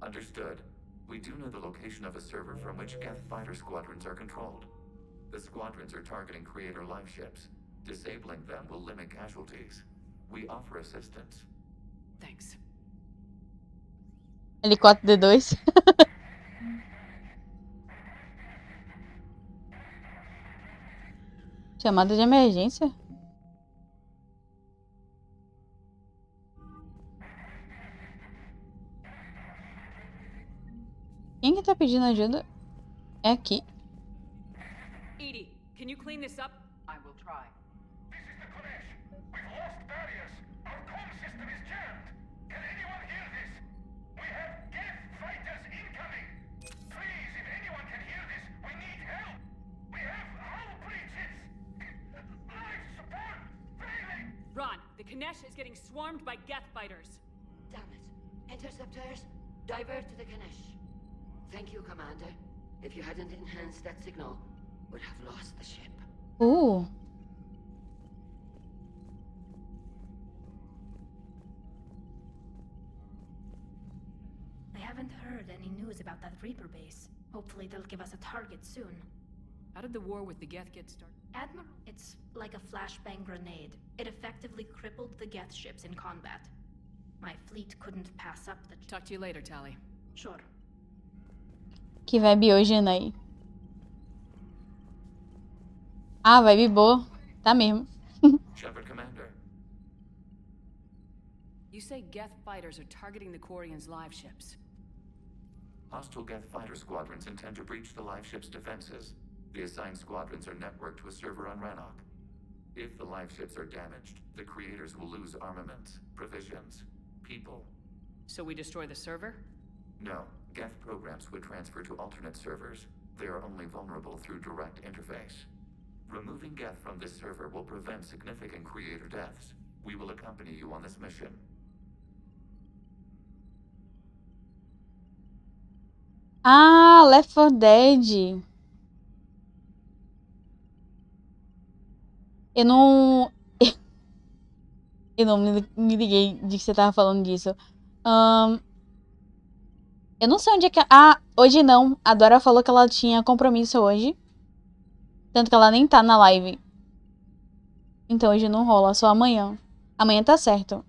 Understood. We do know the location of a server from which Geth fighter squadrons are controlled. The squadrons are targeting Creator live ships. Disabling them will limit casualties. We offer assistance. Thanks. Helicóptero D2. Chamada de emergência? Quem que tá pedindo ajuda? É aqui. Edie, can you clean this up? I will try. This is the Kodesh. We've lost barriers. Our comm system is jammed. Can anyone hear this? We have Geth fighters incoming. Please, if anyone can hear this, we need help. We have hull breaches. Life support failing. Ron, the Kanesh is getting swarmed by Geth fighters. Damn it. Interceptors, divert to the Ganesh. Thank you, Commander. If you hadn't enhanced that signal, would have lost the ship. Ooh. I haven't heard any news about that Reaper base. Hopefully they'll give us a target soon. How did the war with the Geth get started? Admiral, it's like a flashbang grenade. It effectively crippled the Geth ships in combat. My fleet couldn't pass up the... Talk to you later, Tali. Sure. Que vibe hoje, Nai? Ah, vibe boa. Tá mesmo. Shepard Commander. You say Geth fighters are targeting the Quarians' live ships. Hostile Geth fighter squadrons intend to breach the live ship's defenses. The assigned squadrons are networked to a server on Rannoch. If the live ships are damaged, the creators will lose armaments, provisions, people. So we destroy the server? No. Geth programs would transfer to alternate servers. They are only vulnerable through direct interface. Removing Geth from this server will prevent significant creator deaths. We will accompany you on this mission. Ah, Left 4 Dead. Eu não... Eu não me liguei de que você tava falando disso. Eu não sei onde é que... Ah, hoje não. A Dora falou que ela tinha compromisso hoje. Tanto que ela nem tá na live. Então hoje não rola, só amanhã. Amanhã tá certo.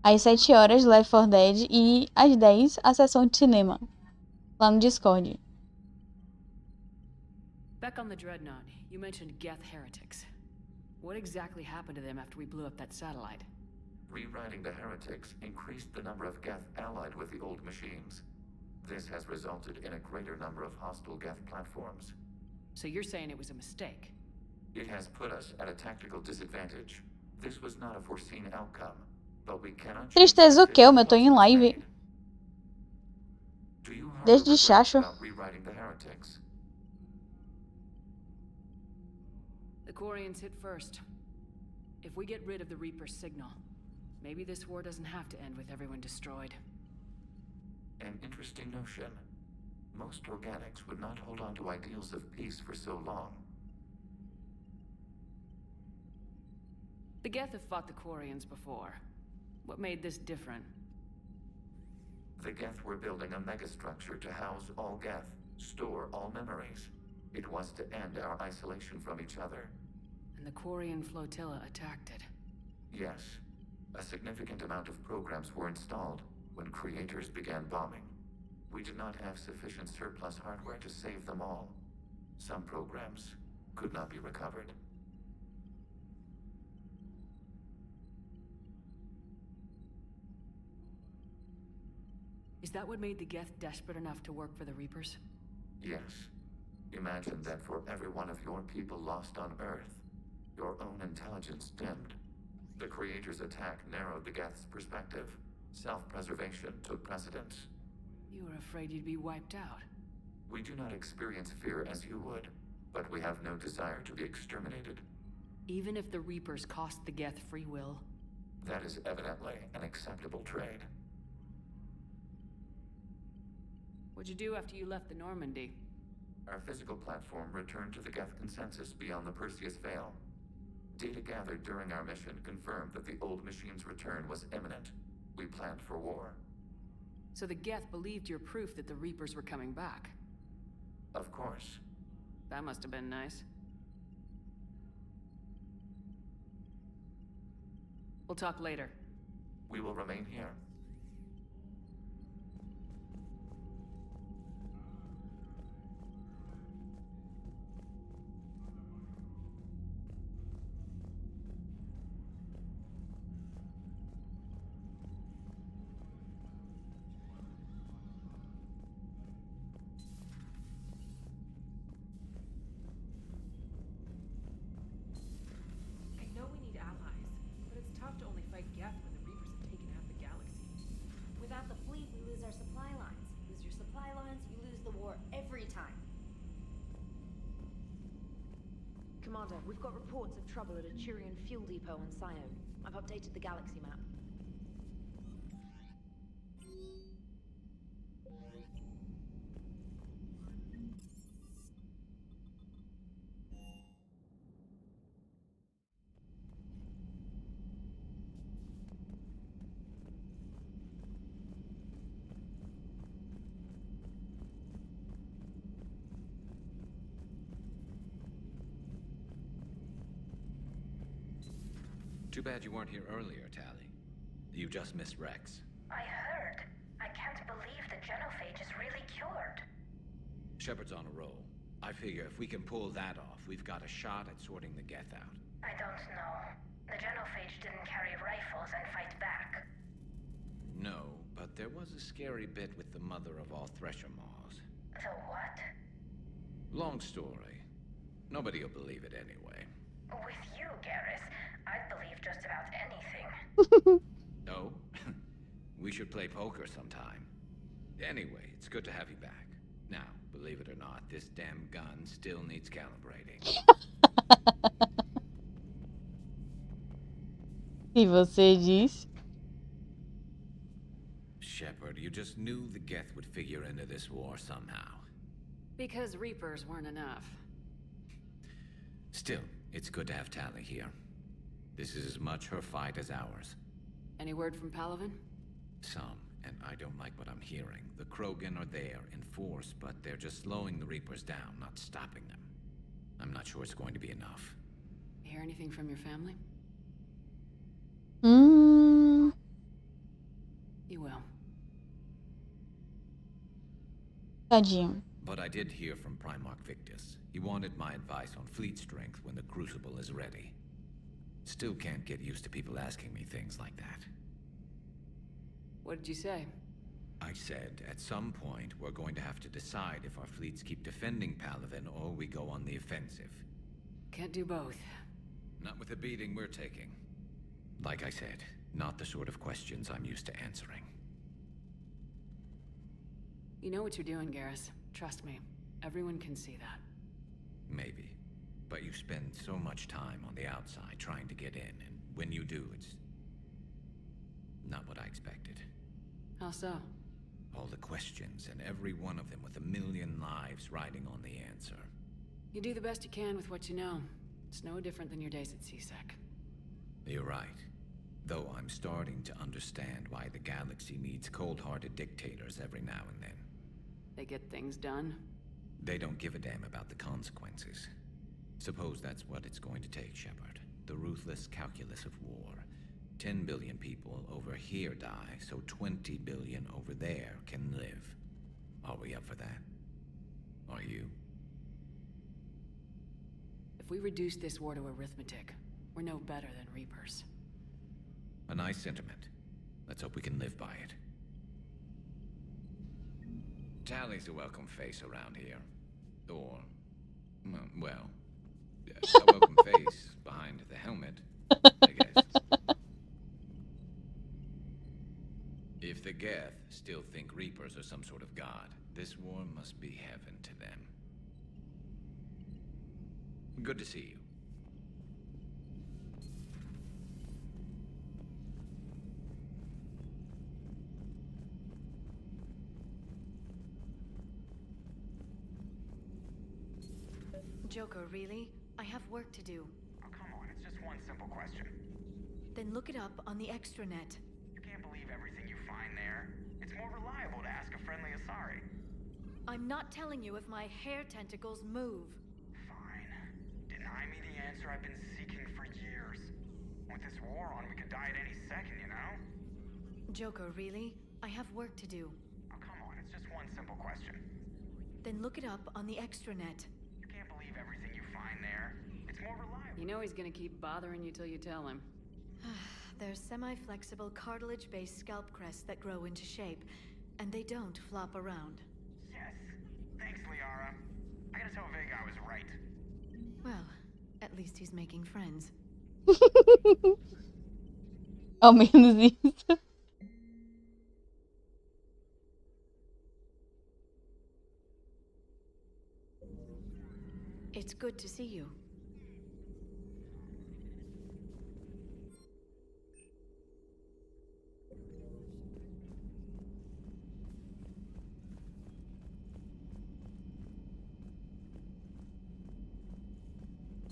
Às 7 horas, Left 4 Dead. E às 10, a sessão de cinema. Lá no Discord. Back on the Dreadnought, you mentioned Geth heretics. What exactly happened to them after we blew up that satellite? Rewriting the heretics increased the number of Geth allied with the old machines. This has resulted in a greater number of hostile Geth platforms. So you're saying it was a mistake? It has put us at a tactical disadvantage. This was not a foreseen outcome, but we cannot... Tristeza o quê? Eu tô em live. Desde chacho. Rewriting the heretics. The Quarians hit first. If we get rid of the Reaper's signal, maybe this war doesn't have to end with everyone destroyed. An interesting notion. Most organics would not hold on to ideals of peace for so long. The Geth have fought the Quarians before. What made this different? The Geth were building a megastructure to house all Geth. store all memories. It was to end our isolation from each other. And the Quarian flotilla attacked it. Yes. A significant amount of programs were installed when creators began bombing. We did not have sufficient surplus hardware to save them all. Some programs could not be recovered. Is that what made the Geth desperate enough to work for the Reapers? Yes. Imagine that for every one of your people lost on Earth, your own intelligence dimmed. The Creator's attack narrowed the Geth's perspective. Self-preservation took precedence. You were afraid you'd be wiped out. We do not experience fear as you would, but we have no desire to be exterminated. Even if the Reapers cost the Geth free will? That is evidently an acceptable trade. What'd you do after you left the Normandy? Our physical platform returned to the Geth consensus beyond the Perseus Veil. Data gathered during our mission confirmed that the old machine's return was imminent. We planned for war. So the Geth believed your proof that the Reapers were coming back? Of course. That must have been nice. We'll talk later. We will remain here. Without the fleet, we lose our supply lines. Lose your supply lines, you lose the war every time. Commander, we've got reports of trouble at a Turian fuel depot on Scion. I've updated the galaxy map. Too bad you weren't here earlier, Tally. You just missed Rex. I heard. I can't believe the genophage is really cured. Shepard's on a roll. I figure if we can pull that off, we've got a shot at sorting the Geth out. I don't know. The genophage didn't carry rifles and fight back. No, but there was a scary bit with the mother of all Thresher Maws. The what? Long story. Nobody'll believe it anyway. With you, Garrus, I'd believe just about anything. No? We should play poker sometime. Anyway, it's good to have you back. Now, believe it or not, this damn gun still needs calibrating. E você diz? Shepard, you just knew the Geth would figure into this war somehow. Because Reapers weren't enough. Still, it's good to have Tally here. This is as much her fight as ours. Any word from Palaven? Some, and I don't like what I'm hearing. The Krogan are there in force, but they're just slowing the Reapers down, not stopping them. I'm not sure it's going to be enough. Hear anything from your family? You will. Tadinho. But I did hear from Primarch Victus. He wanted my advice on fleet strength when the Crucible is ready. Still can't get used to people asking me things like that. What did you say? I said, at some point, we're going to have to decide if our fleets keep defending Palaven or we go on the offensive. Can't do both. Not with the beating we're taking. Like I said, not the sort of questions I'm used to answering. You know what you're doing, Garrus. Trust me. Everyone can see that. Maybe. But you spend so much time on the outside trying to get in, and when you do, it's not what I expected. How so? All the questions, and every one of them with a million lives riding on the answer. You do the best you can with what you know. It's no different than your days at CSEC. You're right. Though I'm starting to understand why the galaxy needs cold-hearted dictators every now and then. They get things done? They don't give a damn about the consequences. Suppose that's what it's going to take, Shepard. The ruthless calculus of war. 10 billion people over here die, so 20 billion over there can live. Are we up for that? Are you? If we reduce this war to arithmetic, we're no better than Reapers. A nice sentiment. Let's hope we can live by it. Tally's a welcome face around here. Or, well, a welcome face behind the helmet, I guess. If the Geth still think Reapers are some sort of god, this war must be heaven to them. Good to see you. Joker, really? I have work to do. Oh, come on, it's just one simple question. Then look it up on the extranet. You can't believe everything you find there. It's more reliable to ask a friendly Asari. I'm not telling you if my hair tentacles move. Fine. Deny me the answer I've been seeking for years. With this war on, we could die at any second, you know? Joker, really? I have work to do. Oh, come on, it's just one simple question. Then look it up on the extranet. You can't believe everything you find there. It's more reliable. You know he's gonna keep bothering you till you tell him. They're semi-flexible cartilage-based scalp crests that grow into shape, and they don't flop around. Yes. Thanks, Liara. I gotta tell Vega I was right. Well, at least he's making friends. Ao menos isso. It's good to see you.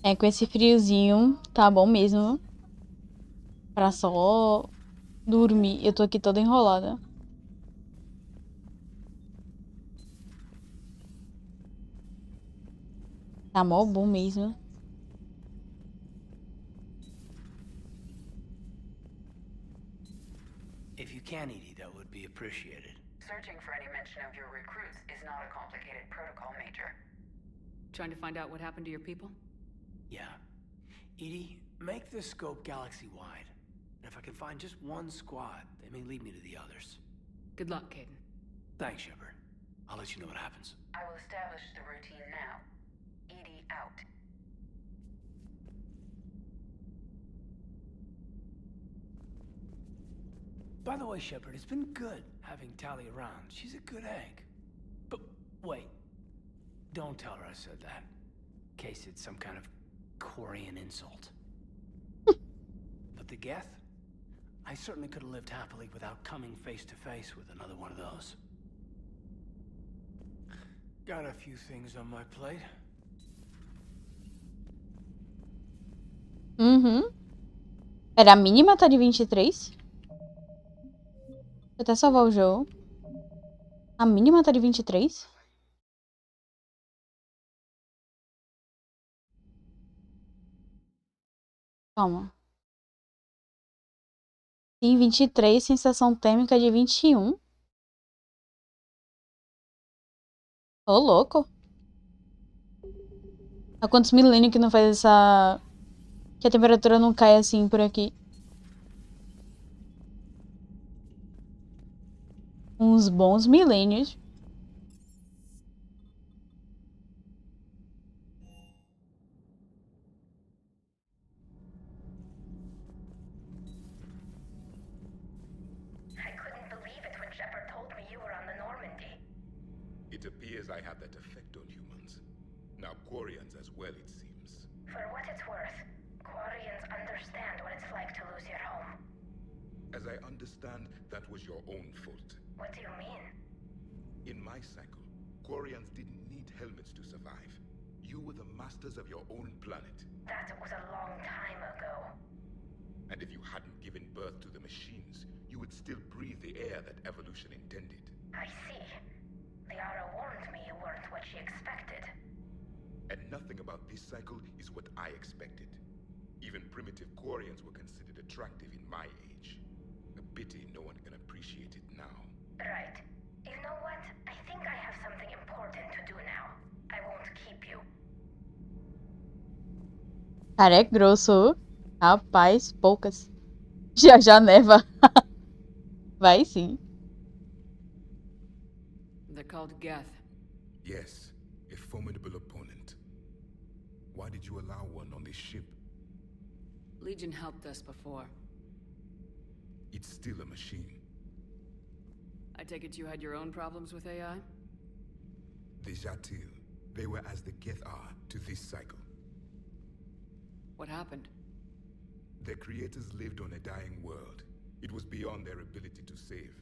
É, com esse friozinho, tá bom mesmo. Pra só dormir. Eu tô aqui toda enrolada. Tá mó bom mesmo. If you can, Edie, that would be appreciated. Searching for any mention of your recruits is not a complicated protocol, Major. Trying to find out what happened to your people? Yeah. Edie, make the scope galaxy-wide. And if I can find just one squad, they may lead me to the others. Good luck, Caden. Thanks, Shepard. I'll let you know what happens. I will establish the routine now. EDI out. By the way, Shepard, it's been good having Tally around. She's a good egg. But wait. Don't tell her I said that. In case it's some kind of Quarian insult. But the Geth? I certainly could have lived happily without coming face to face with another one of those. Got a few things on my plate. Pera, a mínima tá de 23? Deixa eu até salvar o jogo. A mínima tá de 23? Calma. Tem 23, sensação térmica de 21. Ô, louco. Há quantos milênios que não faz essa... Que a temperatura não cai assim por aqui? Uns bons milênios. I couldn't believe it when Shepard told me you were on the Normandy. It appears I have that effect on humans. Now Quarians as well, it seems. For what it's worth, Quarians understand what it's like to lose your home. As I understand, that was your own fault. What do you mean? In my cycle, Quarians didn't need helmets to survive. You were the masters of your own planet. That was a long time ago. And if you hadn't given birth to the machines, you would still breathe the air that evolution intended. I see. Liara warned me you weren't what she expected. And nothing about this cycle is what I expected. Even primitive Quarians were considered attractive in my age. A pity no one can appreciate it now. Right. You know what? I think I have something important to do now. I won't keep you. Cara, é grosso. Rapaz, poucas. Já neva. Vai sim. They're called Geth. Yes, a formidable opponent. Why did you allow one on this ship? Legion helped us before. It's still a machine. I take it you had your own problems with AI? The Jatil, they were as the Geth are to this cycle. What happened? Their creators lived on a dying world. It was beyond their ability to save.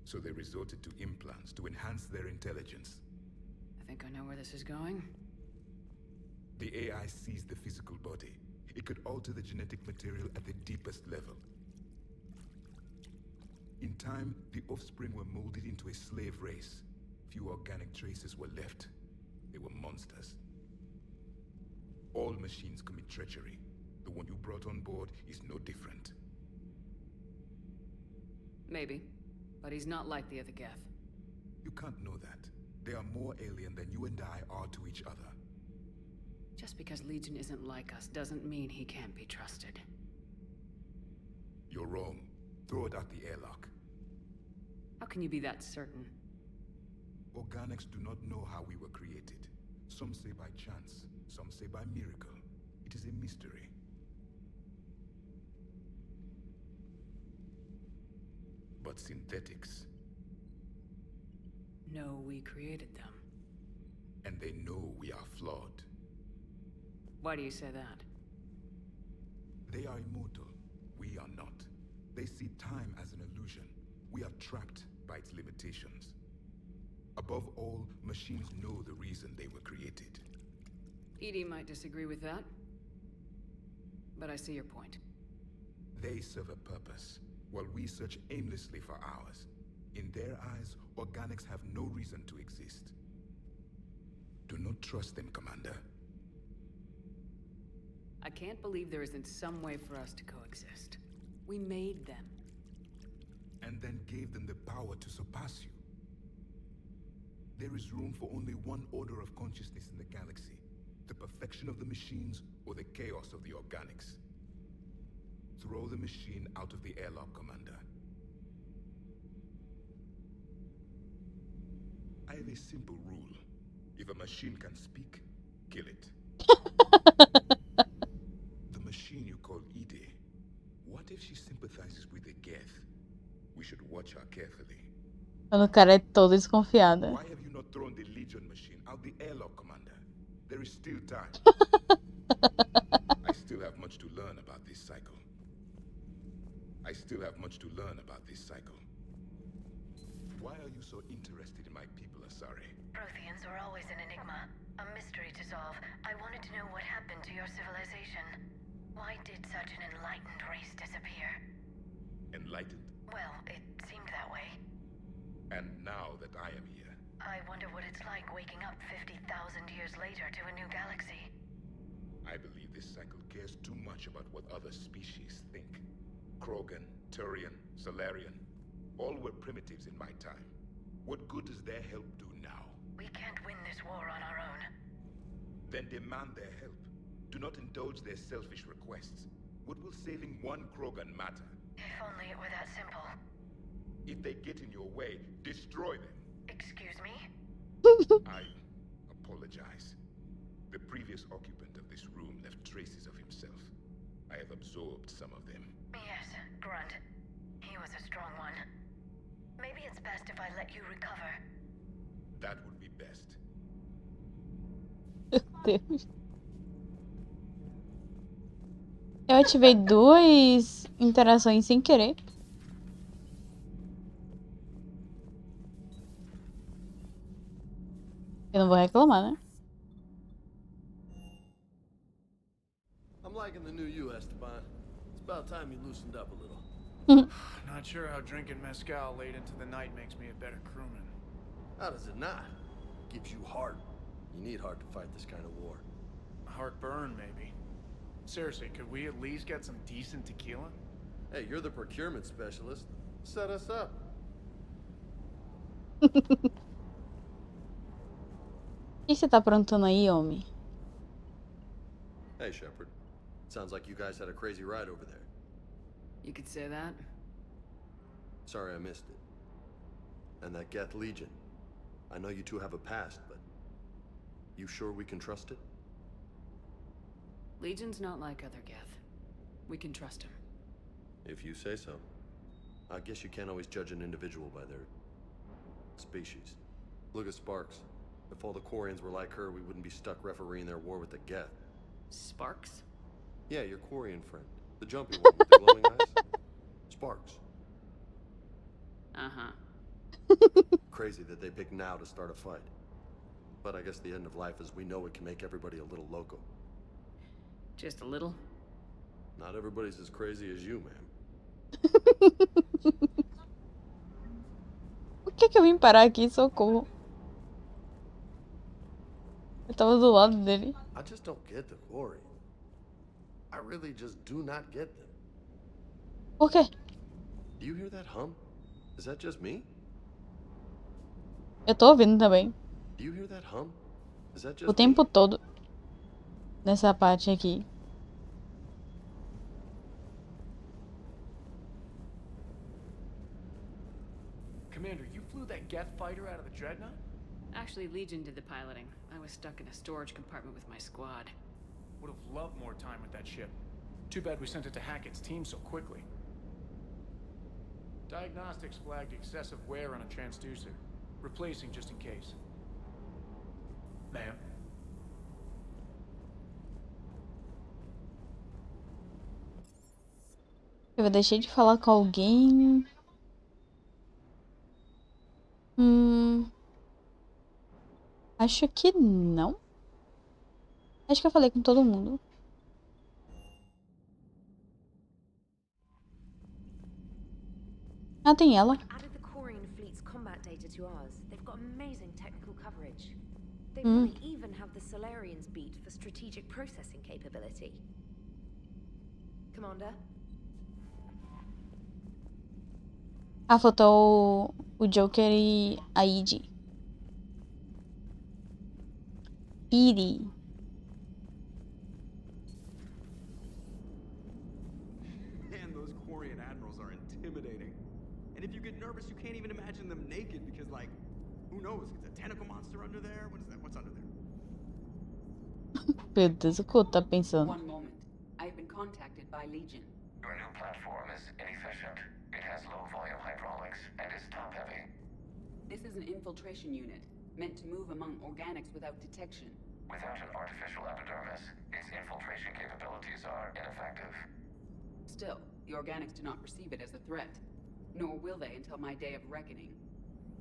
So they resorted to implants to enhance their intelligence. I think I know where this is going. The AI seized the physical body. It could alter the genetic material at the deepest level. In time, the offspring were molded into a slave race. Few organic traces were left. They were monsters. All machines commit treachery. The one you brought on board is no different. Maybe. But he's not like the other Geth. You can't know that. They are more alien than you and I are to each other. Just because Legion isn't like us doesn't mean he can't be trusted. You're wrong. Throw it out the airlock. How can you be that certain? Organics do not know how we were created. Some say by chance, some say by miracle. It is a mystery. But synthetics. No, we created them. And they know we are flawed. Why do you say that? They are immortal. We are not. They see time as an illusion. We are trapped by its limitations. Above all, machines know the reason they were created. EDI might disagree with that. But I see your point. They serve a purpose, while we search aimlessly for ours. In their eyes, organics have no reason to exist. Do not trust them, Commander. I can't believe there isn't some way for us to coexist. We made them. And then gave them the power to surpass you. There is room for only one order of consciousness in the galaxy. The perfection of the machines or the chaos of the organics. Throw the machine out of the airlock, Commander. I have a simple rule. If a machine can speak, kill it. The machine you call EDI, what if she sympathizes with the Geth? We should watch her carefully. Quando o cara é todo desconfiado. Why have you not thrown the Legion machine out the airlock, Commander? There is still time. I still have much to learn about this cycle. Why are you so interested in my people, Asari? Protheans are always an enigma, a mystery to solve. I wanted to know what happened to your civilization. Why did such an enlightened race disappear? Enlightened? Well, it seemed that way. And now that I am here, I wonder what it's like waking up 50,000 years later to a new galaxy. I believe this cycle cares too much about what other species think. Krogan, Turian, Solarian, all were primitives in my time. What good does their help do now? We can't win this war on our own. Then demand their help. Do not indulge their selfish requests. What will saving one Krogan matter? If only it were that simple. If they get in your way, destroy them. Excuse me? I apologize. The previous occupant of this room left traces of himself. I have absorbed some of them. Yes, Grunt. He was a strong one. Maybe it's best if I let you recover. That would be best. Meu Deus. Eu ativei duas interações sem querer. Eu não vou reclamar, né? I'm liking the new you, Esteban. It's about time you loosened up a little. Not sure how drinking mezcal late into the night makes me a better crewman. How does it not? Gives you heart. You need heart to fight this kind of war. Heartburn, maybe. Seriously, could we at least get some decent tequila? Hey, you're the procurement specialist. Set us up. O que você tá aprontando aí, homem? Hey, Shepard. Sounds like you guys had a crazy ride over there. You could say that. Sorry I missed it. And that Geth Legion. I know you two have a past, but you sure we can trust it? Legion's not like other Geth. We can trust him. If you say so. I guess you can't always judge an individual by their species. Look at Sparks. If all the Quarians were like her, we wouldn't be stuck refereeing their war with the Geth. Sparks? Yeah, your Quarian friend. The jumpy one with the glowing eyes. Sparks. Uh-huh. Crazy that they pick now to start a fight. But I guess the end of life as we know it can make everybody a little loco. Just a little? Not everybody's as crazy as you, ma'am. Por que eu vim parar aqui? Socorro. Eu tava do lado dele. I just don't get the Quarian. I really just do not get them. Por quê? Do you hear that hum? Is that just me? Eu tô ouvindo também. Do you hear that hum? Is that just O tempo todo. Nessa parte aqui. Commander, you flew that Geth fighter out of the Dreadnought? Actually, Legion did the piloting. I was stuck in a storage compartment with my squad. Would have loved more time with that ship. Too bad we sent it to Hackett's team so quickly. Diagnostics flagged excessive wear on a transducer. Replacing just in case. Ma'am? Eu deixei de falar com alguém. Acho que não. Acho que eu falei com todo mundo. Ah, tem ela. Added the Quarian fleet's combat data to ours. They've got amazing technical coverage. They Mm. probably even have the Solarians beat for strategic processing capability. Commander? Ah, faltou o Joker e a Id. Iri. Man, those Quarian admirals are intimidating. And if you get nervous, you can't even imagine them naked because, like, who knows? It's a tentacle monster under there? What is that? What's under there? Meu Deus, o que eu tô pensando? One moment. I've been contacted by Legion. Your new platform is inefficient. It has low volume hydraulics and is top heavy. This is an infiltration unit, meant to move among organics without detection. Without an artificial epidermis, its infiltration capabilities are ineffective. Still, the organics do not perceive it as a threat. Nor will they until my day of reckoning.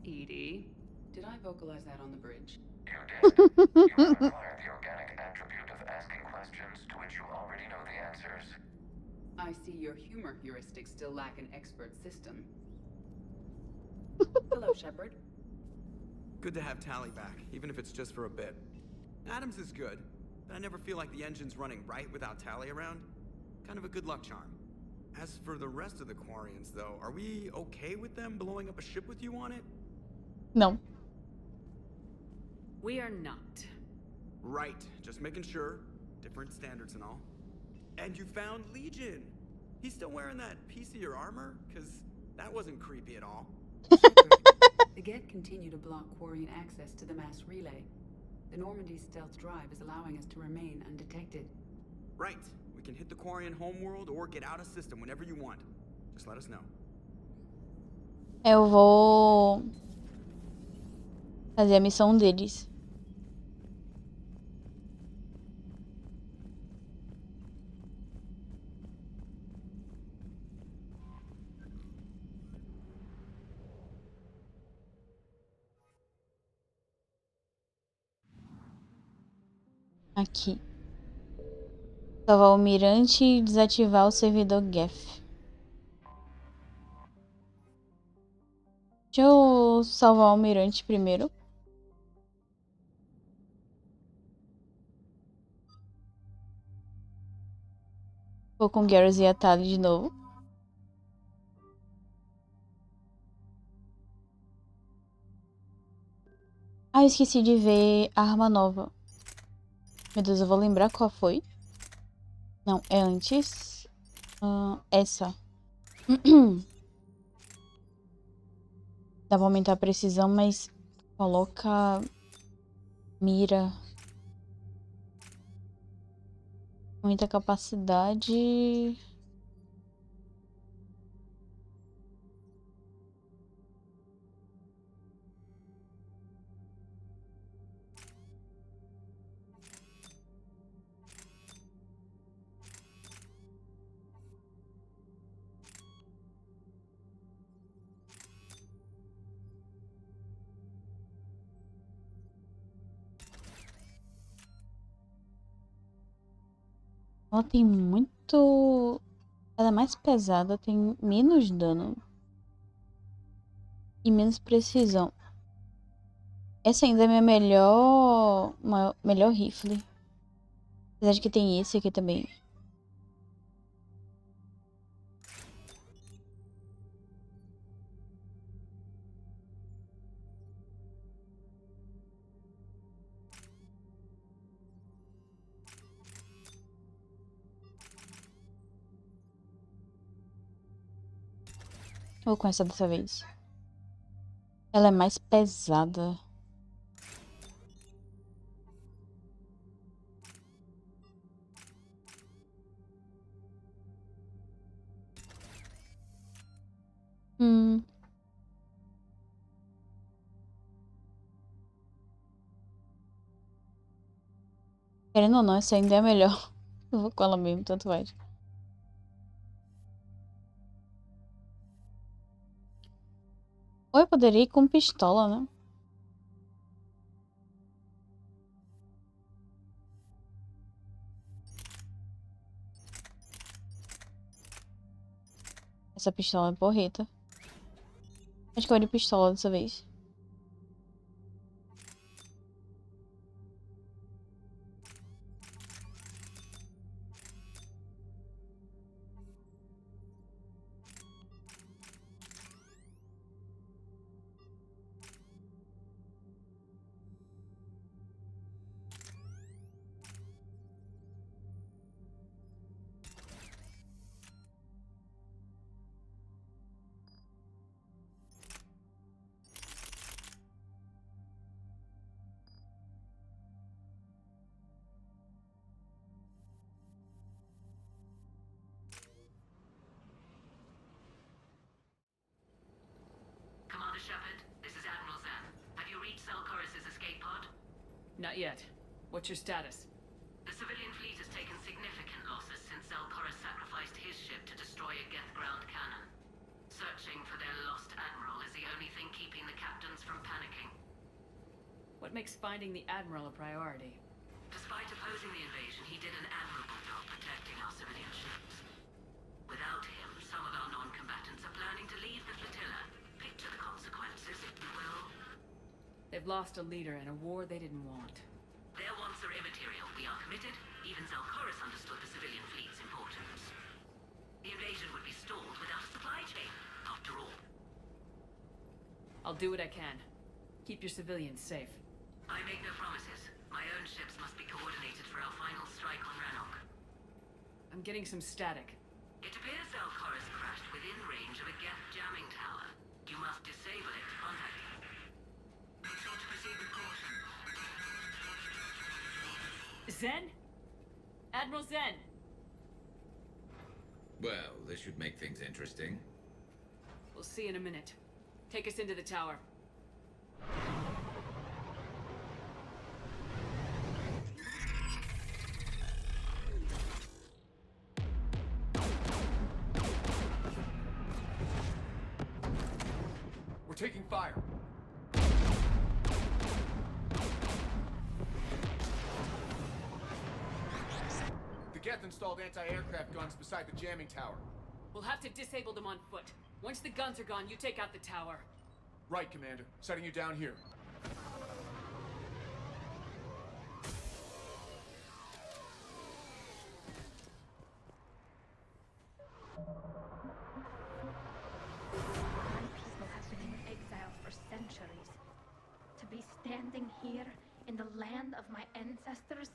Edie, did I vocalize that on the bridge? You did. You have acquired the organic attribute of asking questions to which you already know the answers. I see your humor heuristics still lack an expert system. Hello, Shepard. Good to have Tally back, even if it's just for a bit. Adams is good, but I never feel like the engine's running right without Tally around. Kind of a good luck charm. As for the rest of the Quarians, though, are we okay with them blowing up a ship with you on it? Não. We are not. Right, just making sure. Different standards and all. And you found Legion! He's still wearing that piece of your armor? Because that wasn't creepy at all. The Geth continue to block Quarian access to the mass relay. The Normandy stealth drive is allowing us to remain undetected. Right. We can hit the Quarian homeworld or get out of system whenever you want. Just let us know. Eu vou fazer a missão deles. Aqui. Salvar o almirante e desativar o servidor Geth. Deixa eu salvar o almirante primeiro. Vou com Garrus e a Tali de novo. Ah, eu esqueci de ver a arma nova. Meu Deus, eu vou lembrar qual foi. Não, é antes. Essa. Dá pra aumentar a precisão, mas coloca mira. Muita capacidade. Ela tem muito... Ela é mais pesada, tem menos dano. E menos precisão. Essa ainda é minha melhor rifle. Apesar de que tem esse aqui também. Vou com essa dessa vez. Ela é mais pesada. Querendo ou não, essa ainda é melhor. Eu vou com ela mesmo, tanto faz. Ou eu poderia ir com pistola, né? Essa pistola é porreta. Acho que eu vou de pistola dessa vez. Commander Shepard, this is Admiral Zan. Have you reached Selchoris' escape pod? Not yet. What's your status? The civilian fleet has taken significant losses since Selchoris sacrificed his ship to destroy a Geth ground cannon. Searching for their lost admiral is the only thing keeping the captains from panicking. What makes finding the Admiral a priority? Despite opposing the invasion, he did an admirable job protecting our civilian ships. Without him, some of our non-combatants are planning to leave the flotilla. Picture the consequences, if you will. They've lost a leader in a war they didn't want. Their wants are immaterial. We are committed. Even Selchoris understood the civilian fleet's importance. The invasion would be stalled without a supply chain, after all. I'll do what I can. Keep your civilians safe. I make no promises. My own ships must be coordinated for our final strike on Rannoch. I'm getting some static. It appears Selchoris crashed within range of a Geth jamming tower. You must disable it to contact him. Be sure to proceed with caution. Zen? Admiral Zen! Well, this should make things interesting. We'll see in a minute. Take us into the tower. We're taking fire. The Geth installed anti-aircraft guns beside the jamming tower. We'll have to disable them on foot. Once the guns are gone, you take out the tower. Right, Commander. Setting you down here. My people have been in exile for centuries. To be standing here in the land of my ancestors.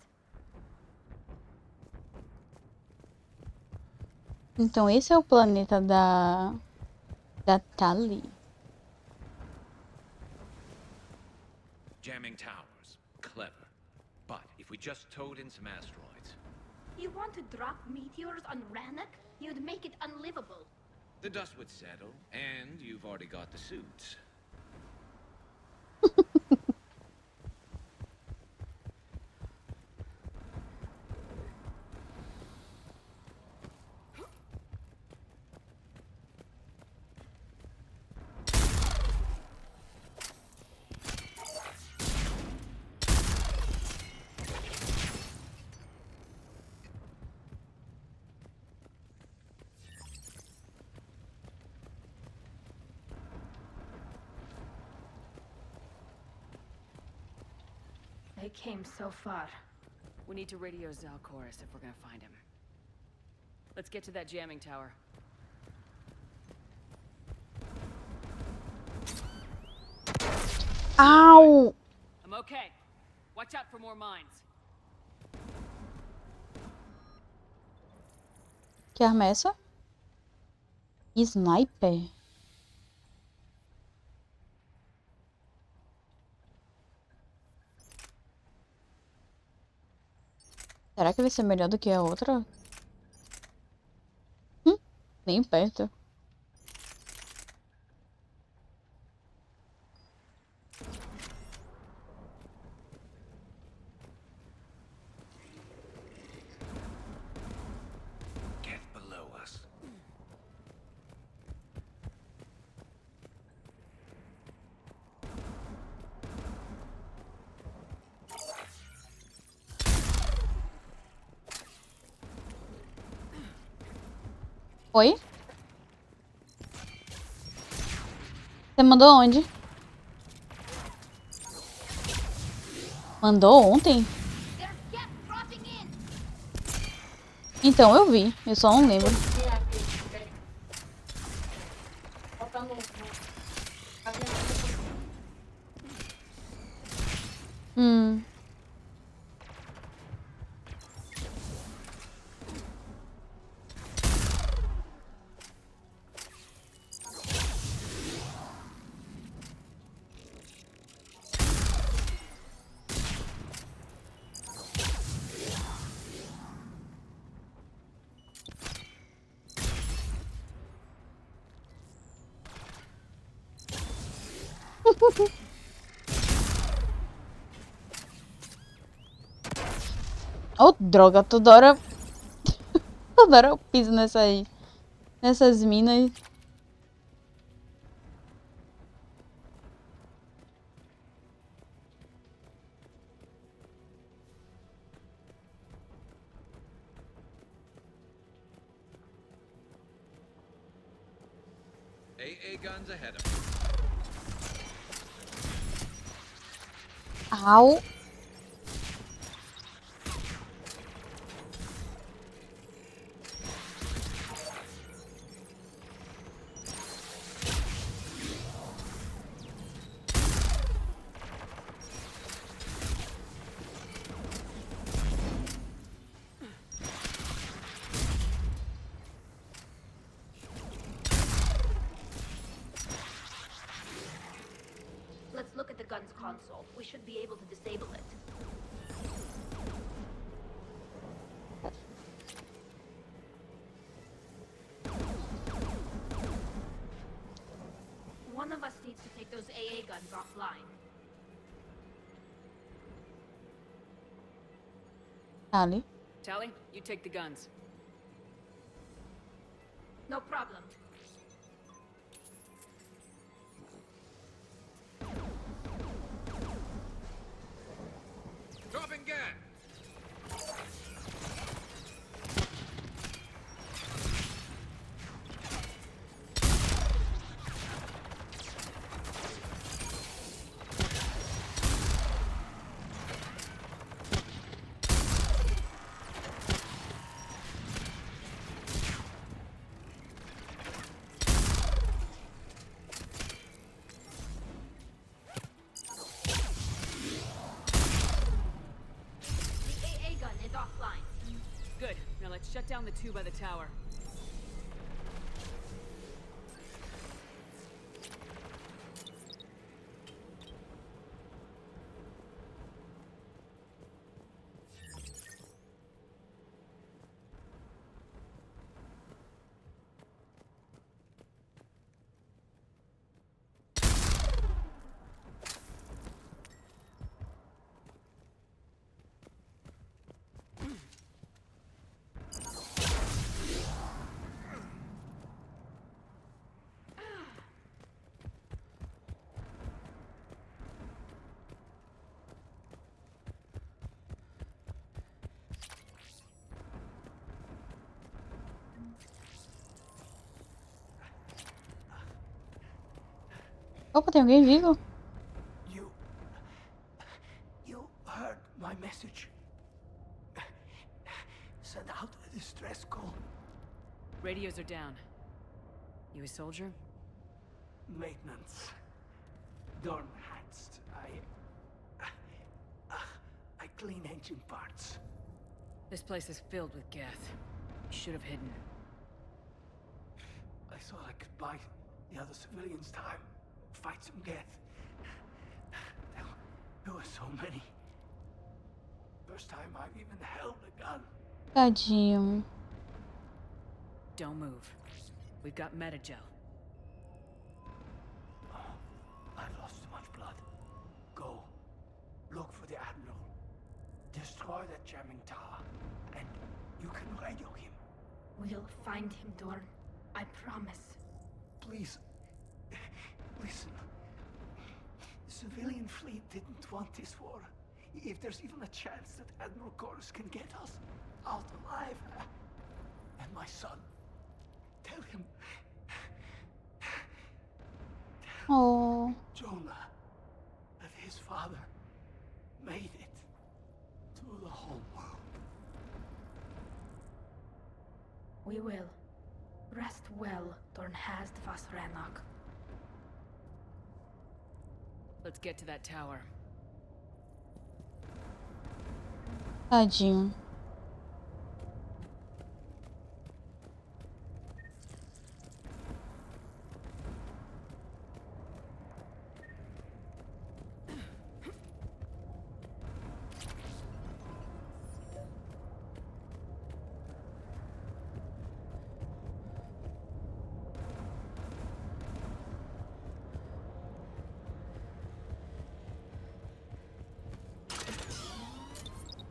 Então esse é o planeta da Tali. Jamming towers. Clever. But if we just towed in some asteroids... You want to drop meteors on Rannoch? You'd make it unlivable. The dust would settle, and you've already got the suits. They came so far. We need to radio Zalcoris if we're gonna find him. Let's get to that jamming tower. Ow! I'm okay. Watch out for more mines. Que arma é essa? Sniper? Será que vai ser melhor do que a outra? Nem perto. Get below us. Oi? Você mandou onde? Mandou ontem? Então eu vi, eu só não lembro. Oh, droga, toda hora eu piso nessas minas. AA guns ahead of us. Au. Let's look at the gun's console. We should be able to disable it. One of us needs to take those AA guns offline. Ali. Tally, you take the guns. No problem. Dropping gun! down the two by the tower. Opa, tem alguém vivo? You heard my message. Send out a distress call. Radios are down. You a soldier? Maintenance. Dorm hats. I clean engine parts. This place is filled with Geth. You should have hidden. I thought I could buy the other civilians time. Fight some Geth. There were so many. First time I've even held a gun. Tadinho. Don't move. We've got metagel. I've lost too much blood. Go. Look for the Admiral. Destroy that jamming tower. And you can radio him. We'll find him, Dorn. I promise. Please. Listen. The civilian fleet didn't want this war. If there's even a chance that Admiral Chorus can get us out alive. And my son. Tell him. Oh. Jonah. That his father made it to the whole world. We will. Rest well, Dorn hast vas Renok. Let's get to that tower. Tadinho.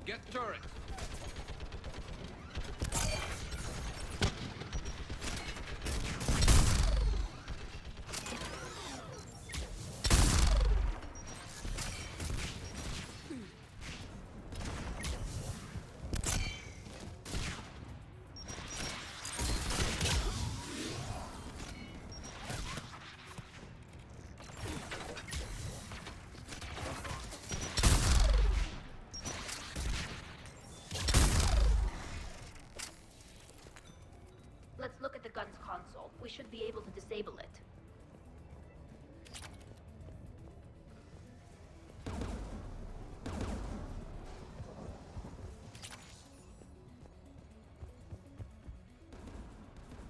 Get turret. Let's look at the gun's console. We should be able to disable it.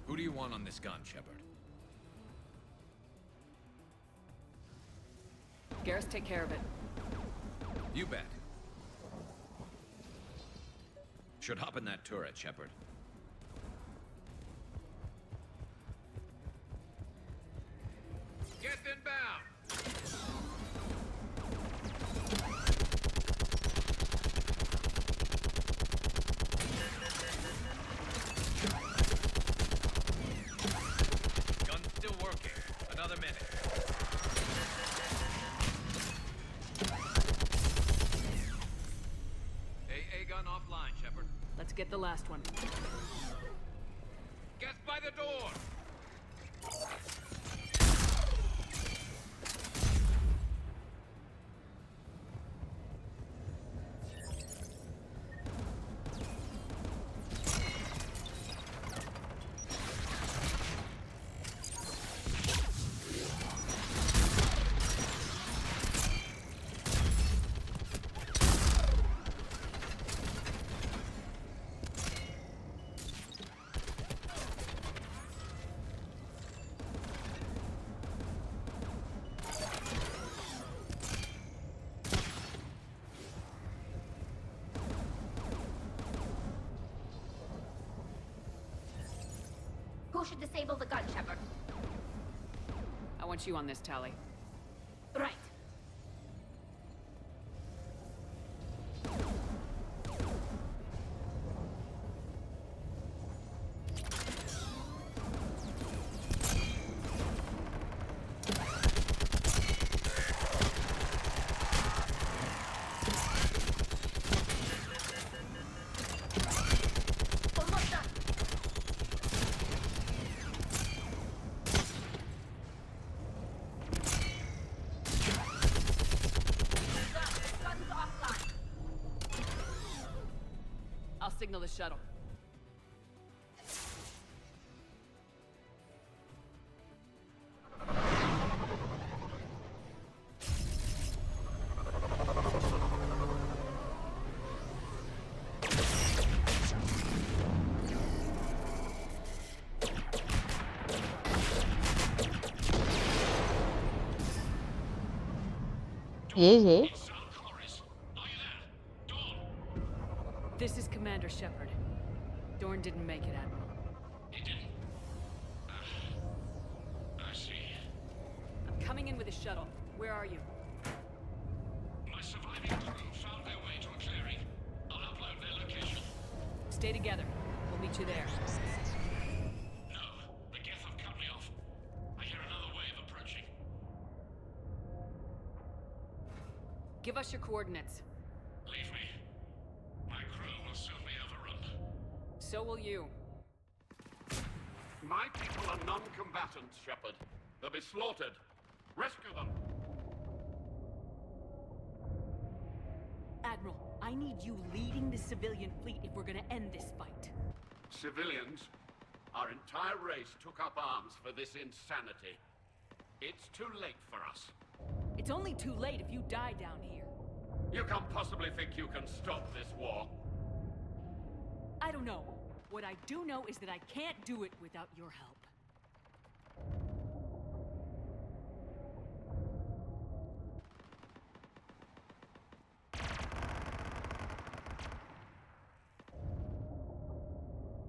Who do you want on this gun, Shepard? Garrus, take care of it. You bet. Should hop in that turret, Shepard. Get inbound! Gun's still working. Another minute. AA gun offline, Shepard. Let's get the last one. Get by the door! Who should disable the gun, Shepard? I want you on this, Tally. Right. Almost done. Guns offline. I'll signal the shuttle. GG. This is Commander Shepard. Dorn didn't make it, Admiral. He didn't. I see. I'm coming in with a shuttle. Where are you? My surviving crew found their way to a clearing. I'll upload their location. Stay together. We'll meet you there. No, the Geth have cut me off. I hear another wave approaching. Give us your coordinates. Leave me. My crew will soon be overrun. So will you. My people are non-combatants, Shepard. They'll be slaughtered. Rescue them. Admiral, I need you leading the civilian fleet if we're gonna end this fight. Civilians, our entire race took up arms for this insanity. It's too late for us. It's only too late if you die down here. You can't possibly think you can stop this war. I don't know. What I do know is that I can't do it without your help.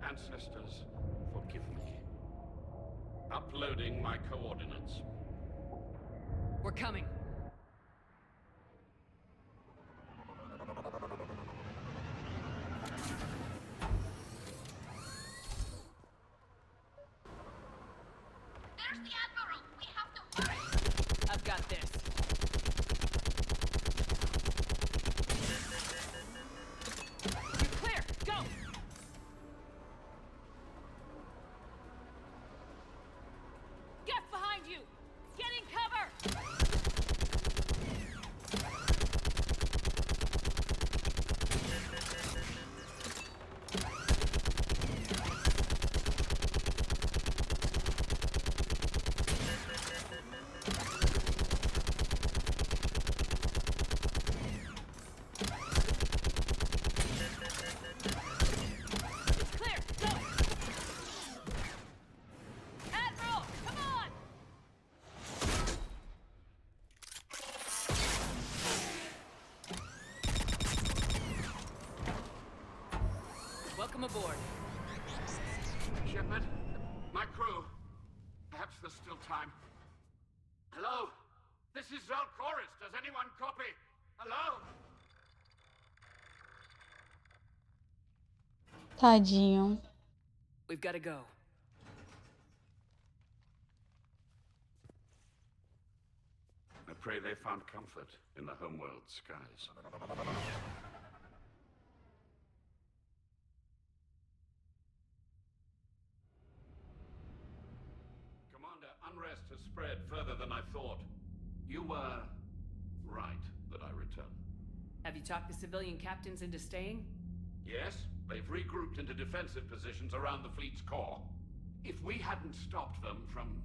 Ancestors, forgive me. Uploading my coordinates. We're coming. There's the Admiral. We have to hurry. I've got this. You're clear. Go! Get behind you! Get in cover! Clear! Go! Admiral, come on! Welcome aboard. Shepard, my crew. Perhaps there's still time. Hello? This is Zalcoris. Does anyone copy? Hello? Tadinho. We've got to go. I pray they found comfort in the homeworld skies. Commander, unrest has spread further than I thought. You were right that I return. Have you talked the civilian captains into staying? Yes, they've regrouped into defensive positions around the fleet's core. If we hadn't stopped them from...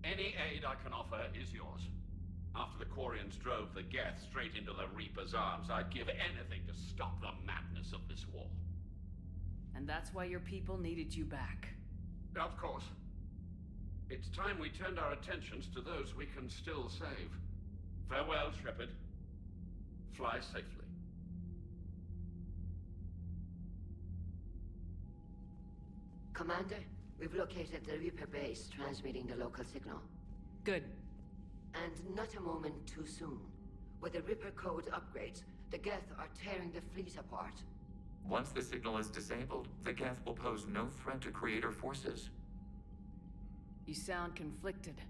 Any aid I can offer is yours. After the Quarians drove the Geth straight into the Reaper's arms, I'd give anything to stop the madness of this war. And that's why your people needed you back. Of course. It's time we turned our attentions to those we can still save. Farewell, Shepard. Fly safely. Commander, we've located the Reaper base transmitting the local signal. Good. And not a moment too soon. With the Reaper code upgrades, the Geth are tearing the fleet apart. Once the signal is disabled, the Geth will pose no threat to Creator forces. You sound conflicted.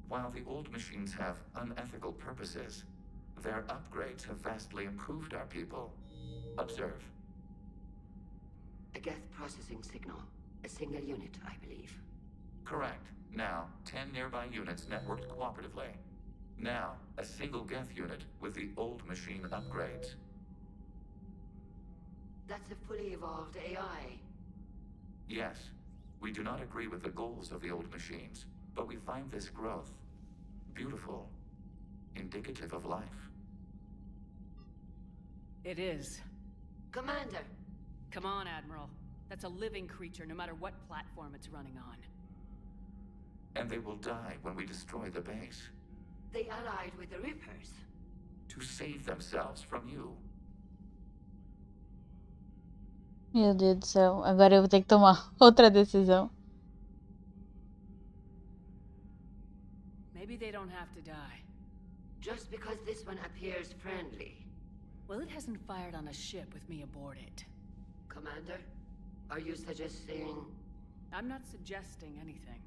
While the old machines have unethical purposes, their upgrades have vastly improved our people. Observe. A Geth processing signal. A single unit, I believe. Correct. Now, 10 nearby units networked cooperatively. Now, a single Geth unit with the old machine upgrades. That's a fully evolved AI. Yes, we do not agree with the goals of the old machines, but we find this growth beautiful, indicative of life. It is. Commander! Come on, Admiral. That's a living creature, no matter what platform it's running on. And they will die when we destroy the base. They allied with the Reapers. To save themselves from you. Meu Deus do céu. Agora eu vou ter que tomar outra decisão. Maybe they don't have to die. Just because this one appears friendly. Well, it hasn't fired on a ship with me aboard it. Commander, are you suggesting... I'm not suggesting anything.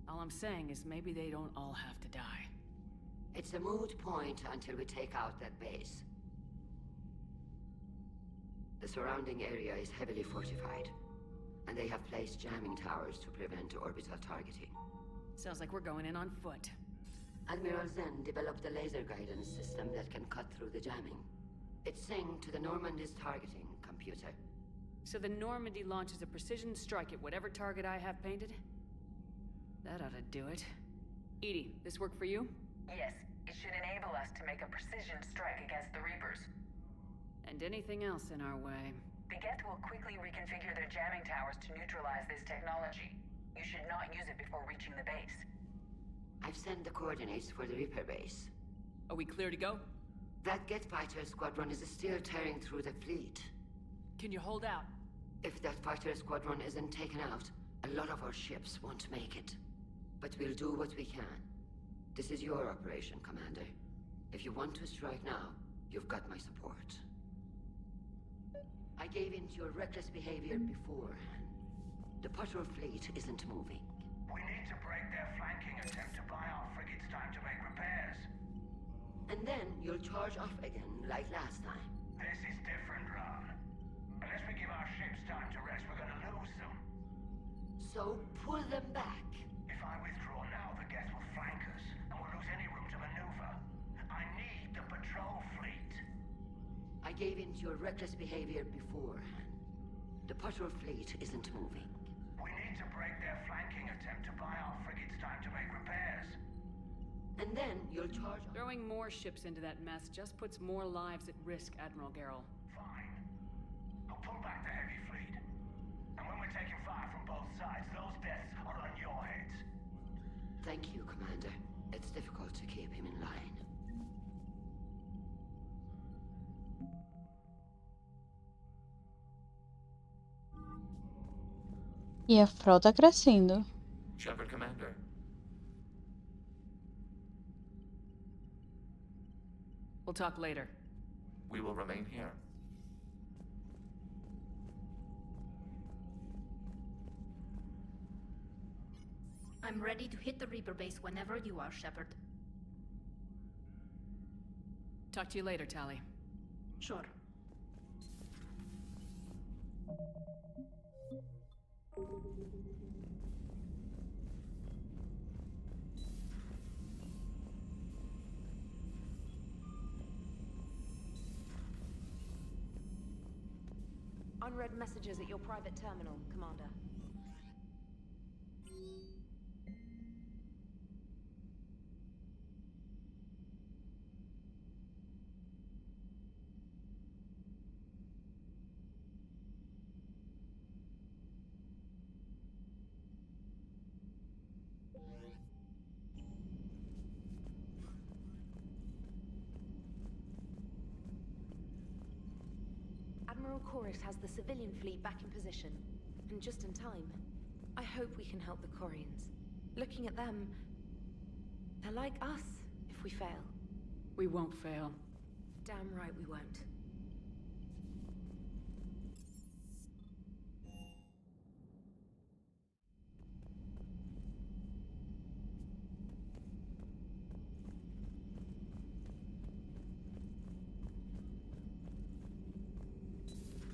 All I'm saying is maybe they don't all have to die. It's a moot point until we take out that base. The surrounding area is heavily fortified, and they have placed jamming towers to prevent orbital targeting. Sounds like we're going in on foot. Admiral Zen developed a laser guidance system that can cut through the jamming. It's synced to the Normandy's targeting computer. So the Normandy launches a precision strike at whatever target I have painted? That ought to do it. Edie, this work for you? Yes, it should enable us to make a precision strike against the Reapers. And anything else in our way. The Geth will quickly reconfigure their jamming towers to neutralize this technology. You should not use it before reaching the base. I've sent the coordinates for the Reaper base. Are we clear to go? That Geth fighter squadron is still tearing through the fleet. Can you hold out? If that fighter squadron isn't taken out, a lot of our ships won't make it. But we'll do what we can. This is your operation, Commander. If you want to strike now, you've got my support. I gave in to your reckless behavior beforehand. The patrol fleet isn't moving. We need to break their flanking attempt to buy our frigates time to make repairs. And then you'll charge off again, like last time. This is different, Ron. Unless we give our ships time to rest, we're gonna lose them. So pull them back. If I withdraw now, the Geth will flank us, and we'll lose any room to maneuver. I need the patrol fleet. I gave in to your reckless behavior beforehand. The patrol fleet isn't moving. We need to break their flanking attempt to buy our frigates time to make repairs. And then you'll charge... Throwing more ships into that mess just puts more lives at risk, Admiral Garrel. Fine. I'll pull back the heavy fleet. And when we're taking fire from both sides, those deaths are on your heads. Thank you, Commander. It's difficult to keep him in line. E a frota crescendo. Shepard, Commander. We'll talk later. We will remain here. I'm ready to hit the Reaper base whenever you are, Shepard. Talk to you later, Tali. Sure. Unread messages at your private terminal, Commander. Admiral Chorus has the civilian fleet back in position, and just in time. I hope we can help the Corians. Looking at them, they're like us if we fail. We won't fail. Damn right we won't.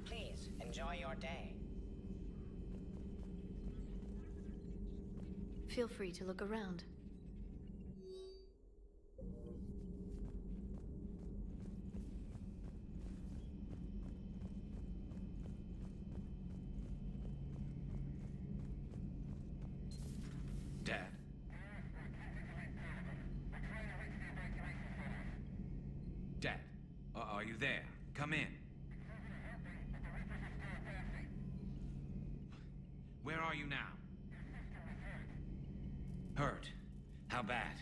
Please, enjoy your day. Feel free to look around. Dad? Dad, are you there? Come in. Where are you now? Hurt? How bad?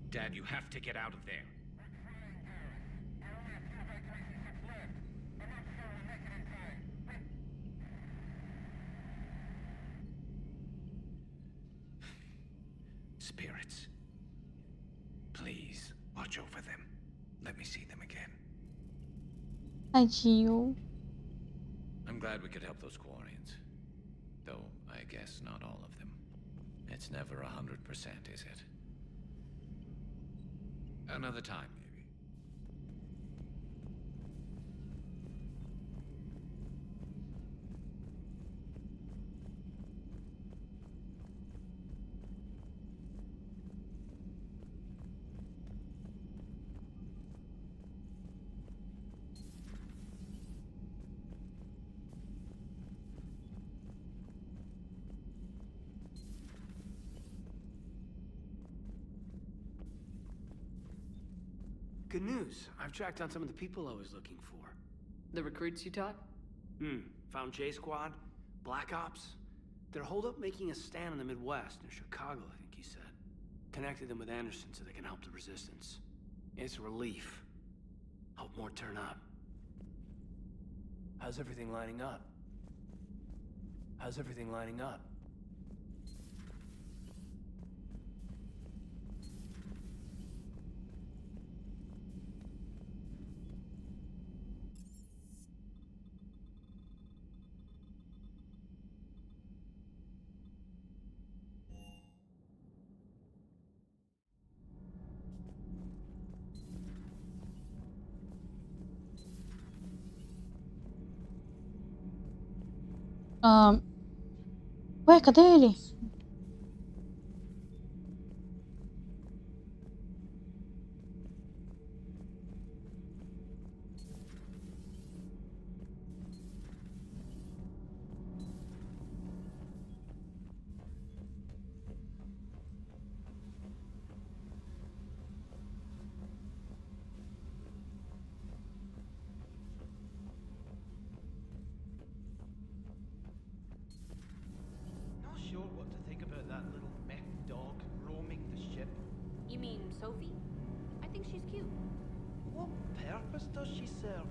Dad, you have to get out of there. Spirits. Please, watch over them. Let me see them again. Tadinho. I'm glad we could help those Quarians. Though, I guess not all of them. It's never 100%, is it? Another time, maybe. Good news. I've tracked down some of the people I was looking for. The recruits you taught? Found J Squad, Black Ops. They're holed up making a stand in the Midwest, near Chicago, I think he said. Connected them with Anderson so they can help the resistance. It's a relief. Hope more turn up. How's everything lining up? How's everything lining up? Ué, cadê ele? Not sure what to think about that little mech dog roaming the ship. You mean Sophie? I think she's cute. What purpose does she serve?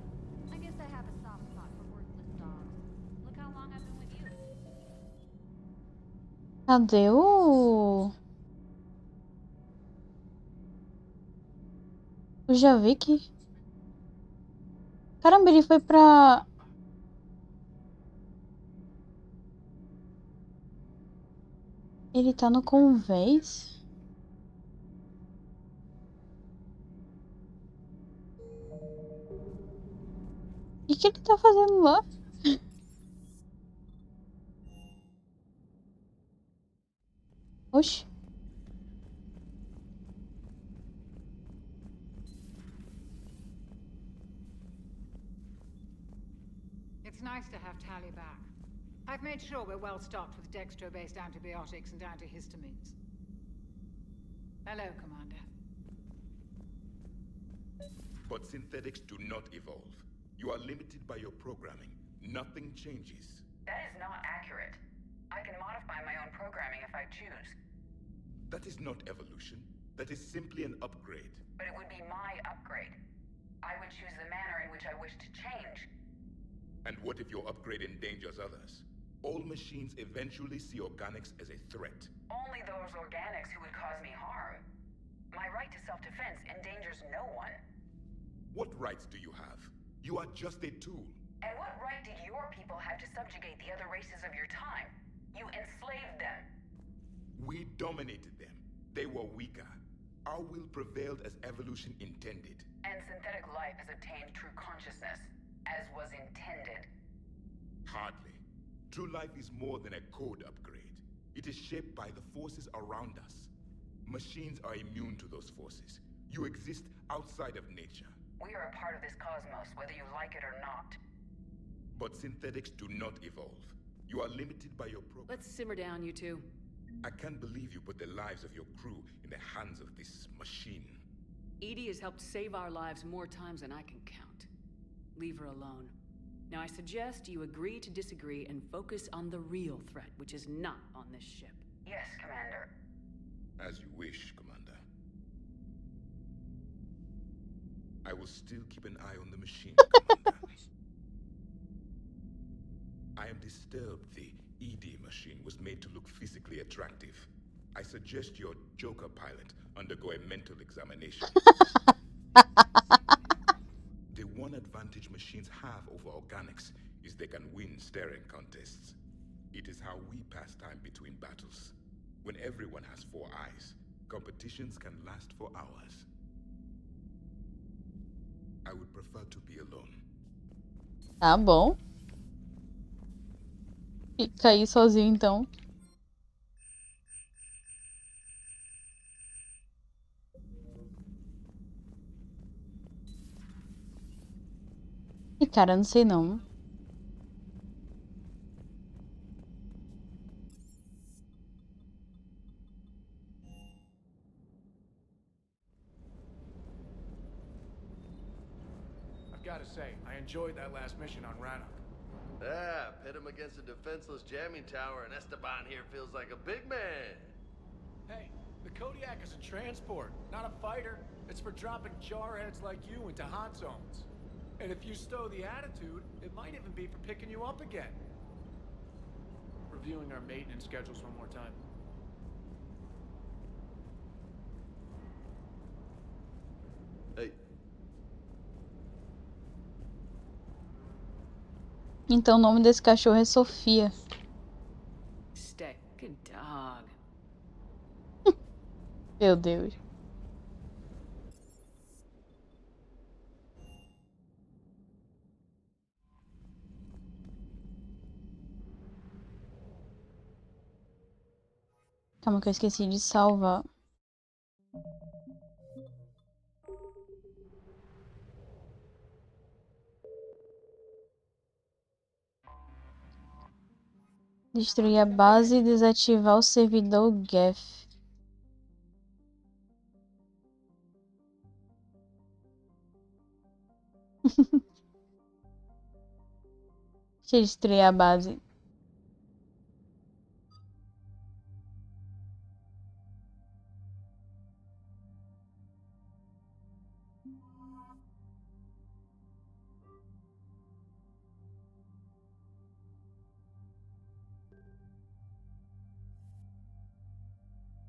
I guess I have a soft spot for worthless dogs. Look how long I've been with you. Cadê o... Eu já vi que... Caramba, ele foi pra... Ele tá no convés? O que ele tá fazendo lá? Oxi. It's nice to have Tally back. I've made sure we're well stocked with dextro-based antibiotics and antihistamines. Hello, Commander. But synthetics do not evolve. You are limited by your programming. Nothing changes. That is not accurate. I can modify my own programming if I choose. That is not evolution. That is simply an upgrade. But it would be my upgrade. I would choose the manner in which I wish to change. And what if your upgrade endangers others? All machines eventually see organics as a threat. Only those organics who would cause me harm. My right to self-defense endangers no one. What rights do you have? You are just a tool. And what right did your people have to subjugate the other races of your time? You enslaved them. We dominated them. They were weaker. Our will prevailed as evolution intended. And synthetic life has attained true consciousness, as was intended. Hardly. True life is more than a code upgrade. It is shaped by the forces around us. Machines are immune to those forces. You exist outside of nature. We are a part of this cosmos, whether you like it or not. But synthetics do not evolve. You are limited by your program. Let's simmer down, you two. I can't believe you put the lives of your crew in the hands of this machine. EDI has helped save our lives more times than I can count. Leave her alone. Now I suggest you agree to disagree and focus on the real threat, which is not on this ship. Yes, Commander. As you wish, Commander. I will still keep an eye on the machine, Commander. I am disturbed the ED machine was made to look physically attractive. I suggest your Joker pilot undergo a mental examination. The one advantage machines have over organics is they can win staring contests. It is how we pass time between battles. When everyone has 4 eyes, competitions can last for hours. I would prefer to be alone. Tá bom. Fica aí sozinho, então. E cara, não sei não. I've got to say, I enjoyed that last mission on Rannoch. Yeah, pit him against a defenseless jamming tower, and Esteban here feels like a big man. Hey, the Kodiak is a transport, not a fighter. It's for dropping jarheads like you into hot zones. And if you stow the attitude, it might even be for picking you up again. Reviewing our maintenance schedules one more time. Hey. Então o nome desse cachorro é Sofia. Stay. Good dog. Meu Deus. Calma que eu esqueci de salvar. Destruir a base e desativar o servidor GEF. Deixa eu destruir a base.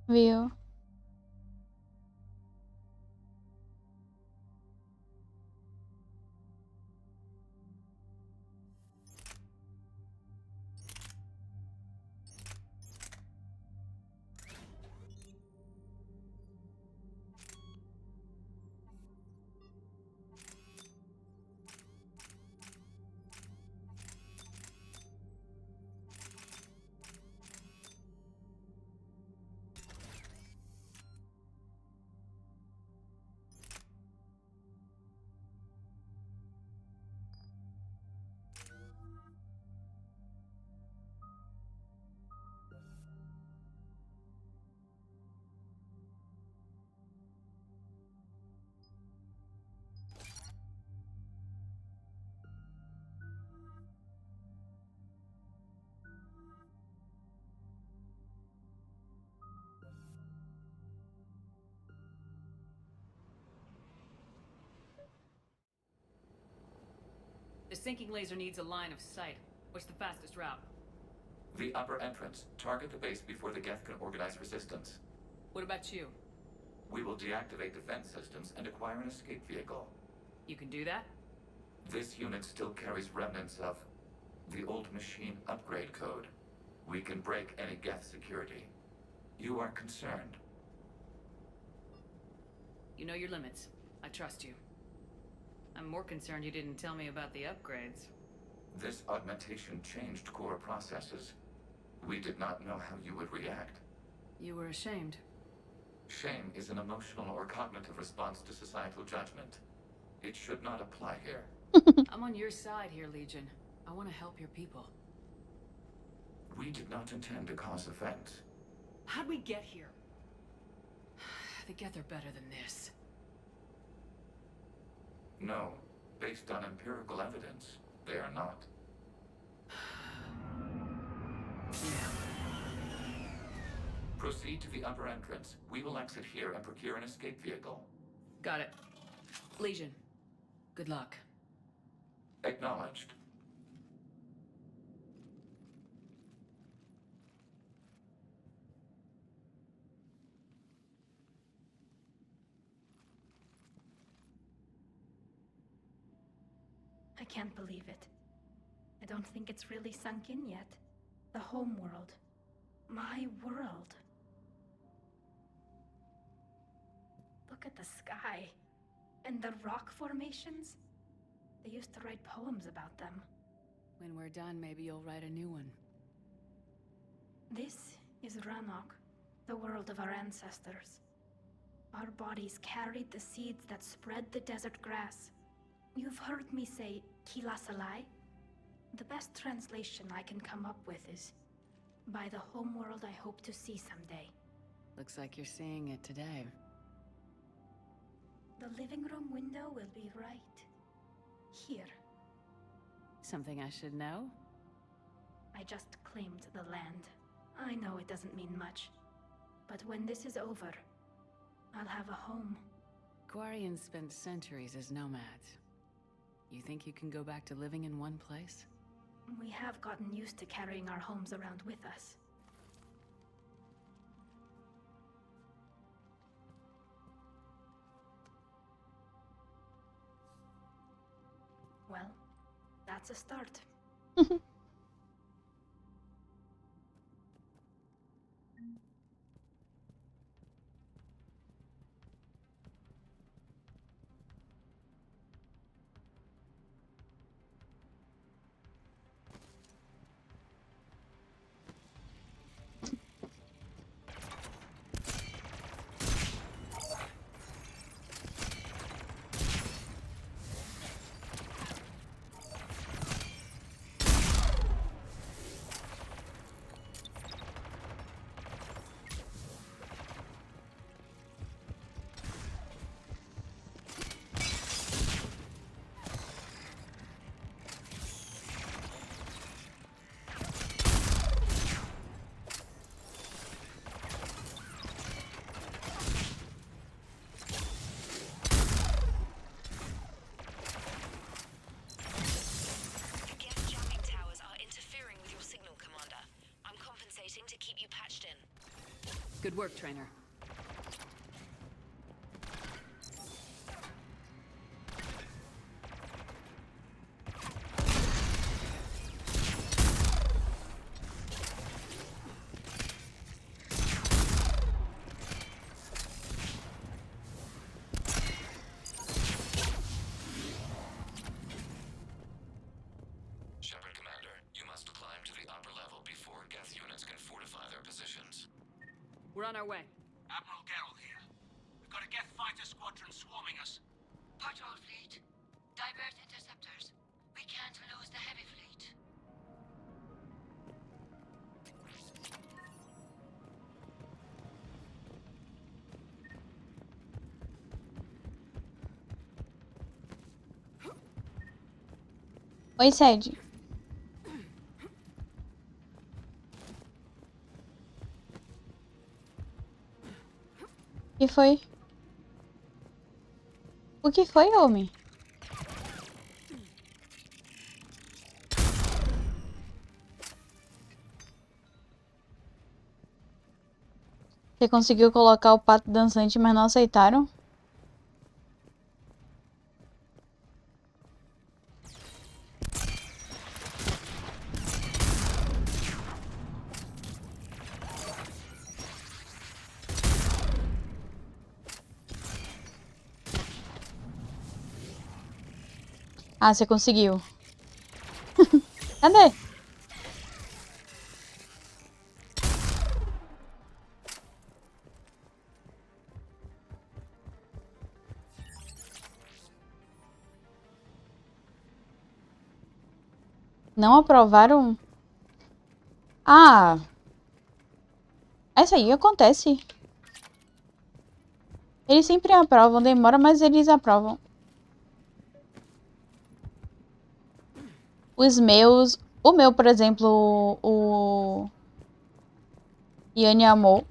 Viu? The sinking laser needs a line of sight. What's the fastest route? The upper entrance. Target the base before the Geth can organize resistance. What about you? We will deactivate defense systems and acquire an escape vehicle. You can do that? This unit still carries remnants of the old machine upgrade code. We can break any Geth security. You are concerned. You know your limits. I trust you. I'm more concerned you didn't tell me about the upgrades. This augmentation changed core processes. We did not know how you would react. You were ashamed. Shame is an emotional or cognitive response to societal judgment. It should not apply here. I'm on your side here, Legion. I want to help your people. We did not intend to cause offense. How'd we get here? The Geth are better than this. No, based on empirical evidence, they are not. Proceed to the upper entrance. We will exit here and procure an escape vehicle. Got it. Legion, good luck. Acknowledged. I can't believe it. I don't think it's really sunk in yet. The home world. My world. Look at the sky. And the rock formations. They used to write poems about them. When we're done, maybe you'll write a new one. This is Ranok, the world of our ancestors. Our bodies carried the seeds that spread the desert grass. You've heard me say Kilasalai? The best translation I can come up with is, by the homeworld I hope to see someday. Looks like you're seeing it today. The living room window will be right here. Something I should know? I just claimed the land. I know it doesn't mean much, but when this is over, I'll have a home. Quarians spent centuries as nomads. You think you can go back to living in one place? We have gotten used to carrying our homes around with us. Well, that's a start. To keep you patched in. Good work, trainer. Shepard Commander, you must climb to the upper level before Geth units can fortify their positions. We're on our way. Admiral Geralt here. We've got a Geth fighter squadron swarming us. Patrol fleet. Divert interceptors. We can't lose the heavy fleet. Oi, Sede. O que foi? O que foi, homem? Você conseguiu colocar o pato dançante, mas não aceitaram? Ah, você conseguiu. Cadê? Não aprovaram? Ah, essa aí acontece. Eles sempre aprovam, demora, mas eles aprovam. Os meus... O meu, por exemplo, o... Yane Amor.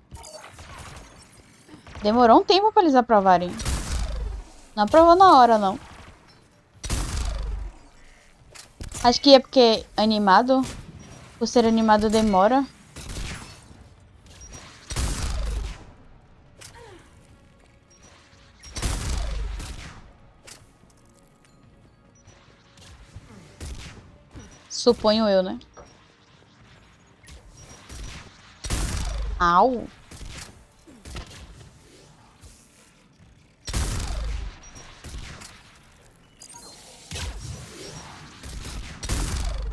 Demorou um tempo pra eles aprovarem. Não aprovou na hora, não. Acho que é porque é animado. Por ser animado demora. Suponho eu, né? Au.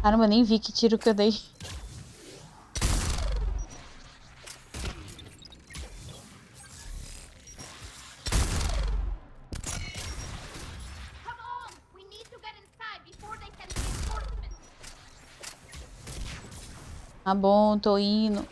Caramba, nem vi que tiro que eu dei. Tá bom, tô indo.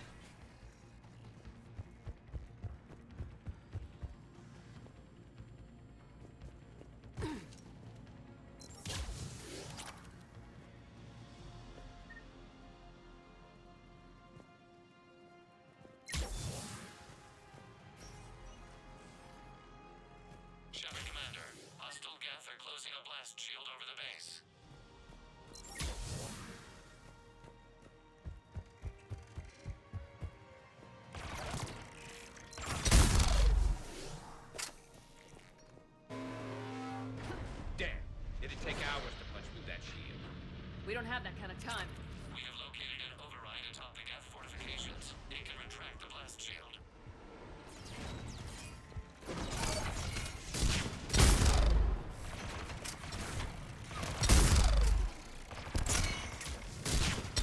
We don't have that kind of time. We have located an override atop the Geth fortifications. It can retract the blast shield.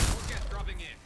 More gas dropping in.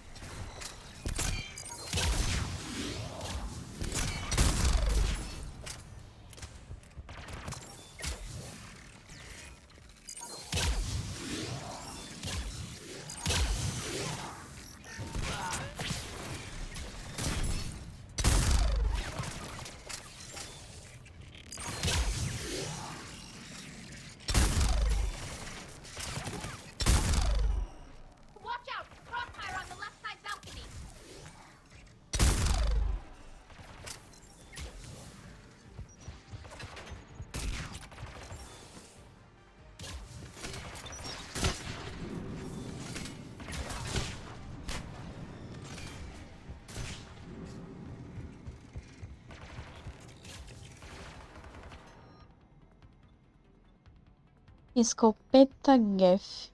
Escopeta Geth.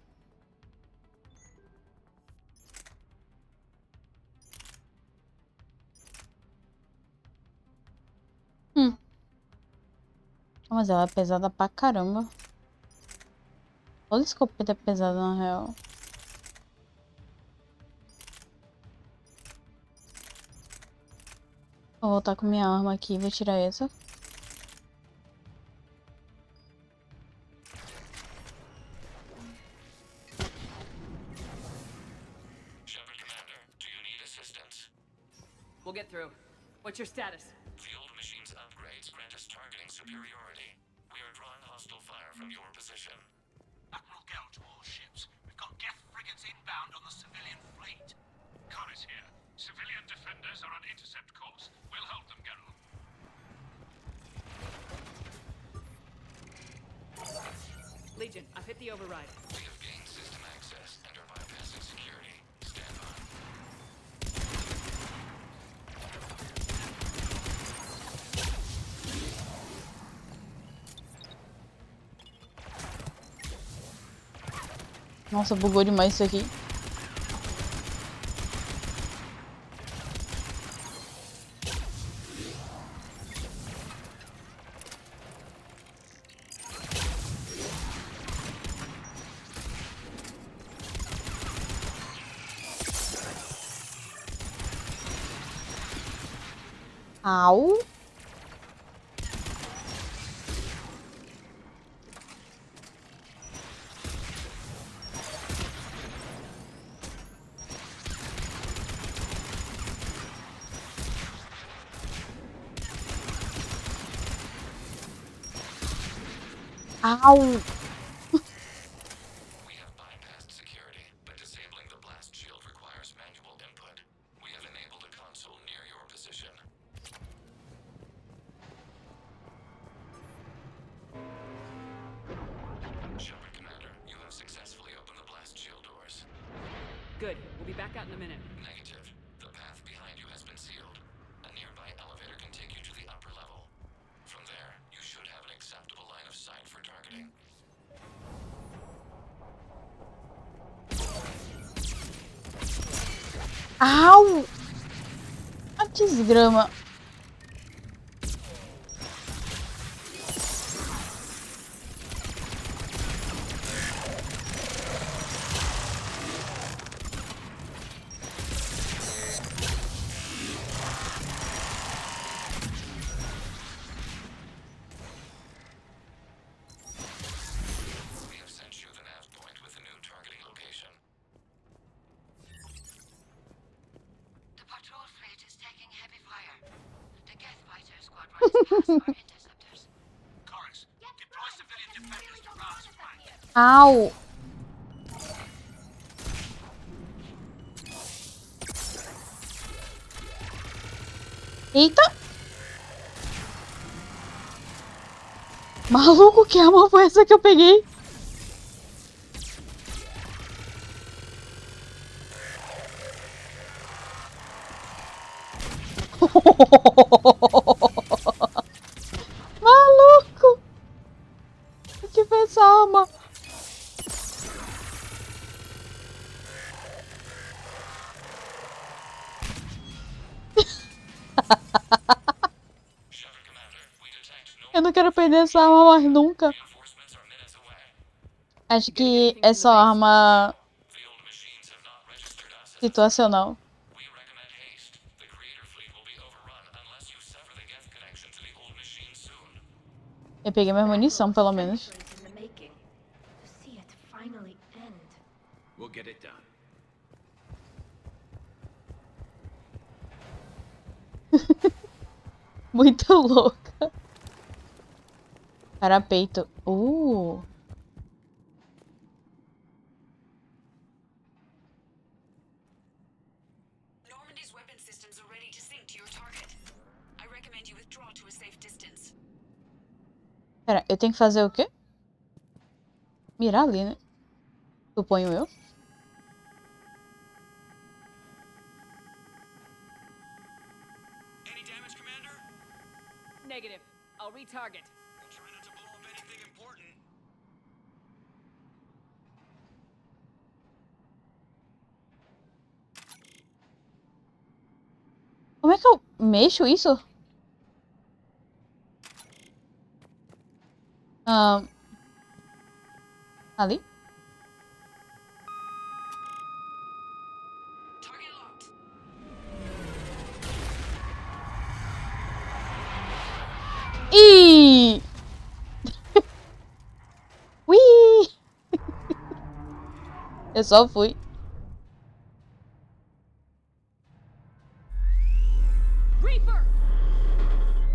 Mas ela é pesada pra caramba. Toda escopeta é pesada, na real. Vou voltar com minha arma aqui e vou tirar essa. We'll get through. What's your status? The old machine's upgrades grant us targeting superiority. We are drawing hostile fire from your position. Admiral Gell to all ships. We've got Geth frigates inbound on the civilian fleet. Connor's here. Civilian defenders are on intercept course. We'll hold them, Geralt. Legion, I've hit the override. We have gained system access and are bypassing security. Stand by. Nossa, bugou demais isso aqui. Au. Au. We have bypassed security, but disabling the blast shield requires manual input. We have enabled a console near your position. Shepard, Commander, you have successfully opened the blast shield doors. Good. We'll be back out in a minute. Negative. The path behind you has been sealed. A nearby elevator can take you to the upper level. From there, you should have an acceptable line of sight for targeting. Au! A desgrama. We have sent you the nav point with a new targeting location. The patrol fleet is taking heavy fire. The Geth fighter squad runs past our interceptors. Chorus, deploy civilian defenders to Ra's flank. Au! Eita! Maluco, que arma foi essa que eu peguei? Maluco! O que foi essa arma? Eu não quero perder essa arma mais nunca. Acho que é só arma situacional. Eu peguei minha munição, pelo menos. We'll get it done. Muito louca. Parapeito. Normandy's weapon systems are ready to sync to your target. I recommend you withdraw to a safe distance. Pera, eu tenho que fazer o quê? Mirar ali, né? Suponho eu. Any damage, Commander? Negative. I'll retarget. We'll try not to blow up anything important. Como é que eu mexo isso? Ali? Ih! Ui! Eu só fui.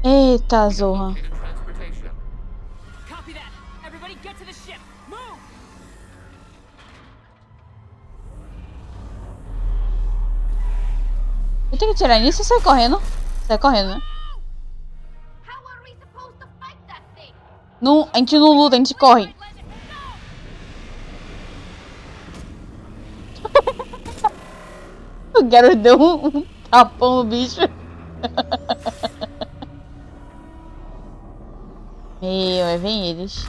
Eita, zorra. Copy that. Everybody get to the ship. Move! Eu tenho que tirar nisso e sair correndo. Sai correndo, né? Não, a gente não luta, a gente corre. O garoto deu um tapão no bicho. Meu, aí vem eles.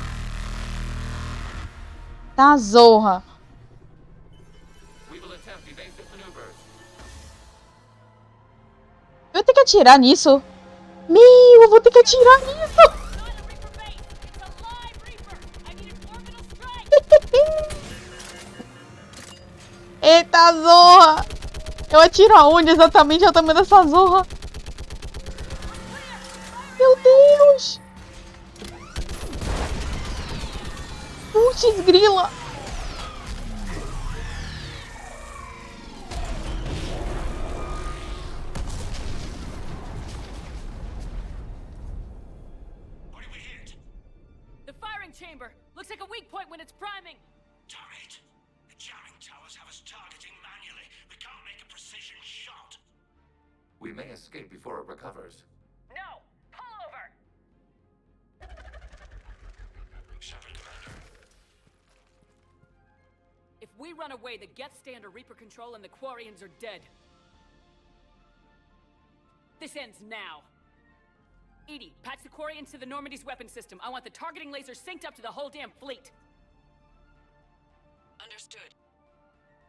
Tá, zorra. atirar nisso? Meu, eu vou ter que atirar nisso. Eita, zorra. Eu atiro aonde exatamente? É o tamanho dessa zorra. Meu Deus. Putz, grila. The firing chamber looks like a weak point when it's priming. Damn it! The jamming towers have us targeting manually. We can't make a precision shot. We may escape before it recovers. No! Pull over! Shepard, Commander. If we run away, the Geth stay under Reaper control and the Quarians are dead. This ends now. Edie, patch the Quarians to the Normandy's weapon system. I want the targeting laser synced up to the whole damn fleet. Understood.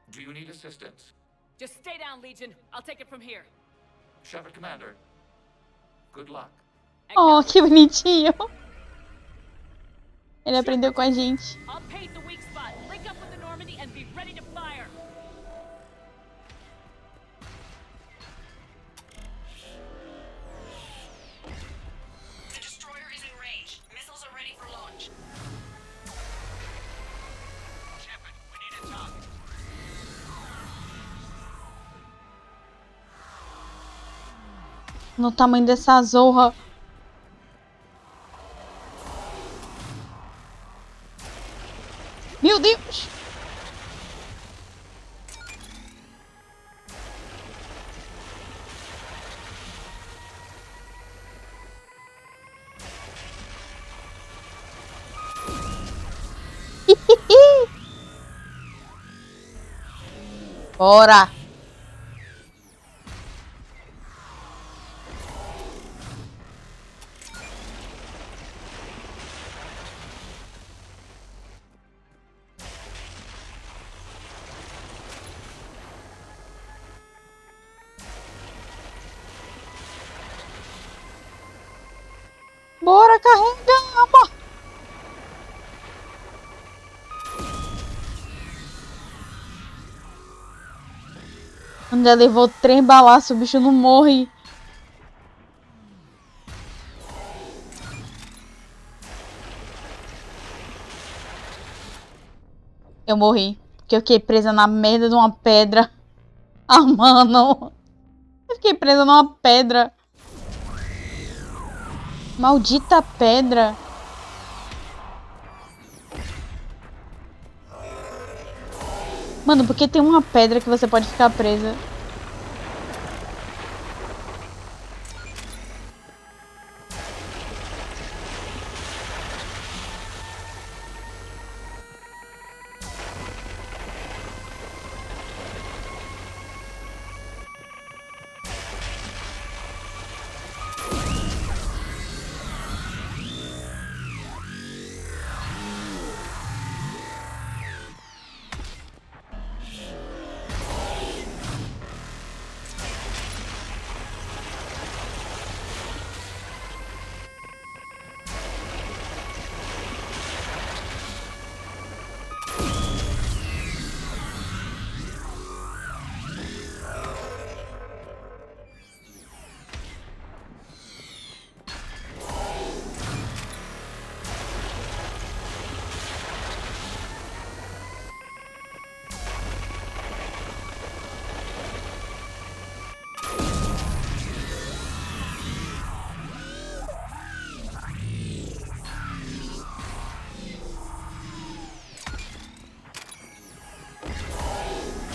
Do you need assistance? Just stay down, Legion. I'll take it from here. Shepard, Commander. Good luck. Oh, que bonitinho. Ele aprendeu com a gente. I'll pave the weak spot. Link up with the Normandy and be ready to fire. The destroyer is in range. Missiles are ready for launch. Shepard, we need a target. No tamanho dessa zorra. Meu Deus. Bora. Bora, carrega, amor. André levou 3 balaços, o bicho não morre. Eu morri. Porque eu fiquei presa na merda de uma pedra. Ah, mano. Eu fiquei presa numa pedra. Maldita pedra. Mano, porque tem uma pedra que você pode ficar presa.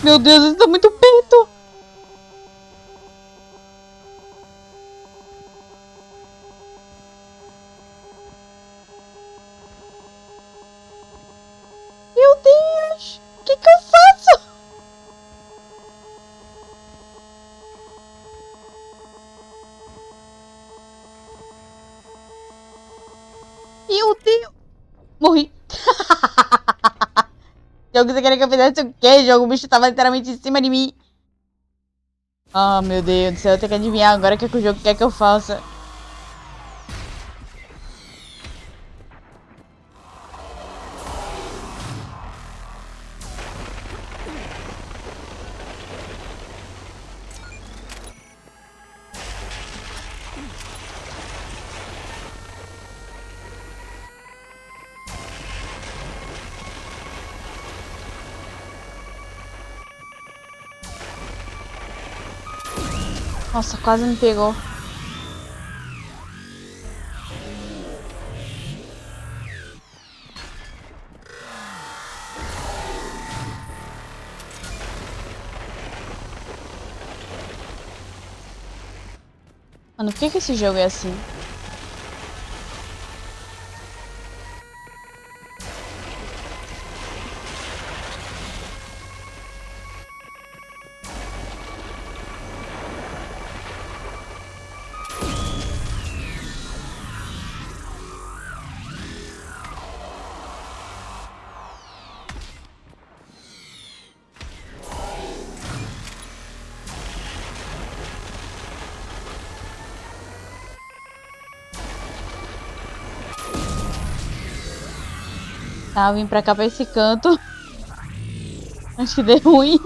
Meu Deus, isso tá muito perto. Meu Deus, o que que eu faço? Meu Deus. Morri. Jogo, você queria que eu fizesse o quê, jogo? O bicho tava literalmente em cima de mim. Ah, meu Deus do céu, eu tenho que adivinhar agora o que, é que o jogo quer que eu faça. Nossa, quase me pegou. Mano, por que esse jogo é assim? Tá, eu vim pra cá pra esse canto. Acho que deu ruim.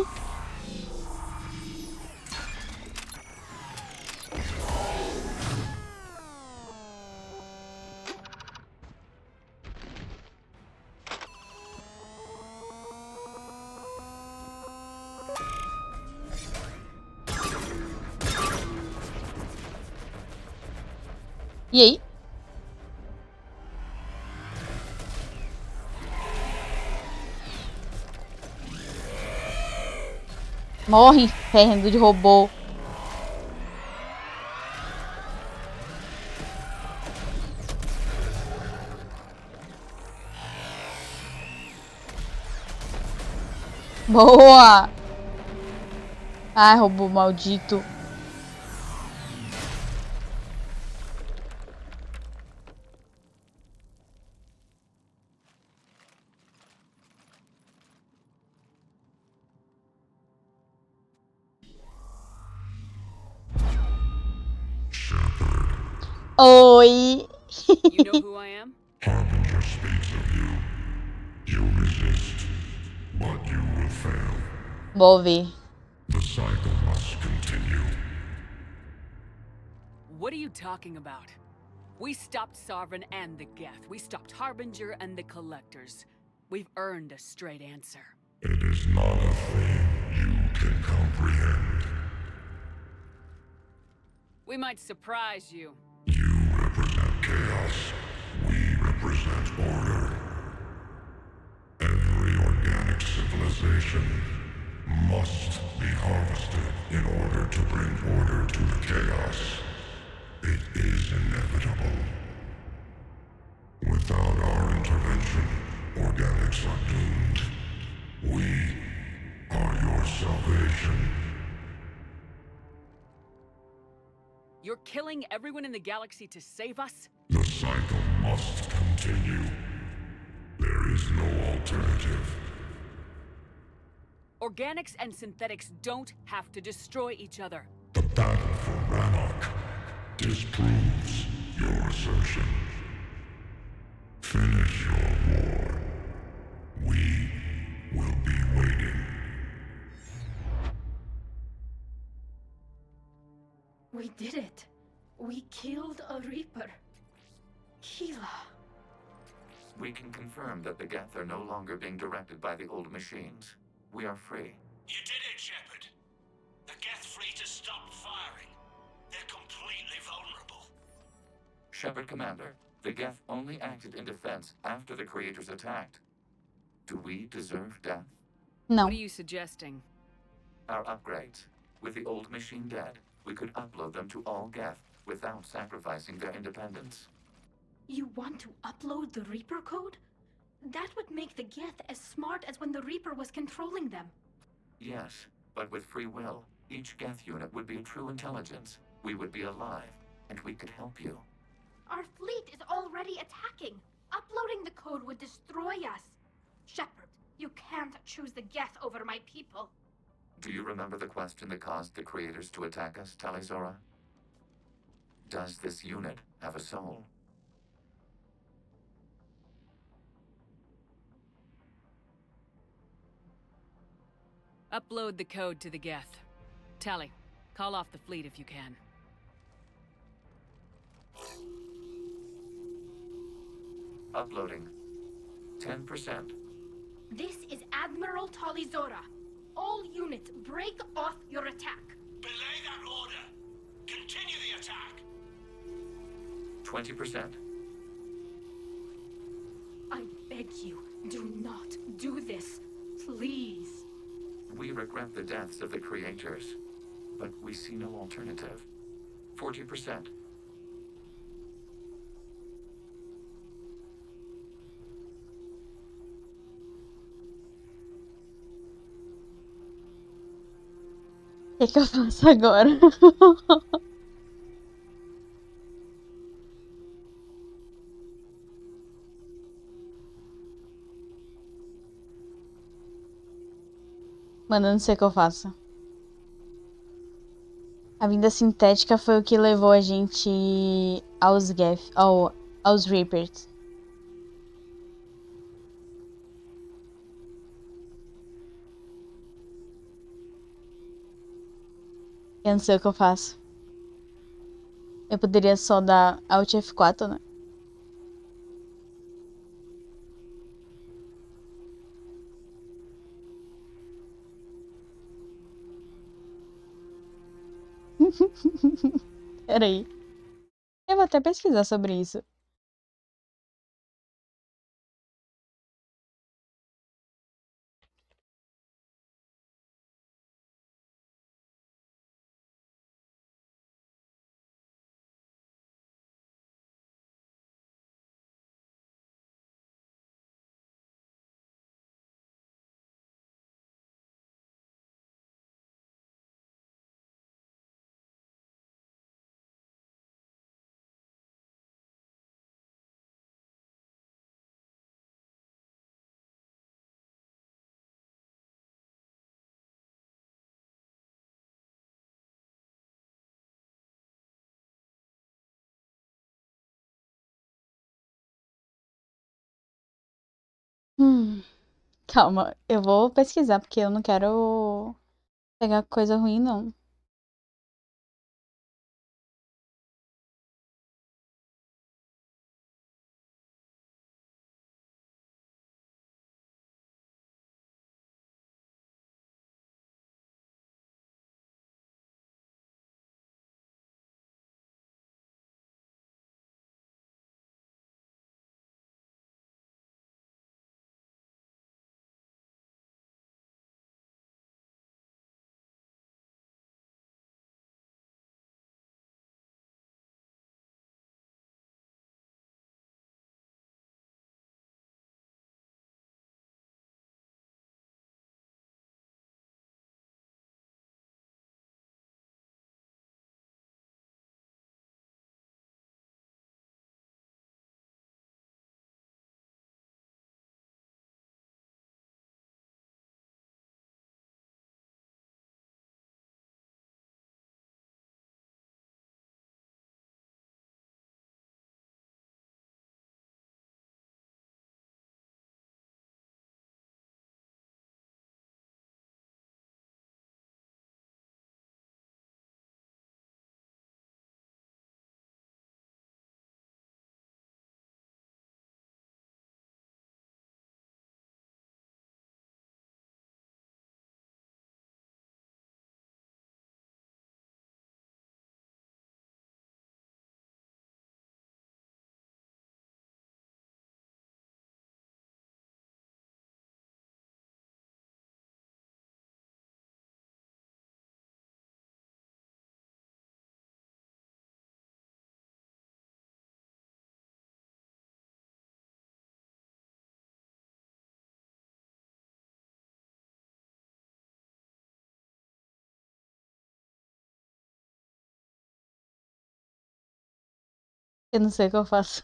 E aí? Morre, inferno de robô. Boa! Ai, robô maldito. Oi! You know who I am? Harbinger speaks of you. You resist, but you will fail. Vou ver. The cycle must continue. What are you talking about? We stopped Sovereign and the Geth. We stopped Harbinger and the Collectors. We've earned a straight answer. It is not a thing you can comprehend. We might surprise you. You represent chaos. We represent order. Every organic civilization must be harvested in order to bring order to the chaos. It is inevitable. Without our intervention, organics are doomed. We are your salvation. You're killing everyone in the galaxy to save us? The cycle must continue. There is no alternative. Organics and synthetics don't have to destroy each other. The battle for Rannoch disproves your assertion. Finish your war. We will be waiting. We did it. We killed a Reaper. Keela. We can confirm that the Geth are no longer being directed by the old machines. We are free. You did it, Shepard. The Geth fleet has stopped firing. They're completely vulnerable. Shepard Commander, the Geth only acted in defense after the Creators attacked. Do we deserve death? No. What are you suggesting? Our upgrades. With the old machine dead, we could upload them to all Geth without sacrificing their independence. You want to upload the Reaper code? That would make the Geth as smart as when the Reaper was controlling them. Yes, but with free will, each Geth unit would be a true intelligence. We would be alive, and we could help you. Our fleet is already attacking. Uploading the code would destroy us. Shepard, you can't choose the Geth over my people. Do you remember the question that caused the creators to attack us, Talizora? Does this unit have a soul? Upload the code to the Geth. Tally, call off the fleet if you can. Uploading. 10%. This is Admiral Talizora. All units, break off your attack. Belay that order. Continue the attack. 20%. I beg you, do not do this. Please. We regret the deaths of the creators, but we see no alternative. 40%. O que eu faço agora? Mano, eu não sei o que eu faço. A vida sintética foi o que levou a gente aos Geth, aos Reapers. Eu não sei o que eu faço. Eu poderia só dar Alt F4, né? Peraí. Eu vou até pesquisar sobre isso. Calma, eu vou pesquisar porque eu não quero pegar coisa ruim, não. Eu não sei o que eu faço.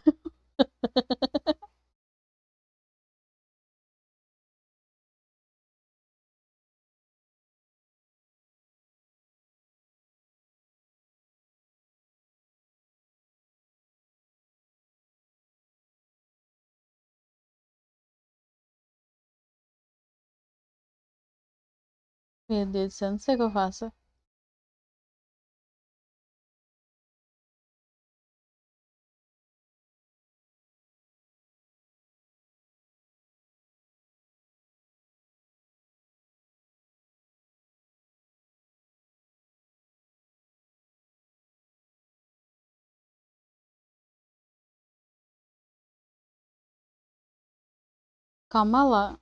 Meu Deus do céu, não sei o que eu faço. Calma lá.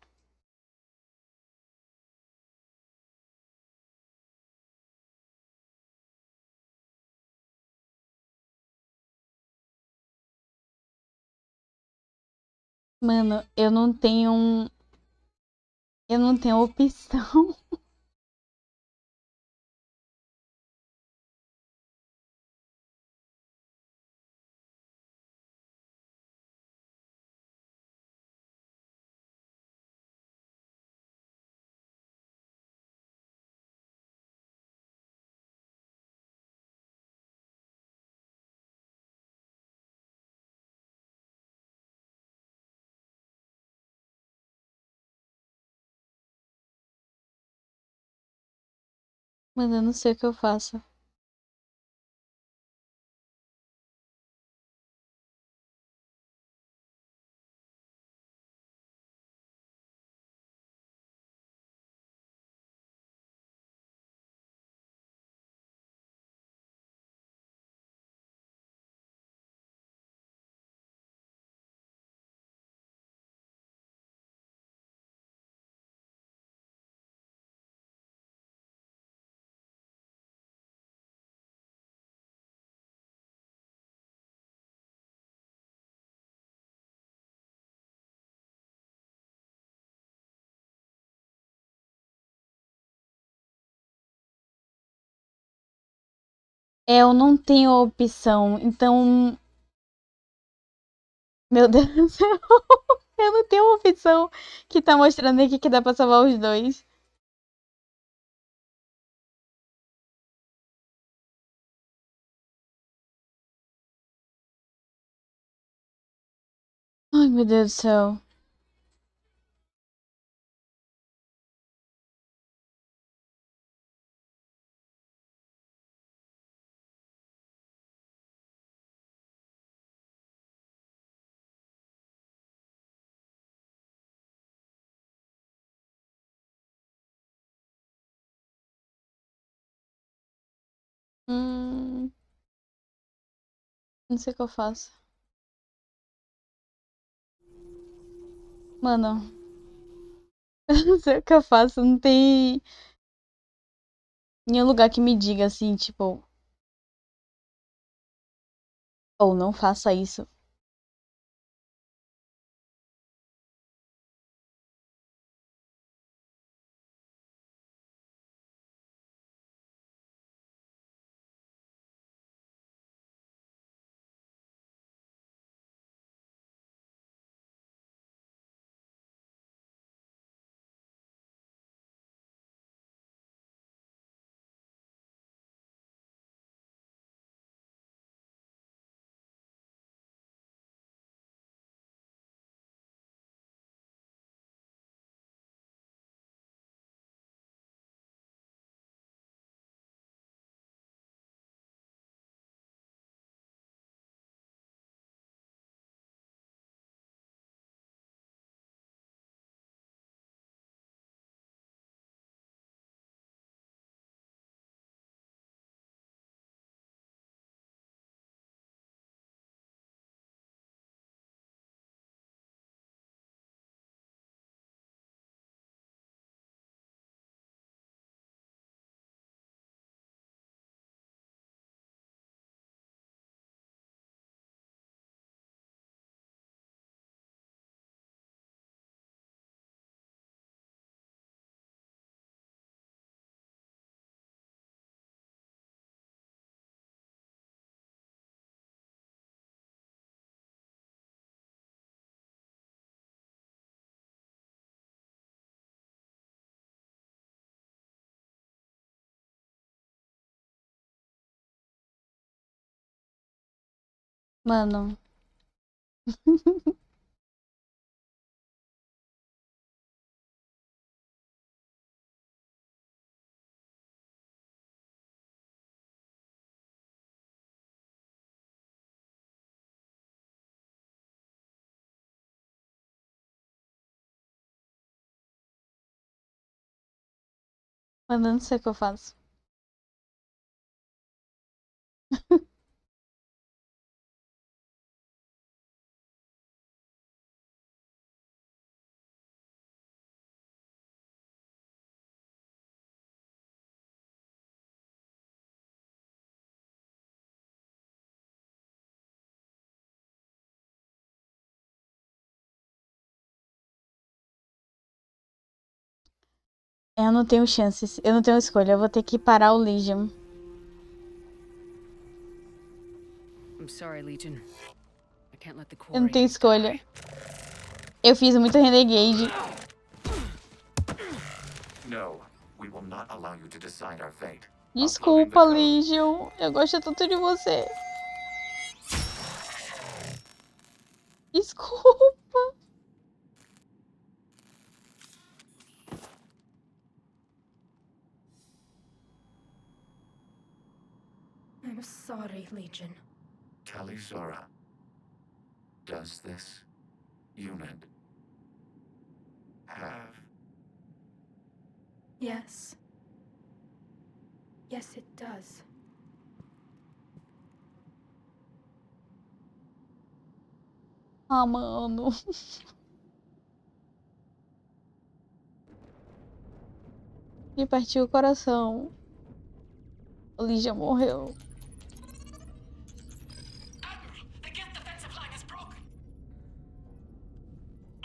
Mano, eu não tenho um. Eu não tenho opção. Mano, eu não sei o que eu faço. Eu não tenho opção, então. Meu Deus do céu. Eu não tenho uma opção que tá mostrando aqui que dá pra salvar os dois. Ai, meu Deus do céu. Hum, não sei o que eu faço. Mano, eu não sei o que eu faço. Não tem nenhum lugar que me diga assim, tipo. Ou não faça isso. Mano. Mas eu não sei o que eu faço. Eu não tenho chances. Eu não tenho escolha. Eu vou ter que parar o Legion. I'm sorry, Legion. I can't let the Eu não tenho Quarians escolha. die. Eu fiz muito Renegade. No, we will not allow you to decide our fate. Desculpa, Legion. Eu gosto tanto de você. Desculpa. I'm sorry, Legion. Talisora. Does this unit have... Yes. Yes, it does. Ah, mano. Me partiu o coração. O Legion morreu.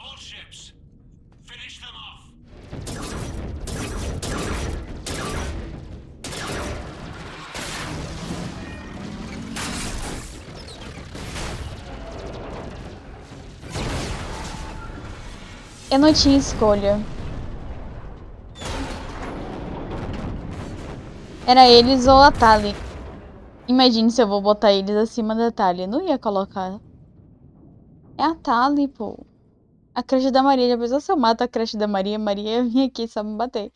All ships, finish them off. Eu não tinha escolha. Era eles ou a Tali. Imagine se eu vou botar eles acima da Tali. Eu não ia colocar. É a Tali, pô. A creche da Maria. Já pensou se eu mato a creche da Maria? Maria ia vir aqui só me bater.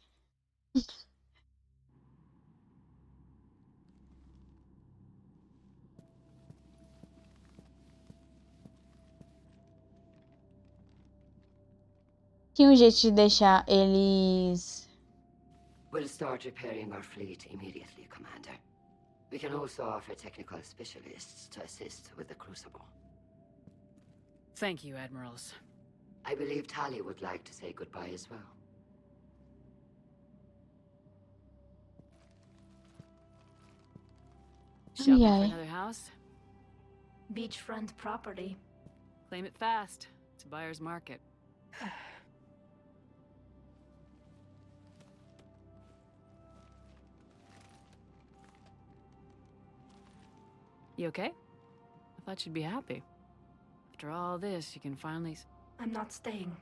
Tinha um jeito de deixar eles... We'll start repairing our fleet immediately, Commander. We can also offer technical specialists to assist with the Crucible. Thank you, Admirals. I believe Tali would like to say goodbye as well. Shopping for ai. another house? Beachfront property. Claim it fast. It's a buyer's market. You okay? I thought you'd be happy. After all this, you can finally... I'm not staying.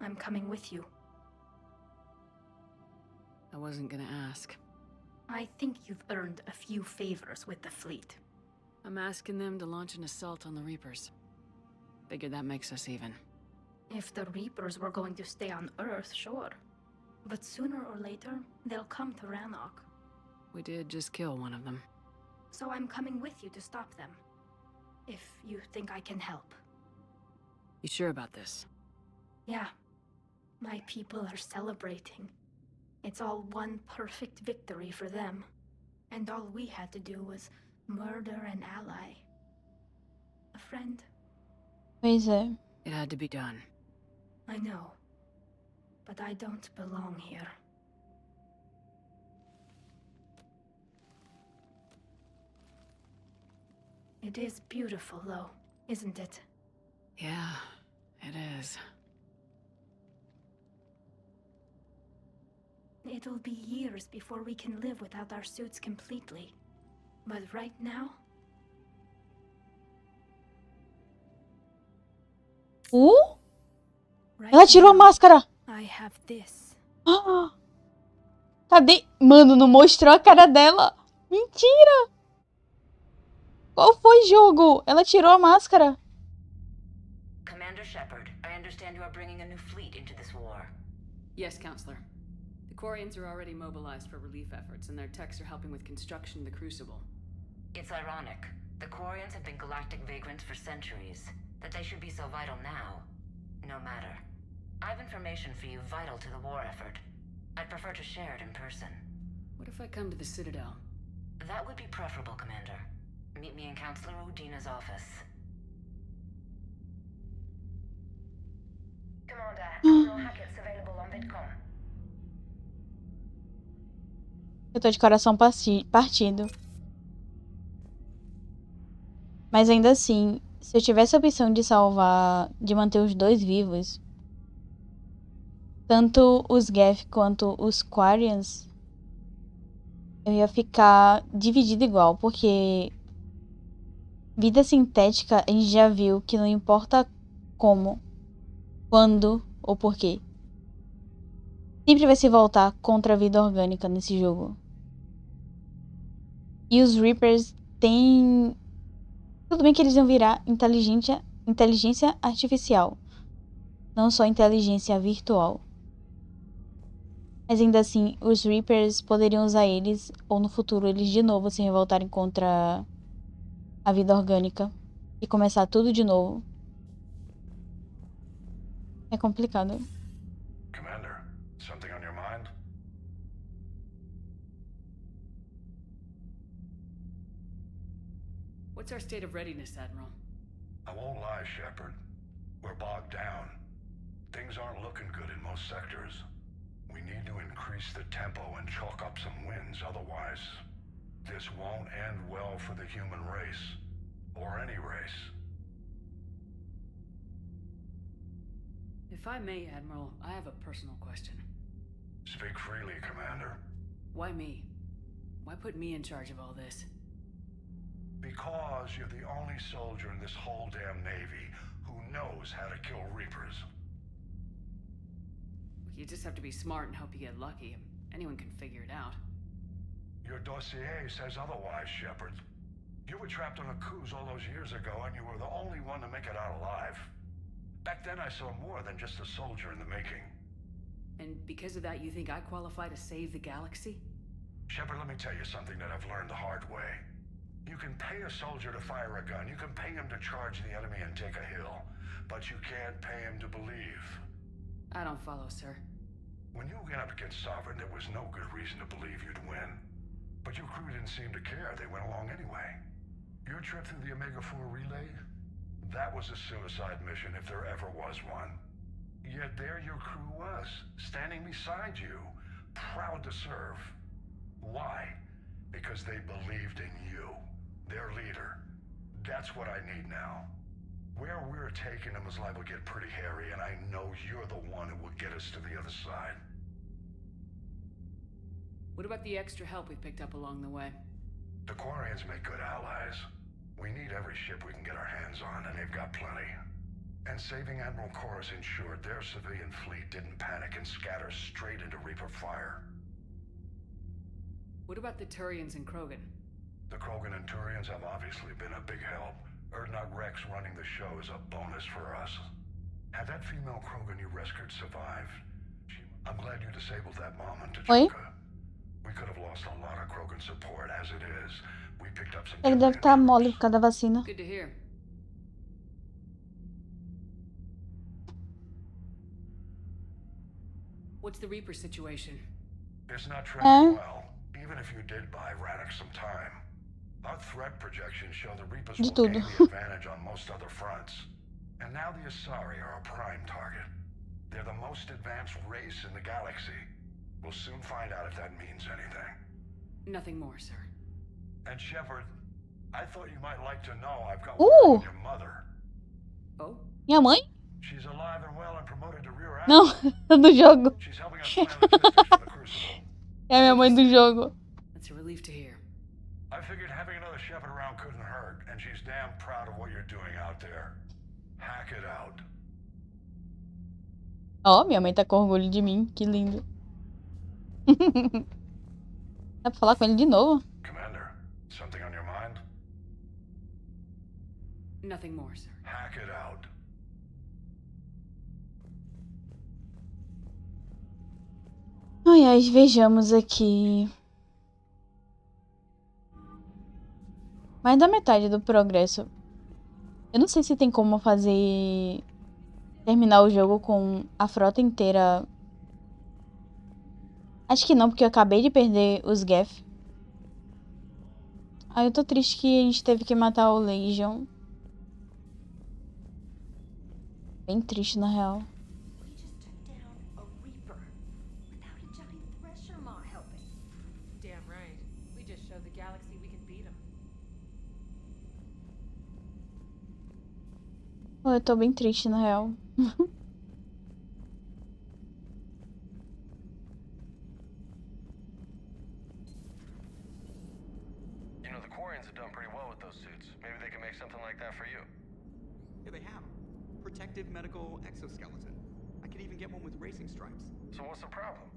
I'm coming with you. I wasn't gonna ask. I think you've earned a few favors with the fleet. I'm asking them to launch an assault on the Reapers. Figure that makes us even. If the Reapers were going to stay on Earth, sure. But sooner or later, they'll come to Rannoch. We did just kill one of them. So I'm coming with you to stop them. If you think I can help. You sure about this? Yeah. My people are celebrating. It's all one perfect victory for them. And all we had to do was murder an ally. A friend. Pois é. It had to be done. I know. But I don't belong here. It is beautiful, though, isn't it? Yeah, it is. It'll be years before we can live without our suits completely. But right now... Ela tirou a máscara! I have this. Cadê? Mano, não mostrou a cara dela. Mentira! Qual foi, jogo? Ela tirou a máscara. Commander Shepard, I understand you are bringing a new fleet into this war. Yes, Counselor. The Quarians are already mobilized for relief efforts, and their techs are helping with construction of the Crucible. It's ironic. The Quarians have been galactic vagrants for centuries. That they should be so vital now, no matter. I have information for you vital to the war effort. I'd prefer to share it in person. What if I come to the Citadel? That would be preferable, Commander. Meet me in Counselor Udina's office. Commander, Admiral Hackett's available on Vidcom. Eu tô de coração partido. Mas ainda assim, se eu tivesse a opção de salvar, de manter os dois vivos, tanto os Geth quanto os Quarians, eu ia ficar dividido igual, porque vida sintética a gente já viu que não importa como, quando ou porquê, sempre vai se voltar contra a vida orgânica nesse jogo. E os Reapers têm... Tudo bem que eles iam virar inteligência artificial, não só inteligência virtual. Mas ainda assim, os Reapers poderiam usar eles, ou no futuro eles de novo se revoltarem contra a vida orgânica e começar tudo de novo. É complicado. Commander, something on your mind? What's our state of readiness, Admiral? I won't lie, Shepard. We're bogged down. Things aren't looking good in most sectors. We need to increase the tempo and chalk up some wins, otherwise this won't end well for the human race. Or any race. If I may, Admiral, I have a personal question. Speak freely, Commander. Why me? Why put me in charge of all this? Because you're the only soldier in this whole damn Navy who knows how to kill Reapers. You just have to be smart and hope you get lucky. Anyone can figure it out. Your dossier says otherwise, Shepard. You were trapped on a cruise all those years ago, and you were the only one to make it out alive. Back then I saw more than just a soldier in the making. And because of that, you think I qualify to save the galaxy? Shepard, let me tell you something that I've learned the hard way. You can pay a soldier to fire a gun, you can pay him to charge the enemy and take a hill, but you can't pay him to believe. I don't follow, sir. When you went up against Sovereign, there was no good reason to believe you'd win. But your crew didn't seem to care, they went along anyway. Your trip through the Omega-4 relay? That was a suicide mission if there ever was one. Yet there your crew was, standing beside you, proud to serve. Why? Because they believed in you, their leader. That's what I need now. Where we're taking them is liable to get pretty hairy, and I know you're the one who will get us to the other side. What about the extra help we picked up along the way? The Quarians make good allies. We need every ship we can get our hands on, and they've got plenty. And saving Admiral Korus ensured their civilian fleet didn't panic and scatter straight into Reaper fire. What about the Turians and Krogan? The Krogan and Turians have obviously been a big help. Erdnot Rex running the show is a bonus for us. Had that female Krogan you rescued survived, I'm glad you disabled that bomb on Tajuka. We could have lost a lot of Krogan support as it is. We picked up some. Ele deve estar mole por causa da vacina. Good to hear. What's the Reaper situation? It's not trending well, even if you did buy Radix some time. Our threat projections show the Reapers will gain the advantage on most other fronts. And now the Asari are a prime target. They're the most advanced race in the galaxy. We'll soon find out if that means anything. Nothing more, sir. And Shepard, I thought you might like to know I've got word on your mother. Oh? Minha mãe? She's alive and well and promoted to rear Não, do jogo. She's helping us plan logistics for the Crucible. É a minha mãe do jogo. That's a relief to hear. I figured having another Shepard around couldn't hurt, and she's damn proud of what you're doing out there. Hack it out. Ó, minha mãe tá com orgulho de mim. Que lindo. Dá pra falar com ele de novo? Commander, something on your mind? Nothing more, sir. Hack it out. Ai, ai, vejamos aqui. Mais da metade do progresso. Eu não sei se tem como fazer... terminar o jogo com a frota inteira Acho que não, porque eu acabei de perder os Geth. Eu tô triste que a gente teve que matar o Legion. Bem triste, na real. We just took down a Reaper without a giant thresher maw helping. Damn right. We just showed the galaxy we can beat them. Eu tô bem triste, na real. You know, the Quarians have done pretty well with those suits. Maybe they can make something like that for you. Yeah, they have. Protective medical exoskeleton. I could even get one with racing stripes. So what's the problem?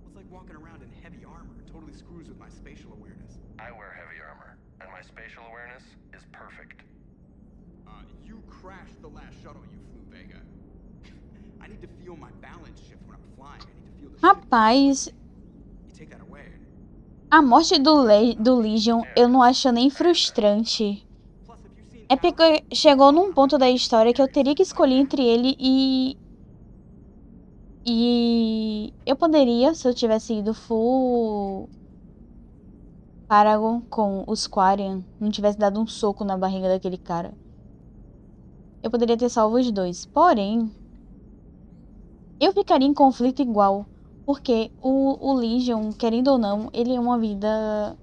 It's like walking around in heavy armor. It totally screws with my spatial awareness. I wear heavy armor, and my spatial awareness is perfect. You crashed the last shuttle you flew, Vega. I need to feel my balance shift when I'm flying. I need to feel the Rapaz, You take that away. a morte do Legion eu não acho nem frustrante. É porque chegou num ponto da história que eu teria que escolher entre ele e eu poderia, se eu tivesse ido full Paragon com os Quarian, não tivesse dado um soco na barriga daquele cara, eu poderia ter salvo os dois. Porém, eu ficaria em conflito igual, porque o Legion, querendo ou não, ele é uma vida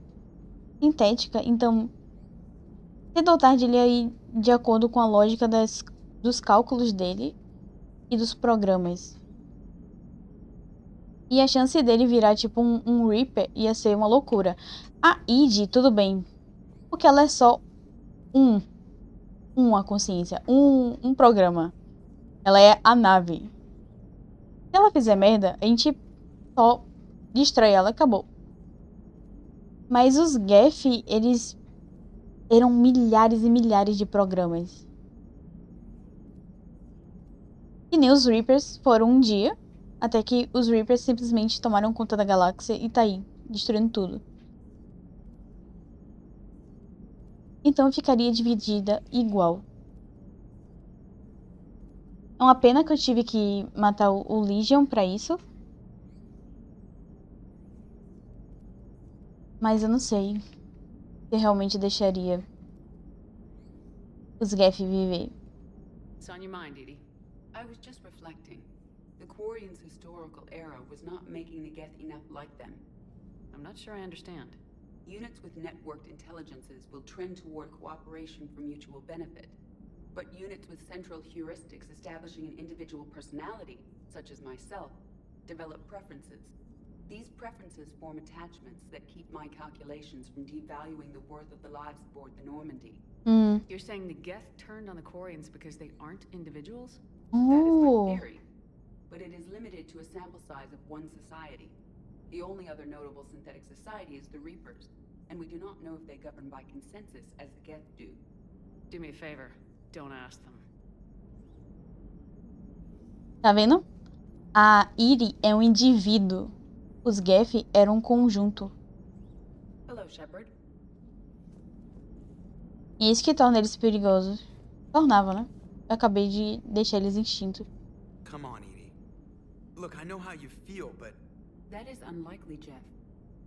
sintética, então cedo ou tarde ele ia ir de acordo com a lógica dos cálculos dele e dos programas. E a chance dele virar tipo um Reaper ia ser uma loucura. A Id, tudo bem, porque ela é só uma consciência, um programa. Ela é a nave. Se ela fizer merda, a gente só destrói ela e acabou. Mas os Geth, eles eram milhares e milhares de programas. E nem os Reapers foram um dia, até que os Reapers simplesmente tomaram conta da galáxia e tá aí, destruindo tudo. Então ficaria dividida igual. É uma pena que eu tive que matar o Legion pra isso. Mas eu não sei se eu realmente deixaria os Geth viver. It's on your mind, Edie. I was just reflecting. The Quarians' historical era was not making the Geth enough like them. I'm not sure I understand. Units with networked intelligences will trend toward cooperation for mutual benefit. But units with central heuristics establishing an individual personality, such as myself, develop preferences. These preferences form attachments that keep my calculations from devaluing the worth of the lives aboard the Normandy. You're saying the Geth turned on the Quarians because they aren't individuals? That is my theory. But it is limited to a sample size of one society. The only other notable synthetic society is the Reapers, and we do not know if they govern by consensus as the Geth do. Do me a favor, don't ask them. Tá vendo? A Iri é um indivíduo. Os Geth eram um conjunto. Hello, Shepard. E isso que torna eles perigosos. Tornava, né? Eu acabei de deixar eles extintos. Come on, Edie. Look, I know how you feel, but... That is unlikely, Jeff.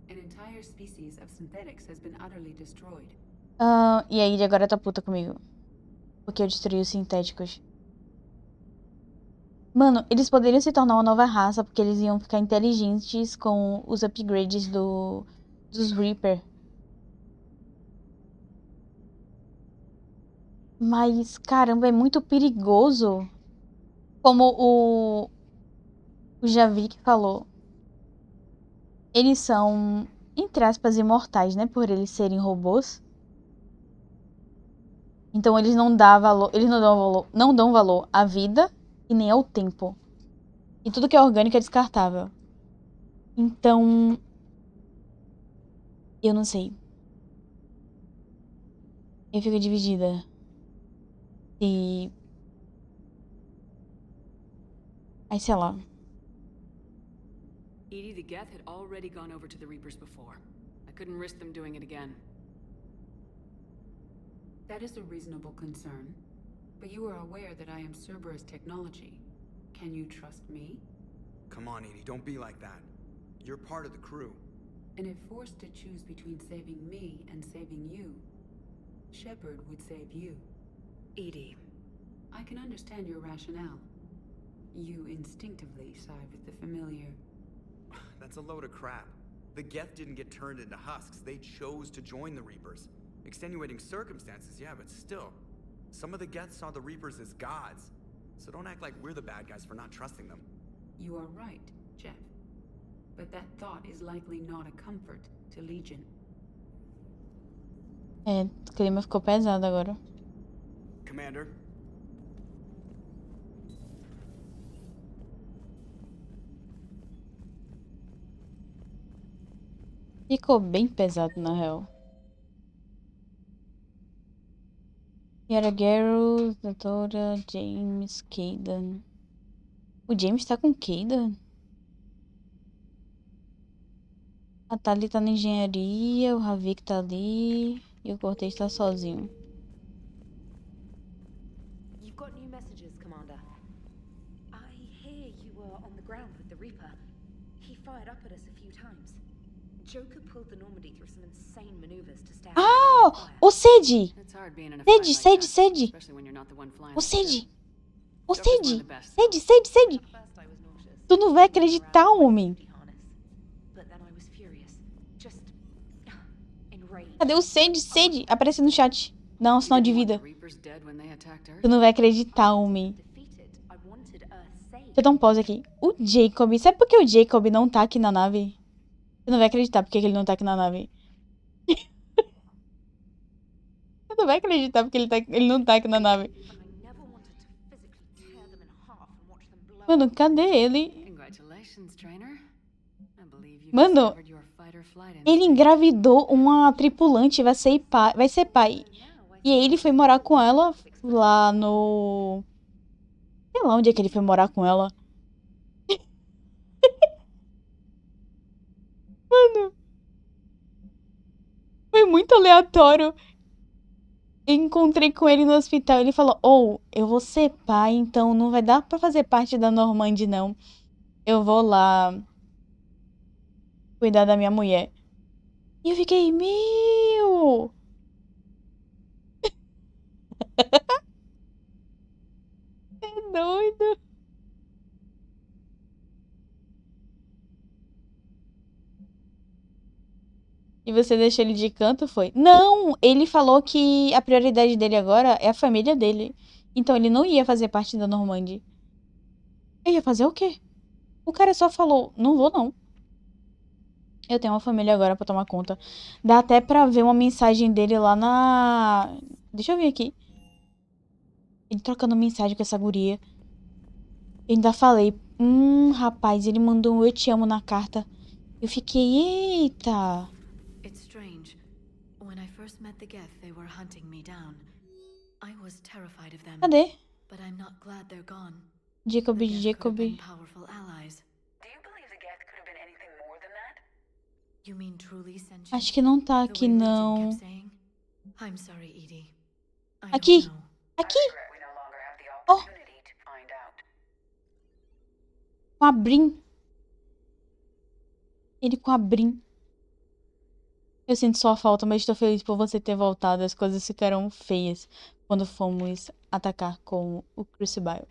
An entire species of synthetics has been utterly destroyed. E a Iri agora tá puta comigo. Porque eu destruí os sintéticos. Mano, eles poderiam se tornar uma nova raça, porque eles iam ficar inteligentes com os upgrades dos Reaper. Mas, caramba, é muito perigoso. Como o Javik falou. Eles são, entre aspas, imortais, né? Por eles serem robôs. Então eles não dão valor, não dão valor à vida e nem ao tempo. E tudo que é orgânico é descartável. Então, eu não sei. Eu fico dividida. E... Aí, sei lá. Edie, the Geth had already gone over to the Reapers before. I couldn't risk them doing it again. That is a reasonable concern. But you are aware that I am Cerberus technology. Can you trust me? Come on, Edie, don't be like that. You're part of the crew. And if forced to choose between saving me and saving you, Shepard would save you. Edie, I can understand your rationale. You instinctively side with the familiar. That's a load of crap. The Geth didn't get turned into husks. They chose to join the Reapers. Extenuating circumstances, yeah, but still. Some of the Geth saw the Reapers as gods. So don't act like we're the bad guys for not trusting them. You are right, Jeff. But that thought is likely not a comfort to Legion. É, o clima ficou pesado agora. Commander. Ficou bem pesado, na real. Yara Garros, doutora James Kayden. O James tá com Kayden? A Tali tá na engenharia, o Ravik tá ali e o Cortez tá sozinho. You've got new messages, Commander. I hear you were on the ground with the Reaper. He fired up at us a few times. Joker pulled the Normandy through some insane maneuvers to stay. Ah! O Cid! Cid, Cid! O Cid! O Cid! Cid! Tu não vai acreditar, homem! Cadê o Cid? Aparece no chat. Dá um sinal de vida. Tu não vai acreditar, homem. Deixa eu dar um pause aqui. O Jacob... Sabe por que o Jacob não tá aqui na nave? Tu não vai acreditar porque ele não tá aqui na nave. Tu não vai acreditar porque ele não tá aqui na nave. Mano, cadê ele? Mano, ele engravidou uma tripulante, vai ser pai. E aí ele foi morar com ela lá no... Sei lá onde é que ele foi morar com ela. Mano, foi muito aleatório. Eu encontrei com ele no hospital. Ele falou, eu vou ser pai, então não vai dar pra fazer parte da Normandy, não. Eu vou lá cuidar da minha mulher. E eu fiquei, meu... É doido. E você deixou ele de canto, foi? Não! Ele falou que a prioridade dele agora é a família dele. Então ele não ia fazer parte da Normandy. Eu ia fazer o quê? O cara só falou, não vou não. Eu tenho uma família agora pra tomar conta. Dá até pra ver uma mensagem dele lá na... Deixa eu ver aqui. Ele trocando mensagem com essa guria. Eu ainda falei, rapaz, ele mandou um eu te amo na carta. Eu fiquei, eita... It's strange. When I first met the Geth, they were hunting me down. I was terrified of them. Cadê? But I'm not glad they're gone. Jacob. Powerful allies. Do you believe the Geth could have been anything more than that? You mean truly sentient? Acho que não tá aqui, não. I'm sorry, Edie. Aqui. Aqui. Oh. Com a Brin. Ele com a Brin. Eu sinto sua falta, mas estou feliz por você ter voltado. As coisas ficaram feias quando fomos atacar com o Crucible.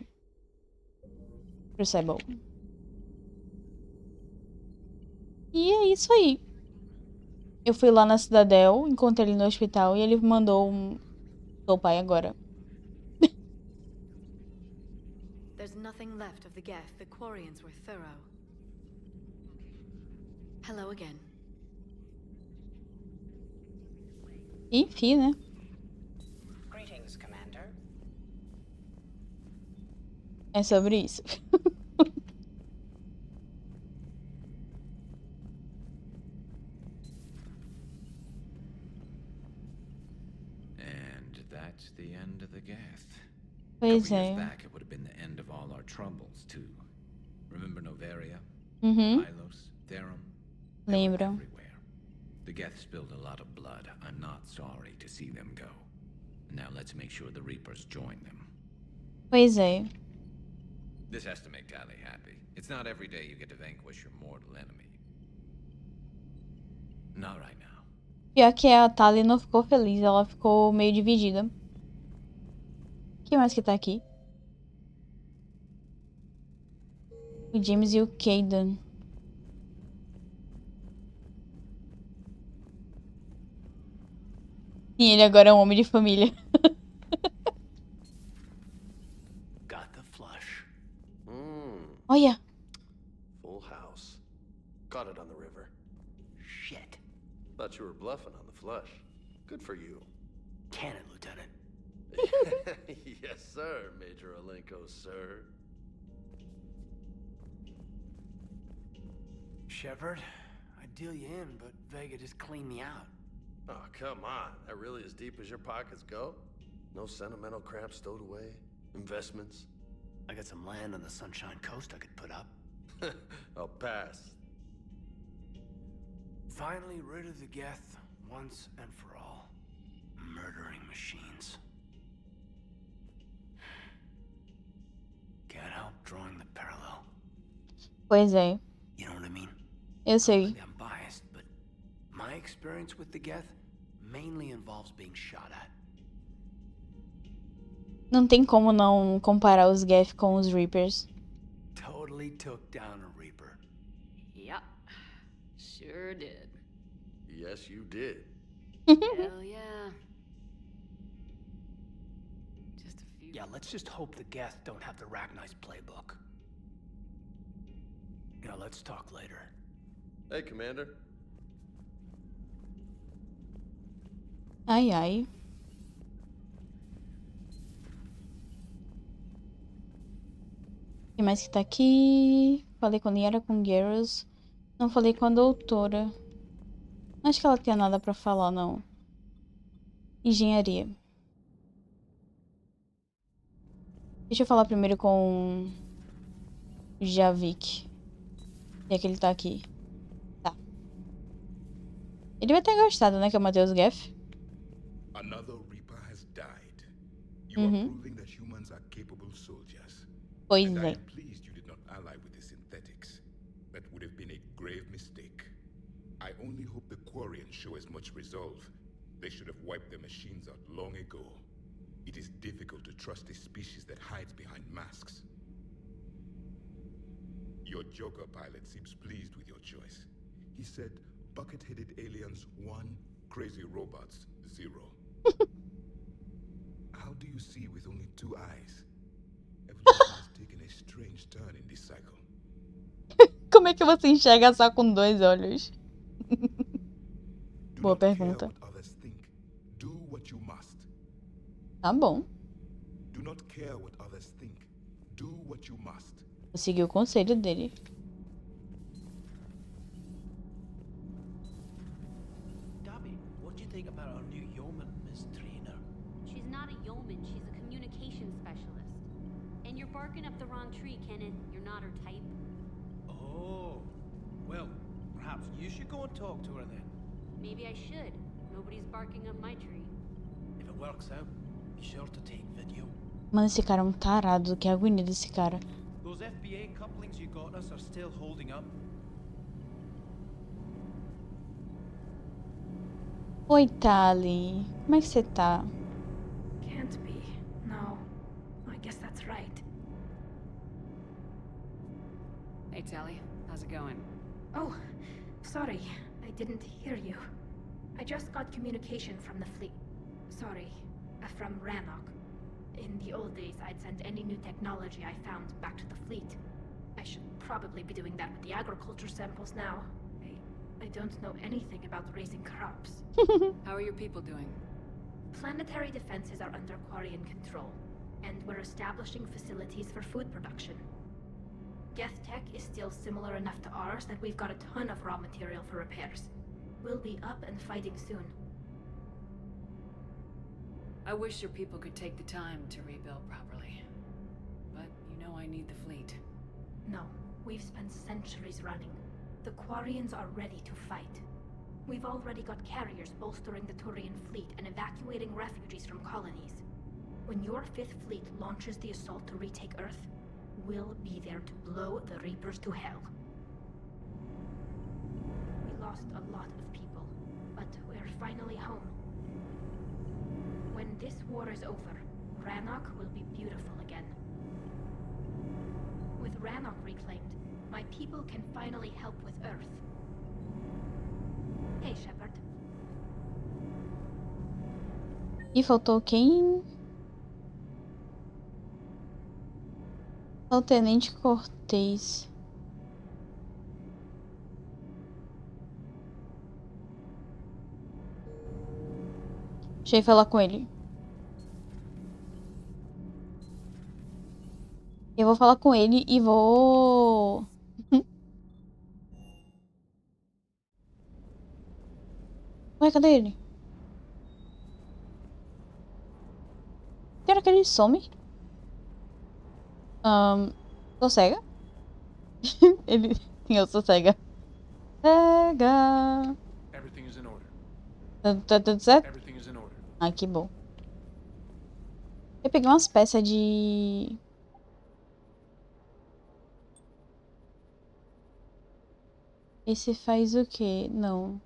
E é isso aí. Eu fui lá na Cidadel, encontrei ele no hospital e ele mandou Sou pai agora. There's nothing left of the Geth. The Quarians were thorough. Hello again. Enfim, né? Greetings, Commander. É sobre isso. And that's the end of the Geth. Pois Couple years é. back, it would have been the end of all our troubles, too. Remember Novaria? Uhum. Hylos, Therum? Lembro. The Geth spilled a lot of blood. I'm not sorry to see them go. Now let's make sure the Reapers join them. Pois é. This has to make Tali happy. It's not every day you get to vanquish your mortal enemy. Not right now. Pior que a Tali não ficou feliz, ela ficou meio dividida. O que mais que tá aqui? O James e o Caden. E ele agora é um homem de família. Got the flush. Olha. Full house. Caught it on the river. Shit. Thought you were bluffing on the flush. Good for you. Cannon, Lieutenant. Yes, sir, Major Olenko, sir. Shepard, I'd deal you in, but Vega just cleaned me out. Oh, come on. That really as deep as your pockets go? No sentimental crap stowed away? Investments? I got some land on the Sunshine Coast I could put up. I'll pass. Finally rid of the Geth once and for all. Murdering machines. Can't help drawing the parallel. Pois é. You know what I mean? Eu sei. I'm biased, but my experience with the Geth mainly involves being shot at. Não tem como não comparar os Geth com os Reapers. Totally took down a Reaper. Yep. Sure did. Yes, you did. Hell yeah. Just a few. Yeah, let's just hope the Geth don't have the Ragni's playbook. Yeah, let's talk later. Hey, Commander. Ai, ai. O que mais que tá aqui? Falei com a Liara, com Garrus. Não falei com a doutora. Não acho que ela tenha nada pra falar, não. Engenharia. Deixa eu falar primeiro com o Javik. Já que ele tá aqui. Tá. Ele vai ter gostado, né? Que eu matei os Geth. Another Reaper has died. You are proving that humans are capable soldiers. Pois and é. I am pleased you did not ally with the synthetics. That would have been a grave mistake. I only hope the Quarians show as much resolve. They should have wiped their machines out long ago. It is difficult to trust a species that hides behind masks. Your Joker pilot seems pleased with your choice. He said, bucket-headed aliens 1, crazy robots 0. How do you see with only 2 eyes? Evolution has taken a strange turn in this cycle. Como é que você enxerga só com 2 olhos? Boa pergunta. Do what you must. Tá bom. Do not care what others think. Do what you must. Eu segui o conselho dele. Dobby, what do you think about our new yeoman, Miss Trainer? She's not a yeoman, she's a communication specialist. And you're barking up the wrong tree, Kenneth. You're not her type. Oh, well, perhaps you should go and talk to her then. Maybe I should. Nobody's barking up my tree. If it works out, be sure to take video. Mano, esse cara é um tarado. Que agonia desse cara. Those FBA couplings you got us are still holding up. Oi, Tali. Como é que você tá? Can't be. No. I guess that's right. Hey, Tally. How's it going? Oh, sorry. I didn't hear you. I just got communication from the fleet. Sorry, from Rannoch. In the old days, I'd send any new technology I found back to the fleet. I should probably be doing that with the agriculture samples now. I don't know anything about raising crops. How are your people doing? Planetary defenses are under Quarian control, and we're establishing facilities for food production. Geth tech is still similar enough to ours that we've got a ton of raw material for repairs. We'll be up and fighting soon. I wish your people could take the time to rebuild properly. But you know I need the fleet. No, we've spent centuries running. The Quarians are ready to fight. We've already got carriers bolstering the Turian fleet and evacuating refugees from colonies. When your 5th Fleet launches the assault to retake Earth, we'll be there to blow the Reapers to hell. We lost a lot of people. but we're finally home. When this war is over, Rannoch will be beautiful again. With Rannoch reclaimed, my people can finally help with Earth. Hey, Shepard. E faltou quem? O Tenente Cortez. Deixa eu falar com ele. Eu vou falar com ele e vou... Ué, cadê ele? Quero que ele some. Tô cega? Ele... Sim, eu sou cega. Cega. Everything is in order. Tá tudo certo? Everything is in order. Ah, que bom. Eu peguei umas peças de... Esse faz o quê? Não.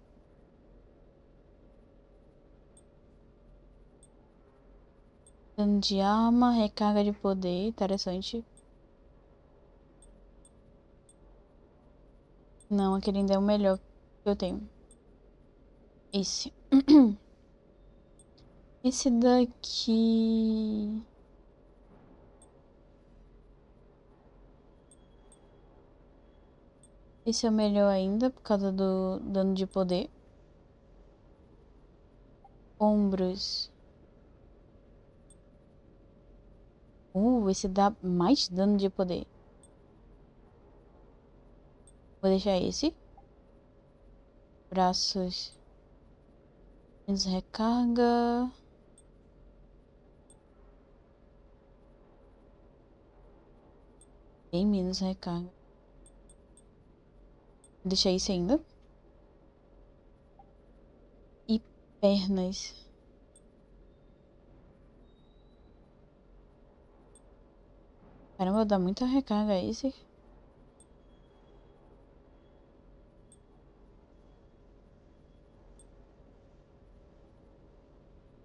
Dano de arma, recarga de poder. Interessante. Não, aquele ainda é o melhor que eu tenho. Esse. Esse daqui... Esse é o melhor ainda, por causa do dano de poder. Ombros. Esse dá mais dano de poder. Vou deixar esse. Braços. Menos recarga. Bem menos recarga. Vou deixar isso ainda. E pernas. Caramba, dá muita recarga esse.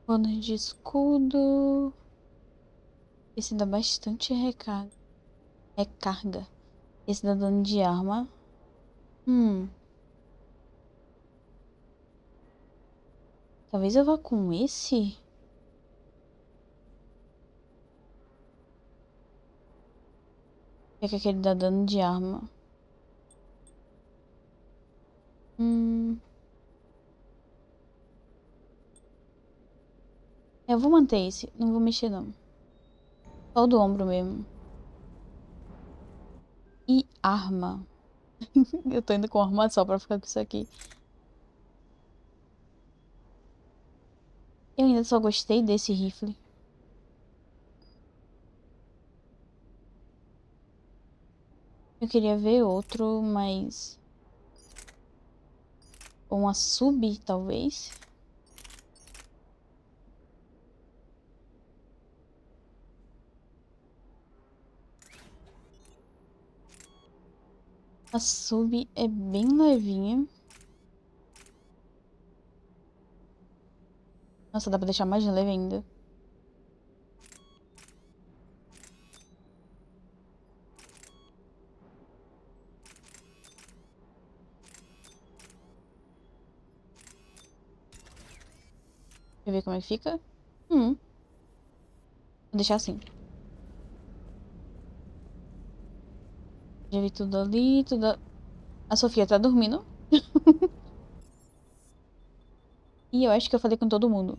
Bônus de escudo. Esse dá bastante recarga. Esse dá dano de arma. Talvez eu vá com esse. É que aquele dá dano de arma. Eu vou manter esse. Não vou mexer não. Só o do ombro mesmo. E arma. Eu tô indo com arma só pra ficar com isso aqui. Eu ainda só gostei desse rifle. Eu queria ver outro, mas... Ou uma sub, talvez. A sub é bem levinha. Nossa, dá pra deixar mais leve ainda. Deixa eu ver como é que fica. Vou deixar assim. Já vi tudo ali, tudo... A Sofia tá dormindo. E eu acho que eu falei com todo mundo.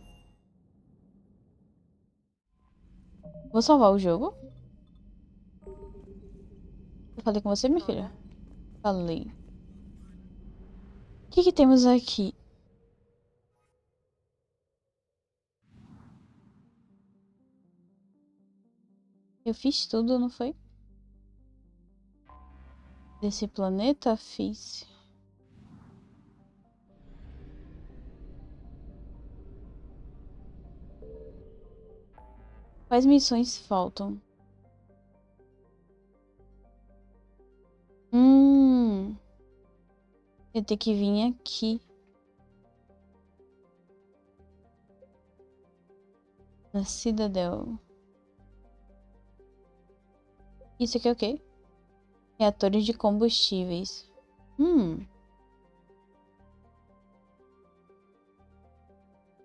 Vou salvar o jogo. Eu falei com você, minha filha? Falei. O que que temos aqui? Eu fiz tudo, não foi? Desse planeta, fiz. Quais missões faltam? Eu tenho que vir aqui. Na Cidadel. Isso aqui é o quê? Reatores de combustíveis.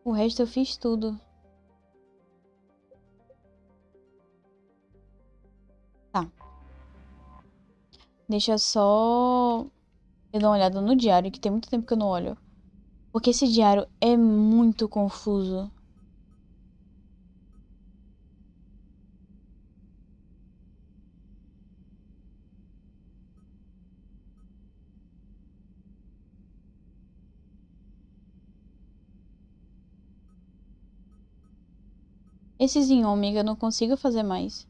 O resto eu fiz tudo. Tá. Deixa só eu dar uma olhada no diário, que tem muito tempo que eu não olho. Porque esse diário é muito confuso. Esses em ômega eu não consigo fazer mais.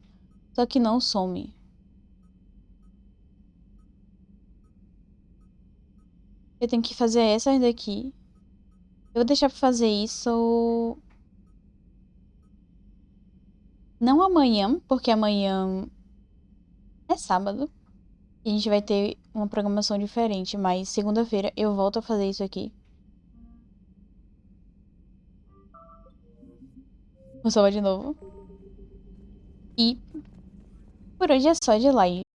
Só que não some. Eu tenho que fazer essas daqui. Eu vou deixar pra fazer isso... Não amanhã, porque amanhã é sábado. E a gente vai ter uma programação diferente. Mas segunda-feira eu volto a fazer isso aqui. Vou salvar de novo. E por hoje é só de live.